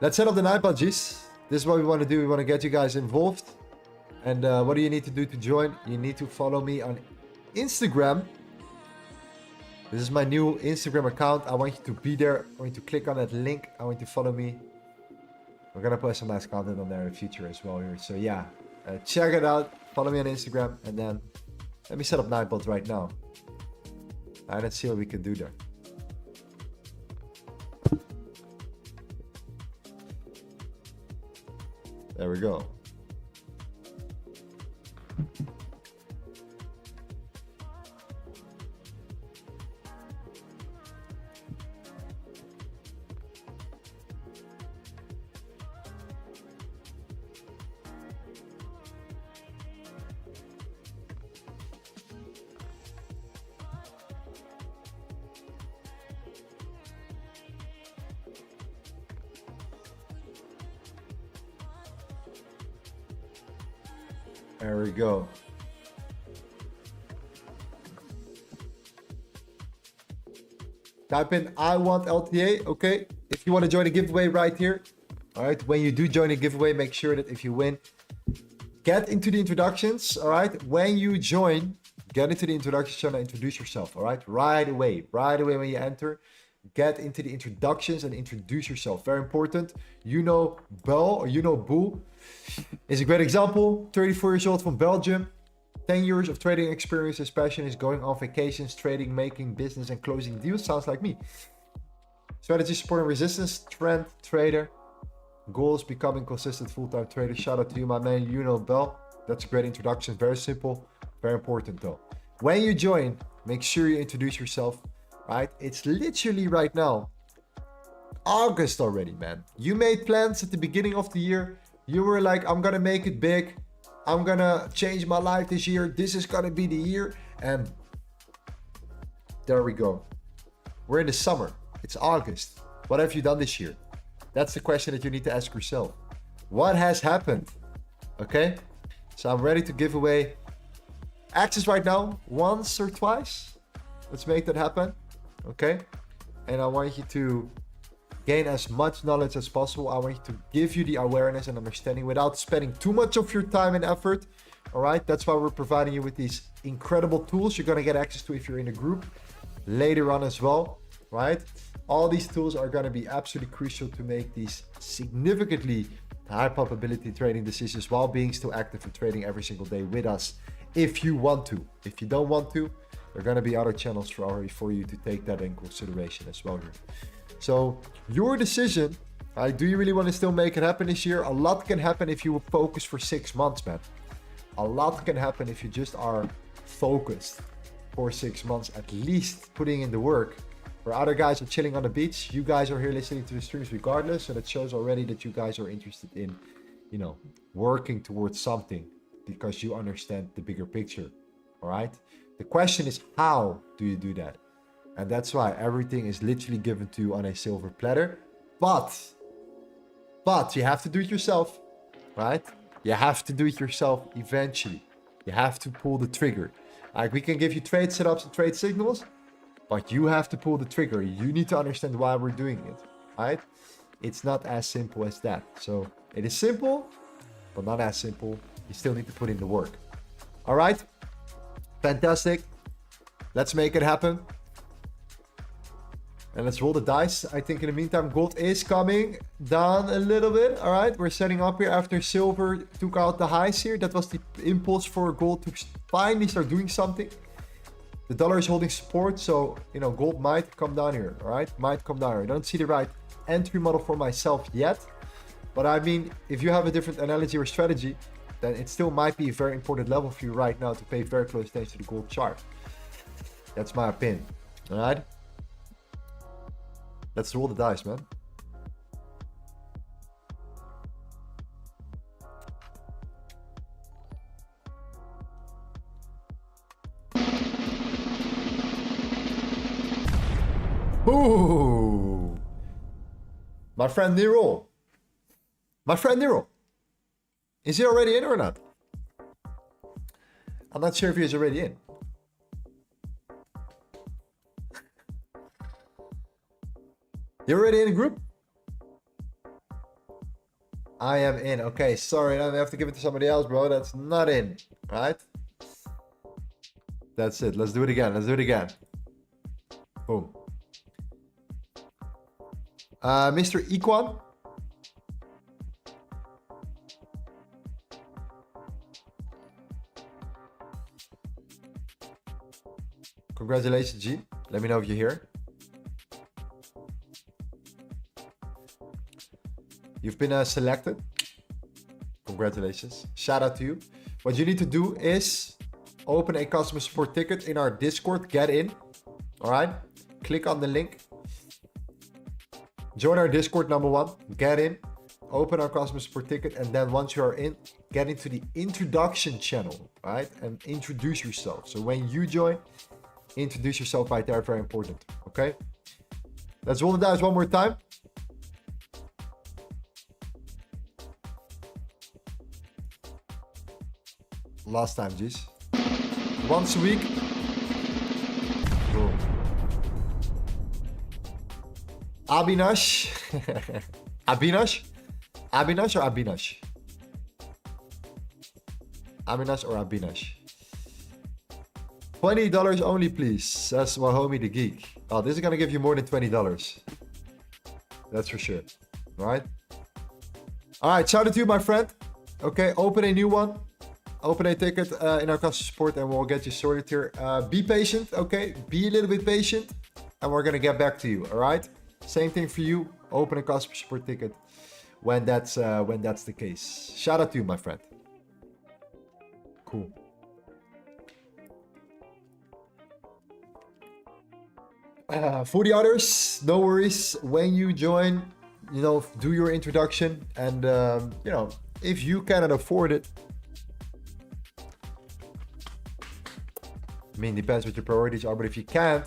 Let's set up the night budgies. This is what we want to do. We want to get you guys involved. And what do you need to do to join? You need to follow me on Instagram. This is my new Instagram account. I want you to be there. I want you to click on that link. I want you to follow me. We're going to put some nice content on there in the future as well here. So yeah, check it out. Follow me on Instagram. And then let me set up Nightbot right now. And let's see what we can do there. There we go. There we go. Type in I want LTA. Okay. If you want to join a giveaway right here. All right. When you do join a giveaway, make sure that if you win, get into the introductions. All right. When you join, get into the introduction channel, introduce yourself. All right. Right away when you enter, get into the introductions and introduce yourself. Very important. You know Bel, or you know Boel, is a great example. 34 years old from Belgium. 10 years of trading experience. His passion is going on vacations, trading, making business, and closing deals. Sounds like me. Strategy, support, and resistance. Trend trader. Goals, becoming consistent full-time trader. Shout out to you, my man. You know Bel. That's a great introduction. Very simple. Very important though. When you join, make sure you introduce yourself. Right? It's literally right now August already, man. You made plans at the beginning of the year. You were like, I'm gonna make it big. I'm gonna change my life this year. This is gonna be the year. And there we go. We're in the summer. It's August. What have you done this year? That's the question that you need to ask yourself. What has happened? Okay? So I'm ready to give away access right now, once or twice. Let's make that happen. Okay? And I want you to gain as much knowledge as possible. I want to give you the awareness and understanding without spending too much of your time and effort. All right, that's why we're providing you with these incredible tools you're going to get access to if you're in a group later on as well. Right, all these tools are going to be absolutely crucial to make these significantly high probability trading decisions while being still active in trading every single day with us if you want to. If you don't want to, there are going to be other channels for you to take that in consideration as well here. So your decision, do you really want to still make it happen this year? A lot can happen if you focus for 6 months, man. A lot can happen if you just are focused for 6 months, at least putting in the work. Where other guys are chilling on the beach, you guys are here listening to the streams regardless. So that shows already that you guys are interested in, you know, working towards something because you understand the bigger picture. All right. The question is, how do you do that? And that's why everything is literally given to you on a silver platter. But you have to do it yourself, right? You have to do it yourself eventually. You have to pull the trigger. Like, we can give you trade setups and trade signals, but you have to pull the trigger. You need to understand why we're doing it, right? It's not as simple as that. So it is simple, but not as simple. You still need to put in the work. All right? Fantastic. Let's make it happen. And let's roll the dice. I think in the meantime, gold is coming down a little bit. All right, we're setting up here after silver took out the highs here. That was the impulse for gold to finally start doing something. The dollar is holding support, so, you know, gold might come down here. All right, might come down here. I don't see the right entry model for myself yet. But I mean, if you have a different analogy or strategy, then it still might be a very important level for you right now to pay very close attention to the gold chart. That's my opinion. All right. Let's roll the dice, man. Ooh. My friend Nero. My friend Nero. Is he already in or not? I'm not sure if he is already in. You already in the group? I am in. Okay, sorry. Now I have to give it to somebody else, bro. That's not in. Right? That's it. Let's do it again. Let's do it again. Boom. Mr. Equan. Congratulations, G. Let me know if you're here. You've been selected. Congratulations. Shout out to you. What you need to do is open a customer support ticket in our Discord. Get in. All right. Click on the link. Join our Discord, number one. Get in. Open our customer support ticket. And then once you are in, get into the introduction channel. Right. And introduce yourself. So when you join, introduce yourself right there. Very important. Okay. Let's roll the dice one more time. Last time, G's. Once a week. Boom. Abinash. Abinash? Abinash or Abinash? Abinash or Abinash? $20 only, please, says Wahomie the Geek. Oh, this is gonna give you more than $20. That's for sure. All right. All right, shout out to you, my friend. Okay, open a new one. Open a ticket in our customer support and we'll get you sorted here. Be patient, okay? Be a little bit patient and we're gonna get back to you, all right? Same thing for you. Open a customer support ticket when that's the case. Shout out to you, my friend. Cool. For the others, no worries. When you join, you know, do your introduction and you know, if you cannot afford it, I mean, depends what your priorities are, but if you can't,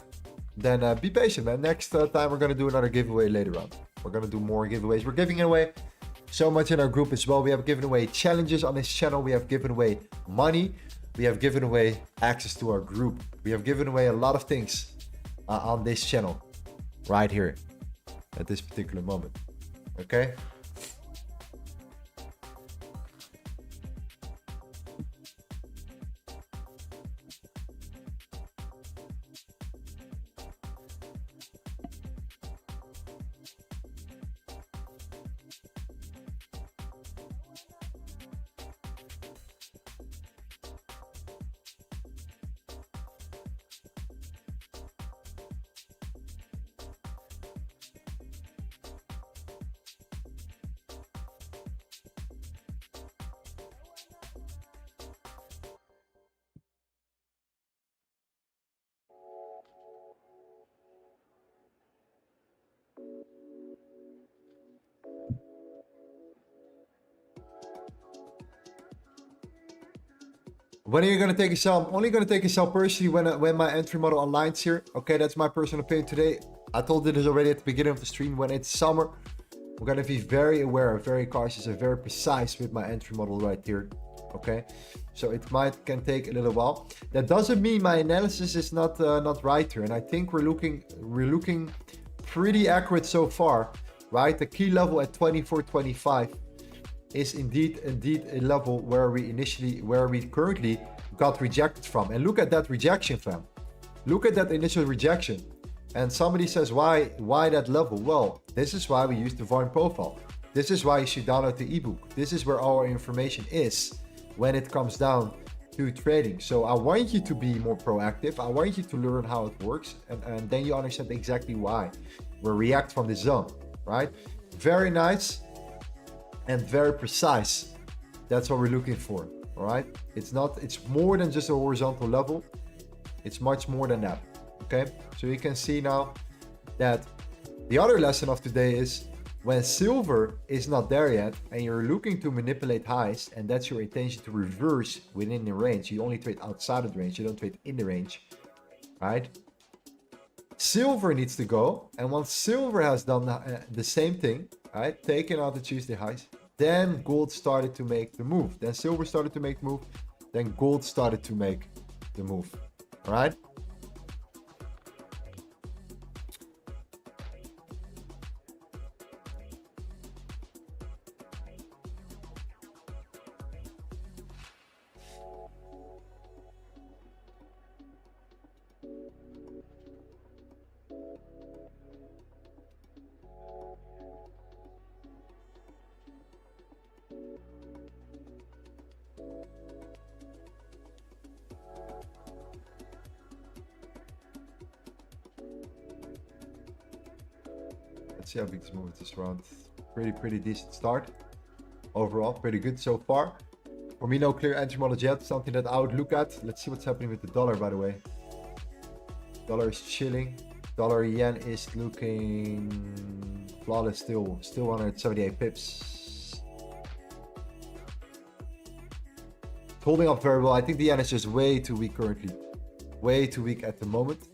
then be patient, man. Next time we're gonna do another giveaway later on. We're gonna do more giveaways. We're giving away so much in our group as well. We have given away challenges on this channel. We have given away money. We have given away access to our group. We have given away a lot of things on this channel right here at this particular moment. Okay. When are you gonna take a sell? I'm only gonna take a sell personally when my entry model aligns here. Okay, that's my personal opinion today. I told you this already at the beginning of the stream. When it's summer, we're gonna be very aware, very cautious, and very precise with my entry model right here. Okay, so it can take a little while. That doesn't mean my analysis is not right here, and I think we're looking pretty accurate so far, right? The key level at 24.25 is indeed a level where we currently got rejected from. And look at that rejection, fam. Look at that initial rejection. And somebody says, why that level? Well, this is why we use the Varn profile. This is why you should download the ebook. This is where all our information is when it comes down to trading. So I want you to be more proactive. I want you to learn how it works. And then you understand exactly why we react from the zone, right? Very nice. And very precise. That's what we're looking for. All right. It's more than just a horizontal level. It's much more than that. Okay. So you can see now that the other lesson of today is when silver is not there yet and you're looking to manipulate highs and that's your intention to reverse within the range. You only trade outside of the range. You don't trade in the range. Right. Silver needs to go. And once silver has done the same thing, right, taking out the Tuesday highs, then gold started to make the move. Then silver started to make the move. Then gold started to make the move. All right. Let's see how big this move is around. Pretty decent start. Overall, pretty good so far. For me, no clear entry models yet. Something that I would look at. Let's see what's happening with the dollar, by the way. Dollar is chilling. Dollar yen is looking flawless still 178 pips. It's holding up very well. I think the yen is just way too weak currently. Way too weak at the moment.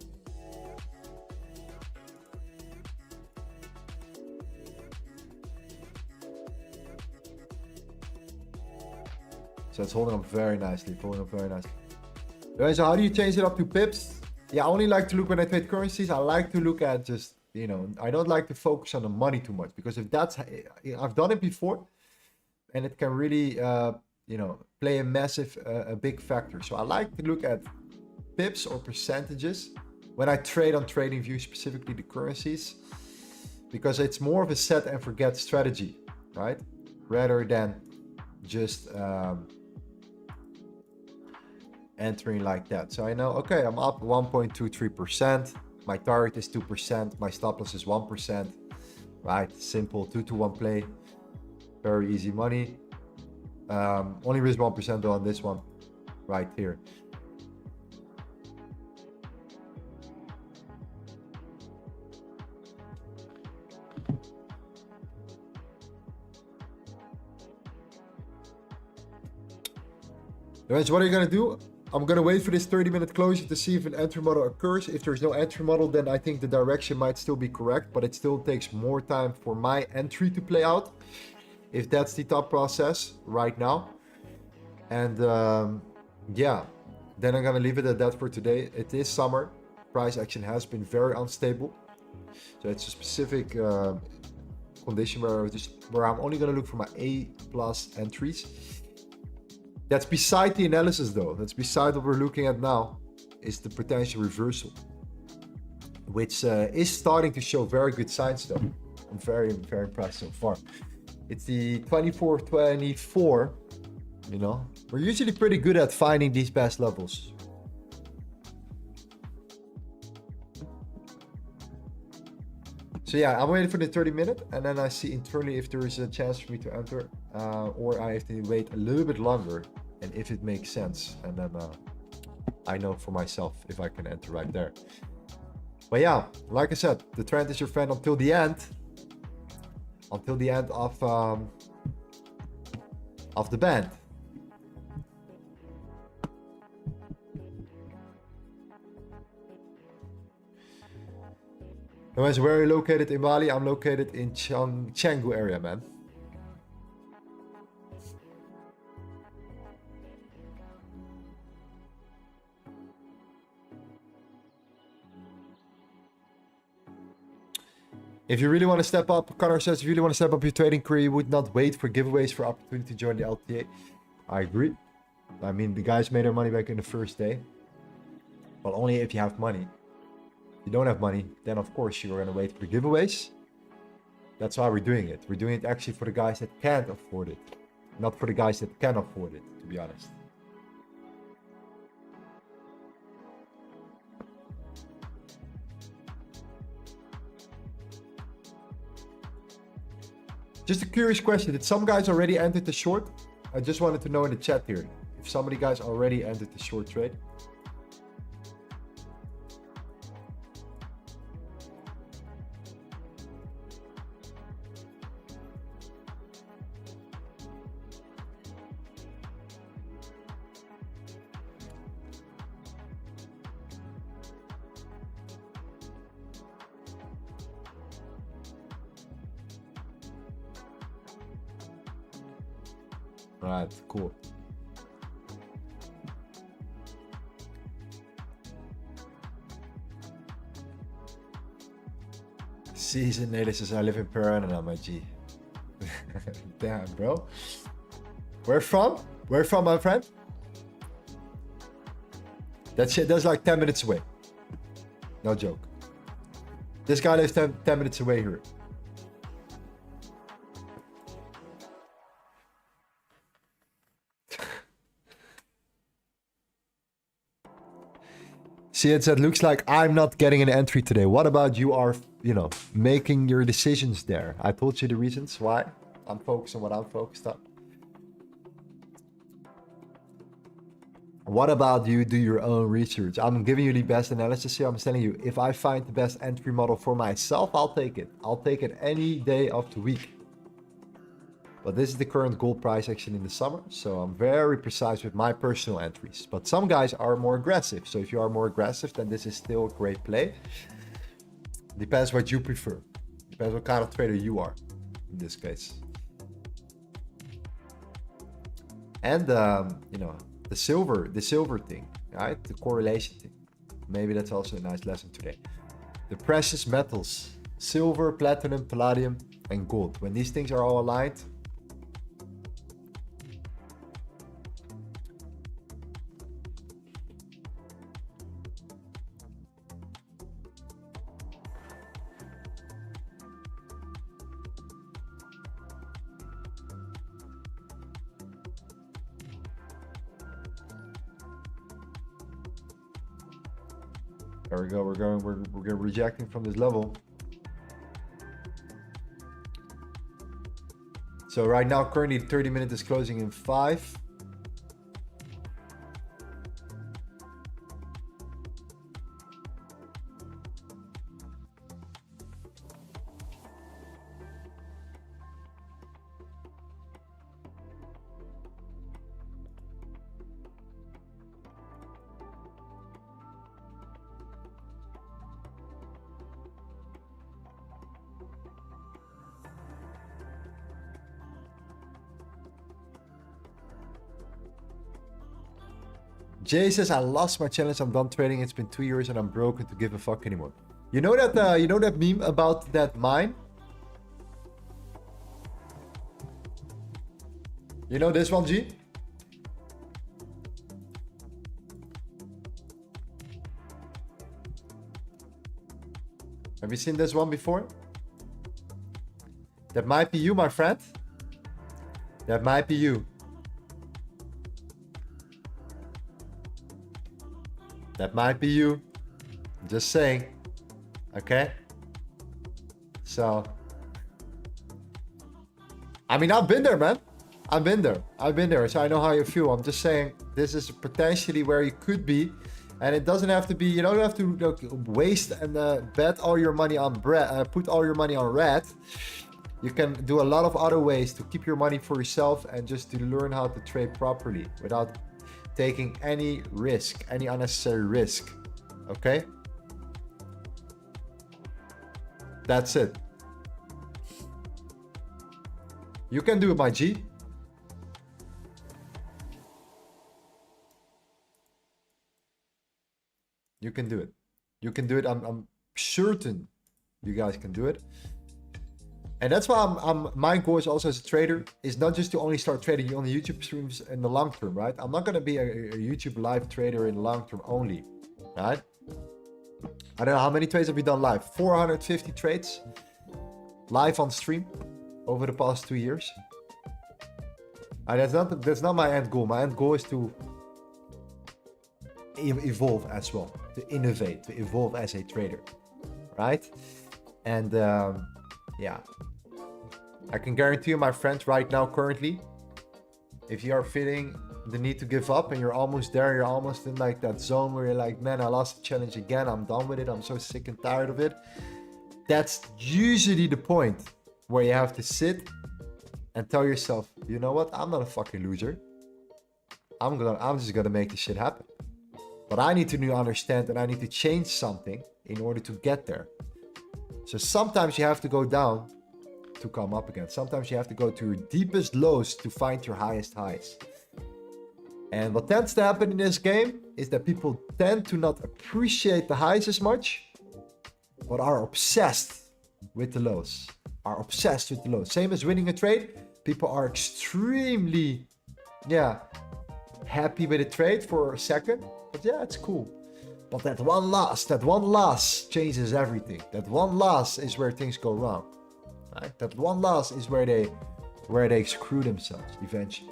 So it's holding up very nicely, So how do you change it up to pips? Yeah, I only like to look when I trade currencies. I like to look at just, you know, I don't like to focus on the money too much because if that's, I've done it before and it can really, you know, play a massive, a big factor. So I like to look at pips or percentages when I trade on TradingView, specifically the currencies, because it's more of a set and forget strategy, right? Rather than just entering like that. So I know, okay, I'm up 1.23%. My target is 2%. My stop loss is 1%, right? Simple 2-to-1 play. Very easy money. Only risk 1% though on this one right here. Anyways, what are you gonna do? I'm gonna wait for this 30-minute closure to see if an entry model occurs. If there's no entry model, then I think the direction might still be correct, but it still takes more time for my entry to play out, if that's the thought process right now. And yeah, then I'm gonna leave it at that for today. It is summer. Price action has been very unstable, so it's a specific condition where I'm only gonna look for my A+ entries. That's beside the analysis though. That's beside what we're looking at now, is the potential reversal, which is starting to show very good signs though. I'm very impressed so far. It's the 24-24, you know. We're usually pretty good at finding these best levels. So yeah, I'm waiting for the 30-minute, and then I see internally if there is a chance for me to enter, or I have to wait a little bit longer, and if it makes sense, and then I know for myself if I can enter right there. But yeah, like I said, the trend is your friend until the end. Until the end of the band. Anyways, where are you located in Bali? I'm located in Canggu area, man. If you really want to step up, Connor says, if you really want to step up your trading career, you would not wait for giveaways for opportunity to join the LTA. I agree. I mean, the guys made their money back in the first day. Well, only if you have money. If you don't have money, then of course you're going to wait for giveaways. That's why we're doing it. We're doing it actually for the guys that can't afford it. Not for the guys that can afford it, to be honest. Just a curious question. Did some guys already enter the short? I just wanted to know in the chat here if somebody guys already entered the short trade. Alright, cool. Season Nader says, I live in Paranana, my G. Damn, bro. Where from? Where from, my friend? That shit, that's like 10 minutes away. No joke. This guy lives 10 minutes away here. See, it said, looks like I'm not getting an entry today. What about you are, you know, making your decisions there? I told you the reasons why. I'm focused on what I'm focused on. What about you do your own research? I'm giving you the best analysis here. I'm telling you, if I find the best entry model for myself, I'll take it. I'll take it any day of the week. But this is the current gold price action in the summer, so I'm very precise with my personal entries. But some guys are more aggressive, so if you are more aggressive, then this is still a great play. Depends what you prefer. Depends what kind of trader you are in this case. And you know, the silver thing, right? The correlation thing. Maybe that's also a nice lesson today. The precious metals, silver, platinum, palladium, and gold. When these things are all aligned, There we go. We're rejecting from this level. So right now, currently 30 minutes is closing in 5. Jay says, I lost my challenge. I'm done trading. It's been 2 years and I'm broken to give a fuck anymore. You know that meme about that mine? You know this one, G? Have you seen this one before? That might be you, my friend. That might be you. That might be you. Just saying. Okay? So. I mean, I've been there, man. I've been there. So I know how you feel. I'm just saying this is potentially where you could be. And it doesn't have to be, you don't have to waste and bet all your money on put all your money on red. You can do a lot of other ways to keep your money for yourself and just to learn how to trade properly without taking any risk, any unnecessary risk. Okay? That's it. You can do it, my G. You can do it. You can do it. I'm certain you guys can do it. And that's why my goal is also as a trader is not just to only start trading on the YouTube streams in the long term, right? I'm not going to be a YouTube live trader in the long term only, right? I don't know how many trades have we done live. 450 trades live on stream over the past 2 years. And that's not my end goal. My end goal is to evolve as well, to innovate, to evolve as a trader, right? And yeah, I can guarantee you, my friends, right now, currently, if you are feeling the need to give up and you're almost there, you're almost in like that zone where you're like, man, I lost the challenge again, I'm done with it, I'm so sick and tired of it. That's usually the point where you have to sit and tell yourself, you know what, I'm not a fucking loser. I'm just gonna make this shit happen. But I need to understand and I need to change something in order to get there. So sometimes you have to go down to come up again. Sometimes you have to go to your deepest lows to find your highest highs. And what tends to happen in this game is that people tend to not appreciate the highs as much, but are obsessed with the lows. Same as winning a trade. People are extremely, happy with a trade for a second. But yeah, it's cool. But that one loss changes everything. That one loss is where things go wrong. Right? That one loss is where they screw themselves eventually.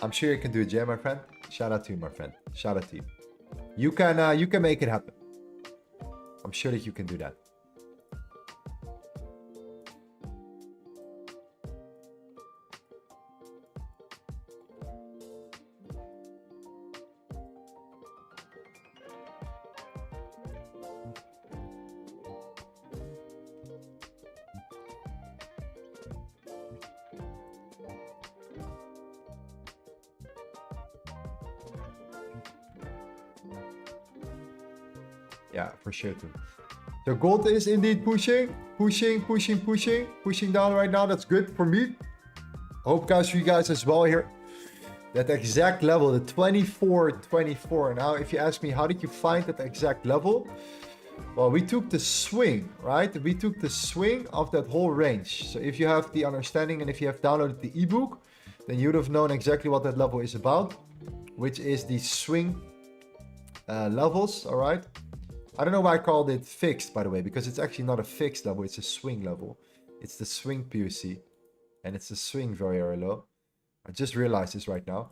I'm sure you can do it, Jay, my friend. Shout out to you, my friend. Shout out to you. You can make it happen. I'm sure that you can do that. Yeah, for sure too. So gold is indeed pushing down right now. That's good for me. I hope guys, for you guys as well here. That exact level, the 24. Now, if you ask me, how did you find that exact level? Well, we took the swing, right? We took the swing of that whole range. So if you have the understanding and if you have downloaded the ebook, then you'd have known exactly what that level is about, which is the swing levels, all right? I don't know why I called it fixed, by the way, because it's actually not a fixed level, it's a swing level. It's the swing POC, and it's the swing very, very low. I just realized this right now.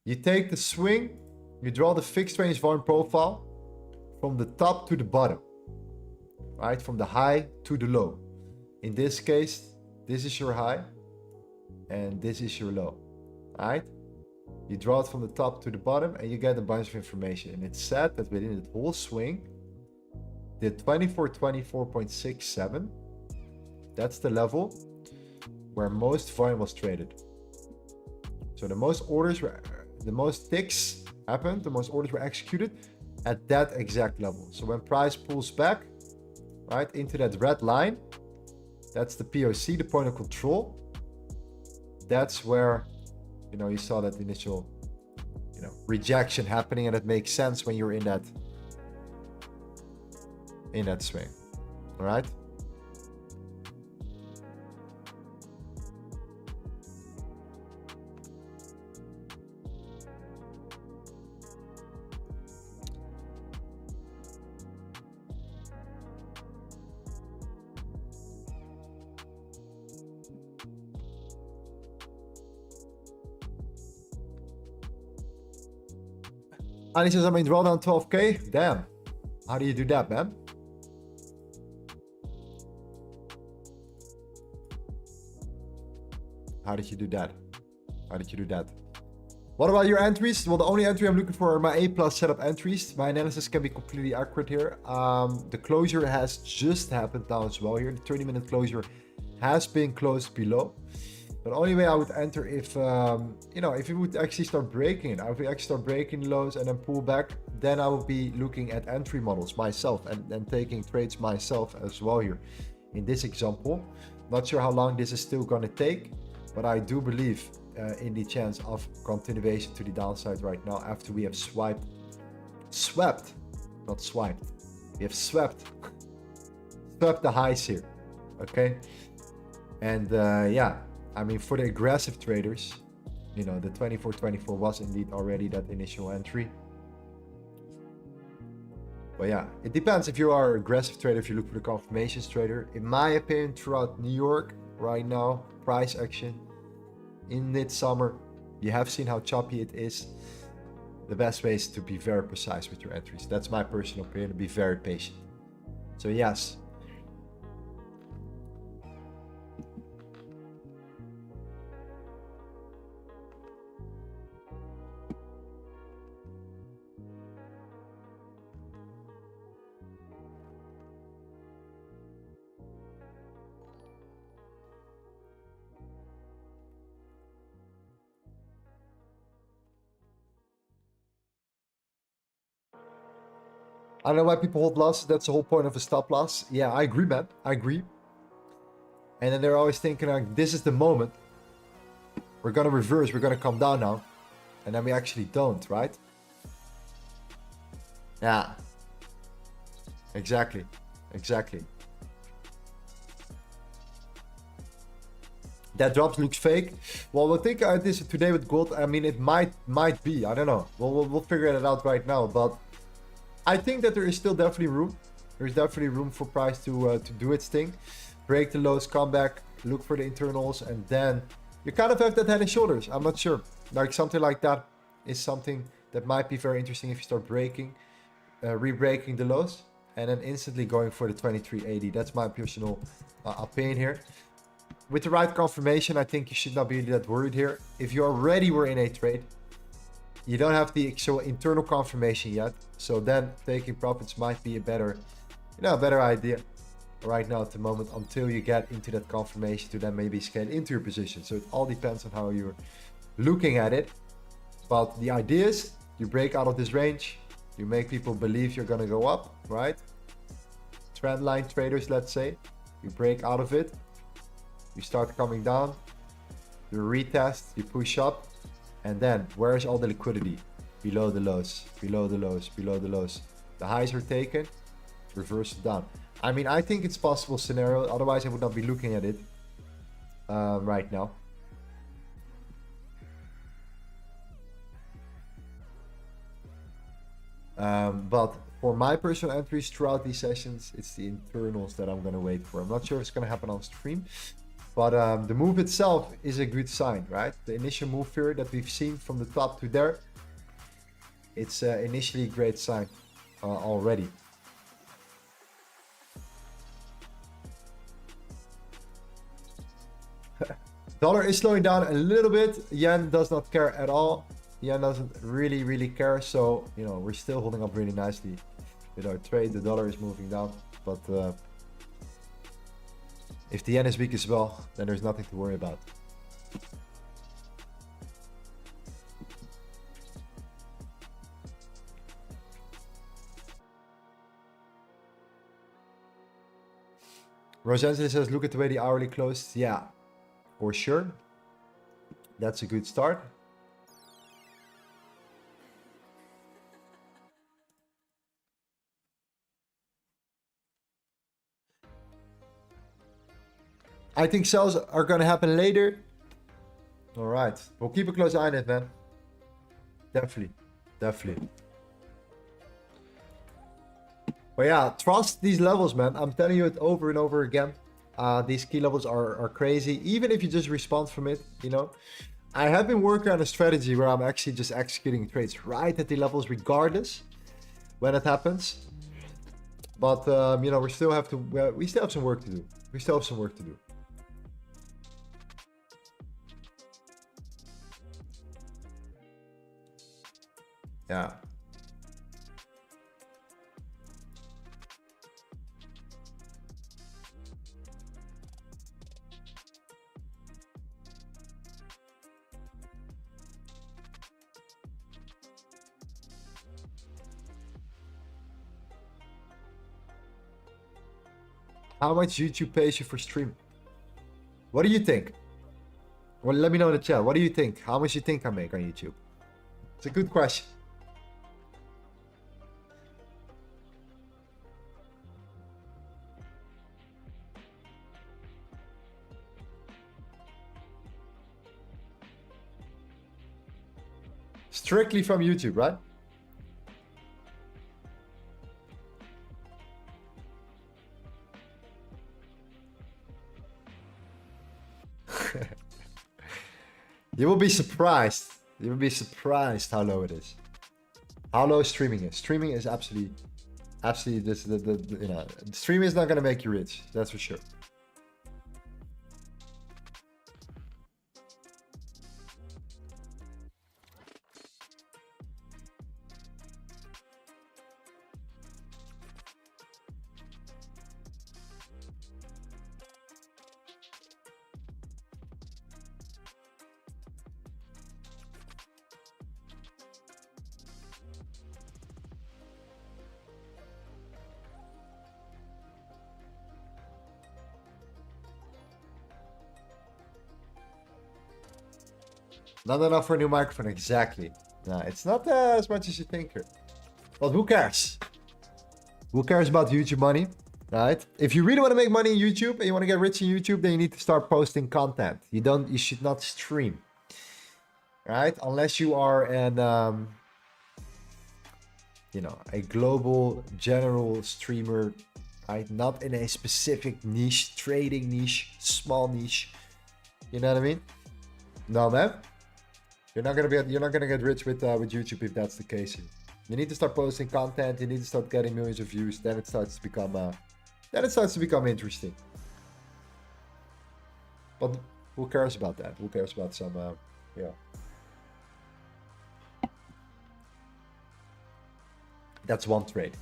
You take the swing, you draw the fixed range volume profile from the top to the bottom, right? From the high to the low. In this case, this is your high, and this is your low, right? You draw it from the top to the bottom and you get a bunch of information. And it's said that within the whole swing, the 2424.67, that's the level where most volume was traded. So the most orders were, the most ticks happened, the most orders were executed at that exact level. So when price pulls back, right, into that red line, that's the POC, the point of control. That's where, you know, you saw that initial, you know, rejection happening, and it makes sense when you're in that swing. All right. And he says, I mean, drawdown 12K. Damn. How do you do that, man? How did you do that? How did you do that? What about your entries? Well, the only entry I'm looking for are my A+ setup entries. My analysis can be completely accurate here. The closure has just happened now as well here. The 30-minute closure has been closed below. But the only way I would enter if, you know, if you would actually start breaking it, I would actually start breaking lows and then pull back, then I would be looking at entry models myself and taking trades myself as well here. In this example, not sure how long this is still going to take, but I do believe in the chance of continuation to the downside right now after we have swept, not swiped, we have swept the highs here, okay? And yeah. I mean, for the aggressive traders, you know, the 2424 was indeed already that initial entry. But yeah, it depends if you are an aggressive trader, if you look for the confirmations trader. In my opinion, throughout New York right now, price action in midsummer, you have seen how choppy it is. The best way is to be very precise with your entries. That's my personal opinion, to be very patient. So yes. I don't know why people hold losses. That's the whole point of a stop loss. Yeah, I agree, man. I agree. And then they're always thinking like, this is the moment. We're going to reverse. We're going to come down now. And then we actually don't, right? Yeah. Exactly. Exactly. That drop looks fake. Well, we'll think this today with gold. I mean, it might be. I don't know. We'll figure it out right now. But I think that there is still definitely room. There's definitely room for price to do its thing. Break the lows, come back, look for the internals, and then you kind of have that head and shoulders. I'm not sure. Like something like that is something that might be very interesting if you start breaking, re-breaking the lows, and then instantly going for the 2380. That's my personal opinion here. With the right confirmation, I think you should not be that worried here. If you already were in a trade, you don't have the actual internal confirmation yet, so then taking profits might be a better, better idea right now at the moment until you get into that confirmation to then maybe scale into your position. So it all depends on how you're looking at it. But the idea is you break out of this range, you make people believe you're gonna go up, right? Trendline traders, let's say, you break out of it, you start coming down, you retest, you push up. And then, where's all the liquidity? Below the lows, below the lows, below the lows. The highs are taken, reverse it down. I mean, I think it's a possible scenario. Otherwise, I would not be looking at it right now. But for my personal entries throughout these sessions, it's the internals that I'm going to wait for. I'm not sure if it's going to happen on stream, but the move itself is a good sign, right? The initial move here that we've seen from the top to there, it's initially a great sign already. Dollar is slowing down a little bit. Yen does not care at all. Yen doesn't really care. So, you know, we're still holding up really nicely with our trade. The dollar is moving down. But if the yen is weak as well, then there's nothing to worry about. Rose Anthony says, look at the way the hourly closed. Yeah. For sure. That's a good start. I think sales are going to happen later. All right. We'll keep a close eye on it, man. Definitely. But yeah, trust these levels, man. I'm telling you it over and over again. These key levels are crazy, even if you just respond from it, you know. I have been working on a strategy where I'm actually just executing trades right at the levels regardless when it happens. But, you know, we still have some work to do. Yeah. How much YouTube pays you for stream? What do you think? Well, let me know in the chat. What do you think? How much you think I make on YouTube? It's a good question. Strictly from YouTube, right? You will be surprised. You will be surprised how low it is. How low streaming is. Streaming is absolutely this. You know, streaming is not gonna make you rich. That's for sure. Not enough for a new microphone, exactly. No, it's not as much as you think here. But who cares? Who cares about YouTube money? Right? If you really want to make money in YouTube and you want to get rich in YouTube, then you need to start posting content. You should not stream. Right? Unless you are an you know, a global general streamer, right? Not in a specific niche, trading niche, small niche. You know what I mean? No, man. You're not gonna get rich with YouTube if that's the case. You need to start posting content. You need to start getting millions of views. Then it starts to become interesting. But who cares about that? Who cares about some yeah? That's one trade.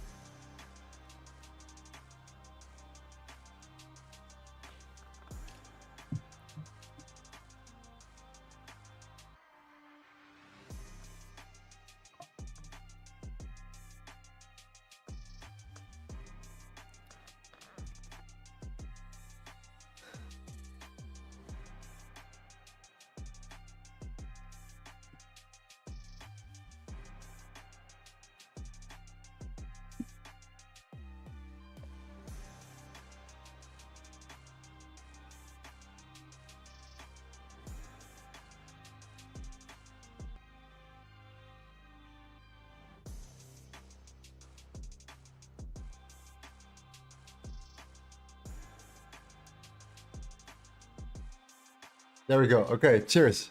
There we go. Okay, cheers.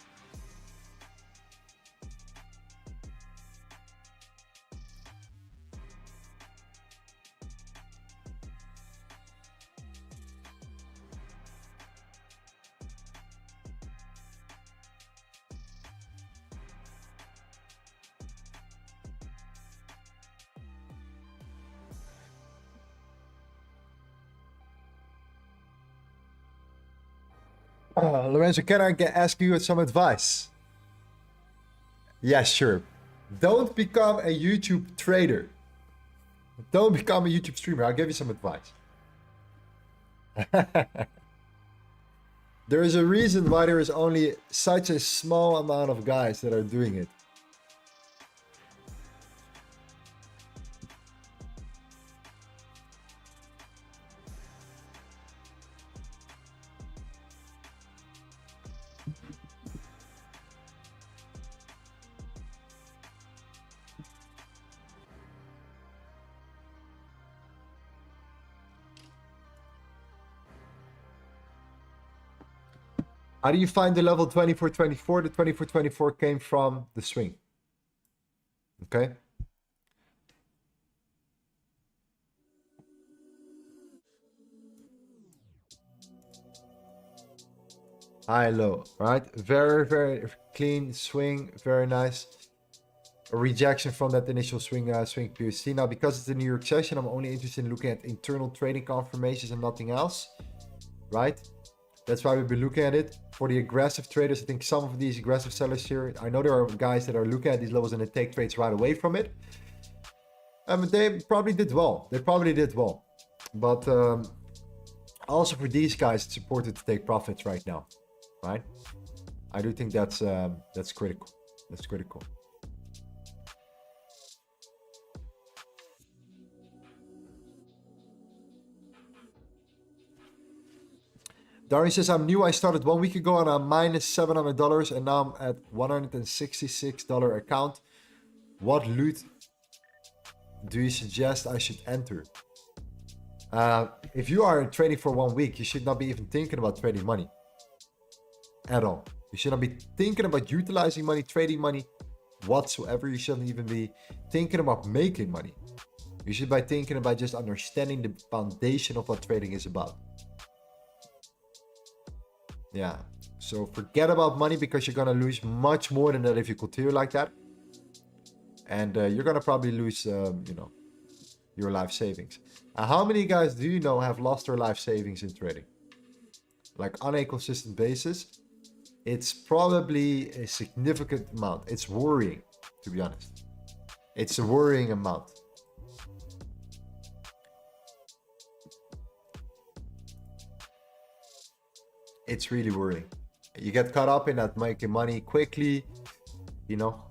Lorenzo, can I ask you some advice? Yeah, sure. Don't become a YouTube trader. Don't become a YouTube streamer. I'll give you some advice. There is a reason why there is only such a small amount of guys that are doing it. How do you find the level 2424? The 2424 came from the swing. Okay. High, low, right? Very, very clean swing. Very nice. A rejection from that initial swing POC. Now, because it's a New York session, I'm only interested in looking at internal trading confirmations and nothing else, right? That's why we've been looking at it. For the aggressive traders, I think some of these aggressive sellers here, I know there are guys that are looking at these levels and they take trades right away from it. They probably did well. They probably did well. But also for these guys, it's important to take profits right now, right? I do think that's critical. That's critical. Darian says, I'm new. I started 1 week ago and I'm minus $700 and now I'm at $166 account. What loot do you suggest I should enter? If you are trading for 1 week, you should not be even thinking about trading money at all. You should not be thinking about utilizing money, trading money whatsoever. You shouldn't even be thinking about making money. You should be thinking about just understanding the foundation of what trading is about. Yeah, so forget about money because you're gonna lose much more than that if you continue like that. And you're gonna probably lose, your life savings. How many guys do you know have lost their life savings in trading? Like on a consistent basis, it's probably a significant amount. It's worrying, to be honest. It's a worrying amount. It's really worrying. You get caught up in that making money quickly, you know.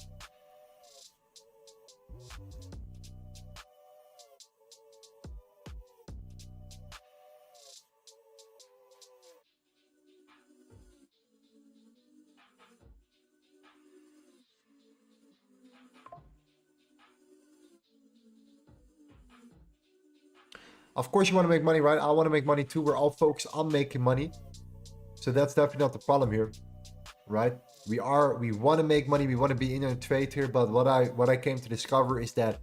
Of course you want to make money, right? I want to make money too. We're all focused on making money. So that's definitely not the problem here, right? We want to make money. We want to be in a trade here. But what I came to discover is that,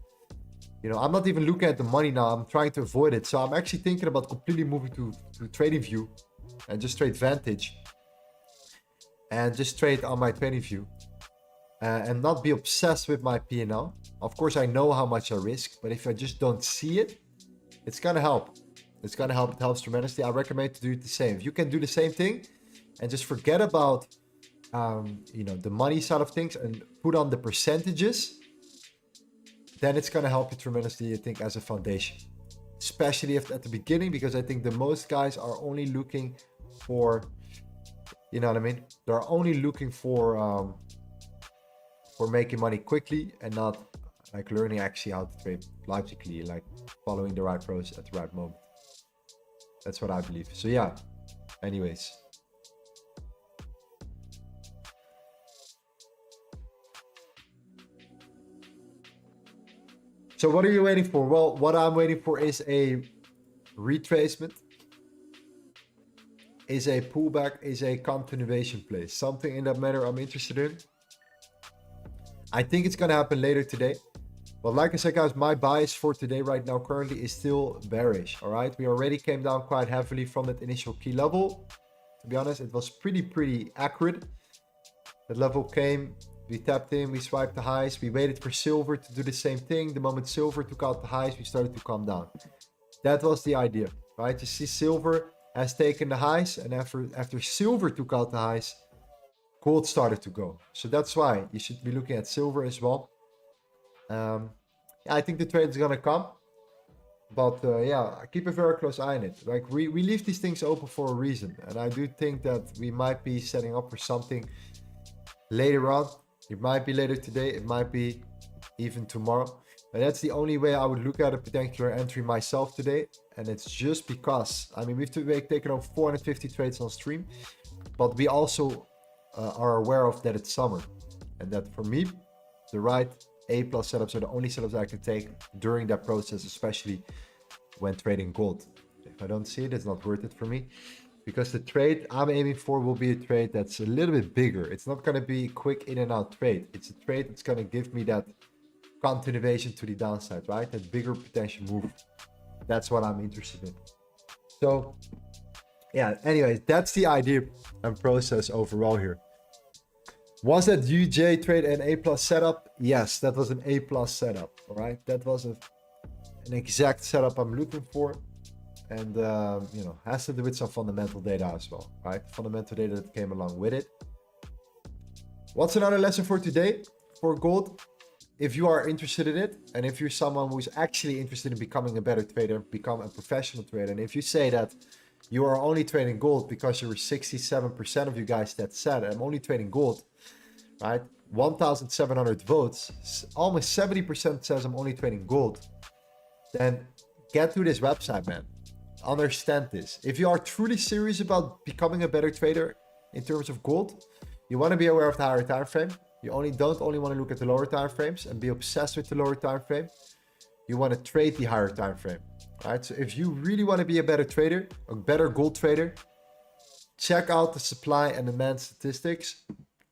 I'm not even looking at the money now. I'm trying to avoid it. So I'm actually thinking about completely moving to trading view and just trade Vantage and just trade on my trading view and not be obsessed with my P&L. Of course, I know how much I risk, but if I just don't see it, it's going to help. It's going to help. It helps tremendously. I recommend to do it the same. If you can do the same thing and just forget about, the money side of things and put on the percentages, then it's going to help you tremendously, I think, as a foundation. Especially at the beginning, because I think the most guys are only looking for, you know what I mean? They're only looking for making money quickly and not like learning actually how to trade logically, like following the right process at the right moment. That's what I believe. So yeah, anyways. So what are you waiting for? Well, what I'm waiting for is a retracement is a pullback, is a continuation play. Something in that matter I'm interested in. I think it's going to happen later today. But like I said, guys, my bias for today right now currently is still bearish. All right. We already came down quite heavily from that initial key level. To be honest, it was pretty accurate. That level came, we tapped in, we swiped the highs. We waited for silver to do the same thing. The moment silver took out the highs, we started to come down. That was the idea, right? You see silver has taken the highs, and after silver took out the highs, gold started to go. So that's why you should be looking at silver as well. Yeah, I think the trade is gonna come, but yeah, keep a very close eye on it. Like we leave these things open for a reason, and I do think that we might be setting up for something later on. It might be later today, it might be even tomorrow, but that's the only way I would look at a potential entry myself today. And it's just because, I mean, we've taken over 450 trades on stream, but we also are aware of that it's summer, and that for me, the right A+ setups are the only setups I can take during that process, especially when trading gold. If I don't see it, it's not worth it for me, because the trade I'm aiming for will be a trade that's a little bit bigger. It's not going to be a quick in and out trade. It's a trade that's going to give me that continuation to the downside, right? That bigger potential move. That's what I'm interested in. So yeah, anyways, that's the idea and process overall here. Was that UJ trade an A+ setup? Yes, that was an A+ setup. All right, that was an exact setup I'm looking for, and you know, has to do with some fundamental data as well, right? Fundamental data that came along with it. What's another lesson for today for gold? If you are interested in it, and if you're someone who's actually interested in becoming a better trader, become a professional trader, and if you say that you are only trading gold because you were 67% of you guys that said, I'm only trading gold, right? 1,700 votes, almost 70% says I'm only trading gold. Then get to this website, man. Understand this. If you are truly serious about becoming a better trader in terms of gold, you want to be aware of the higher time frame. You don't only want to look at the lower time frames and be obsessed with the lower time frame. You want to trade the higher time frame, right? So if you really want to be a better trader, a better gold trader, check out the supply and demand statistics,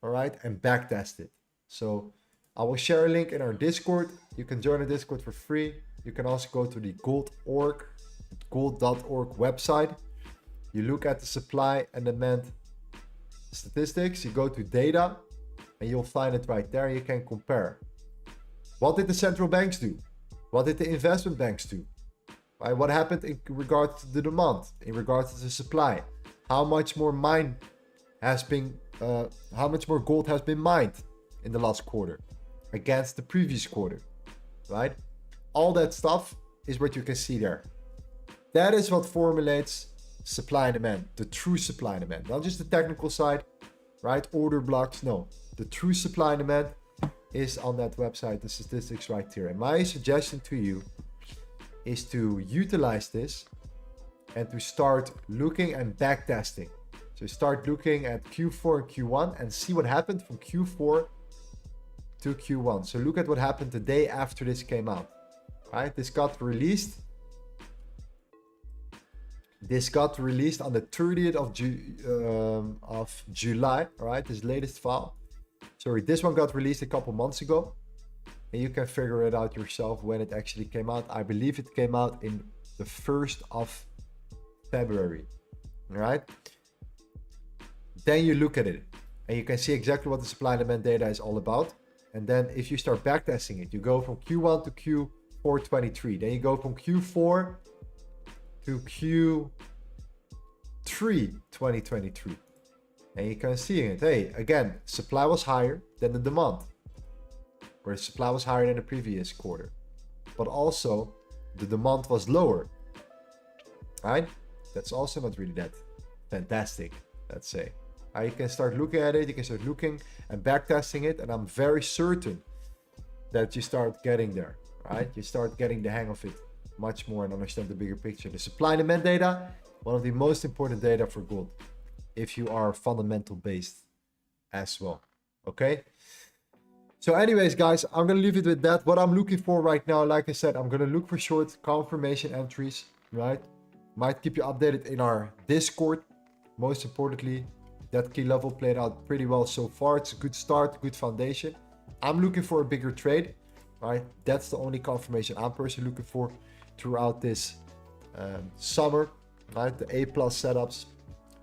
all right, and backtest it. So I will share a link in our Discord. You can join the Discord for free. You can also go to the gold.org website. You look at the supply and demand statistics. You go to data, and you'll find it right there. You can compare. What did the central banks do? What did the investment banks do? Right? What happened in regards to the demand, in regards to the supply? How much more how much more gold has been mined in the last quarter against the previous quarter, right? All that stuff is what you can see there. That is what formulates supply and demand, the true supply and demand, not just the technical side, right? Order blocks, no. The true supply and demand is on that website, the statistics right here. And my suggestion to you is to utilize this and to start looking and backtesting. So start looking at Q4 and Q1 and see what happened from Q4 to Q1. So look at what happened the day after this came out, right? This got released on the 30th of July, all right? This latest file. Sorry, this one got released a couple months ago, and you can figure it out yourself when it actually came out. I believe it came out in the 1st of February, all right? Then you look at it, and you can see exactly what the supply and demand data is all about. And then if you start backtesting it, you go from Q1 to Q4 23. Then you go from Q4 to Q3 2023. And you can see it. Hey, again, supply was higher than the demand, where supply was higher than the previous quarter, but also the demand was lower, right? That's also not really that fantastic, let's say. You can start looking at it, you can start looking and backtesting it, and I'm very certain that you start getting there, right? You start getting the hang of it much more and understand the bigger picture. The supply and demand data, one of the most important data for gold, if you are fundamental based as well, okay? So anyways, guys, I'm gonna leave it with that. What I'm looking for right now, like I said, I'm gonna look for short confirmation entries, right? Might keep you updated in our Discord most importantly, that key level played out pretty well so far. It's a good start, good foundation. I'm looking for a bigger trade, right? That's the only confirmation I'm personally looking for throughout this summer, right? The A+ setups.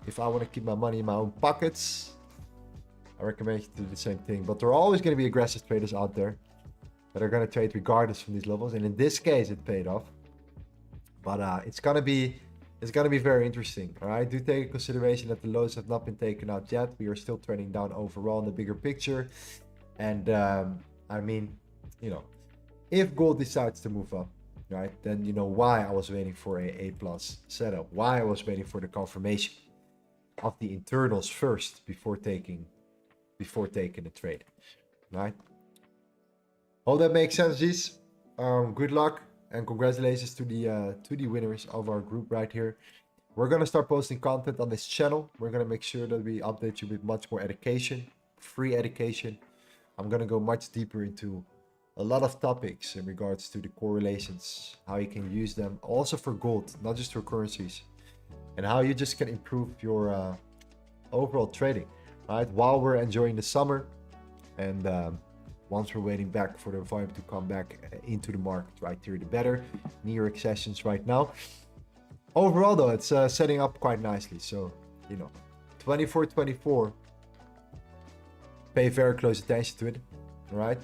If I want to keep my money in my own pockets, I recommend you to do the same thing. But there are always going to be aggressive traders out there that are going to trade regardless from these levels. And in this case, it paid off. But it's gonna be very interesting. All right, do take into consideration that the lows have not been taken out yet. We are still trending down overall in the bigger picture. And I mean, you know, if gold decides to move up, right, then you know why I was waiting for a A+ setup, why I was waiting for the confirmation of the internals first before taking a trade, right? Hope that makes sense, G's. Good luck and congratulations to the winners of our group right here. We're gonna start posting content on this channel. We're gonna make sure that we update you with much more education, free education. I'm gonna go much deeper into a lot of topics in regards to the correlations, how you can use them, also for gold, not just for currencies, and how you just can improve your overall trading, right? While we're enjoying the summer, and once we're waiting back for the volume to come back into the market, right here, the better. New York sessions right now. Overall, though, it's setting up quite nicely. So, you know, 24-24. Pay very close attention to it. All right.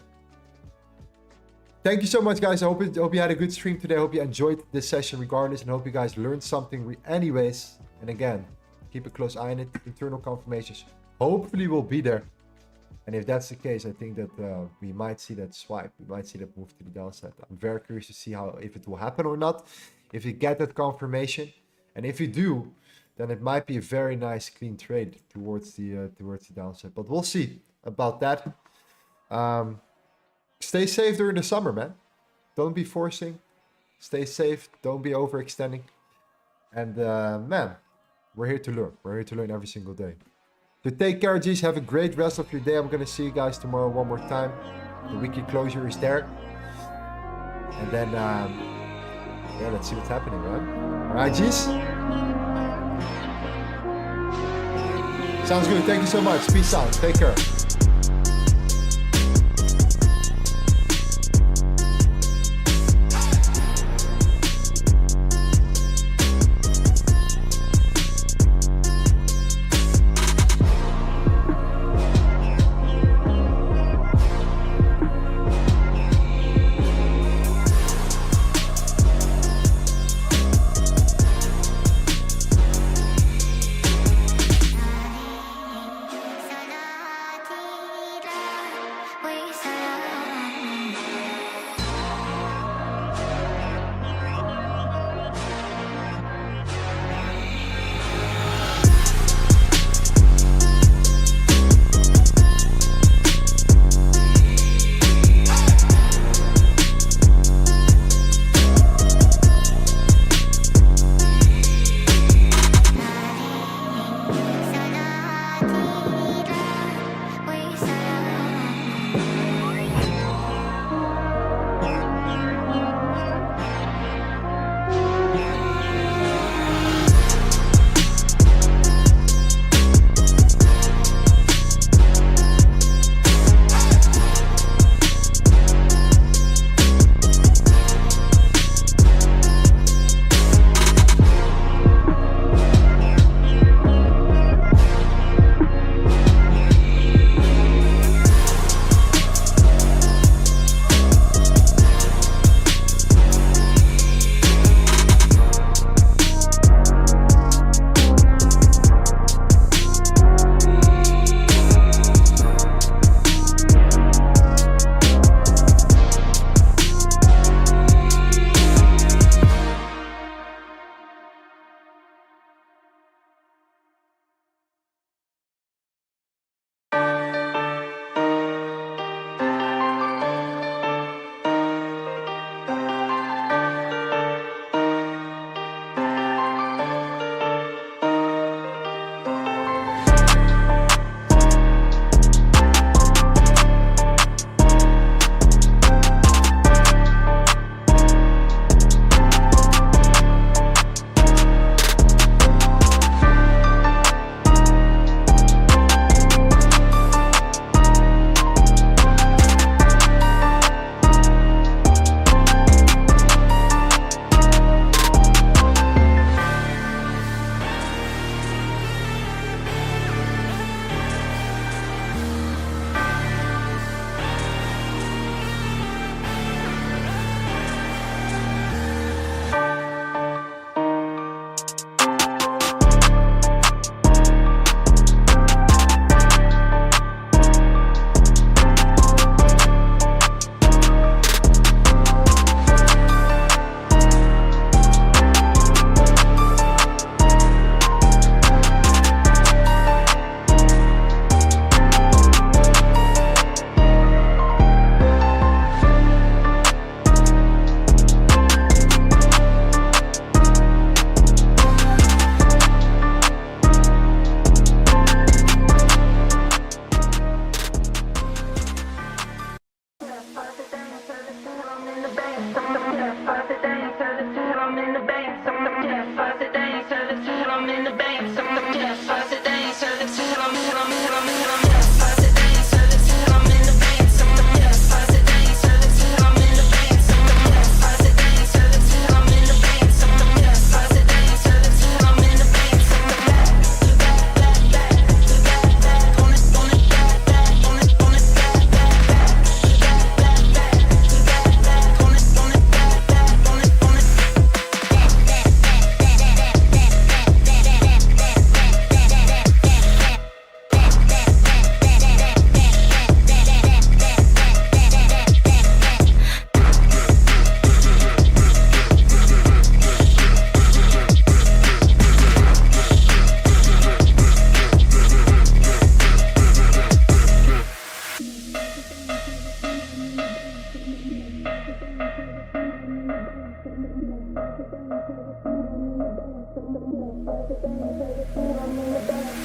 Thank you so much, guys. I hope you had a good stream today. I hope you enjoyed this session regardless, and hope you guys learned something anyways. And again, keep a close eye on it. Internal confirmations hopefully will be there. And if that's the case, I think that we might see that swipe. We might see that move to the downside. I'm very curious to see if it will happen or not. If you get that confirmation, and if you do, then it might be a very nice clean trade towards the downside. But we'll see about that. Stay safe during the summer, man. Don't be forcing. Stay safe. Don't be overextending. And man, we're here to learn. We're here to learn every single day. So take care, G's. Have a great rest of your day. I'm going to see you guys tomorrow one more time. The weekly closure is there. And then, yeah, let's see what's happening, man. All right, G's? Sounds good. Thank you so much. Peace out. Take care. Salati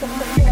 Bye.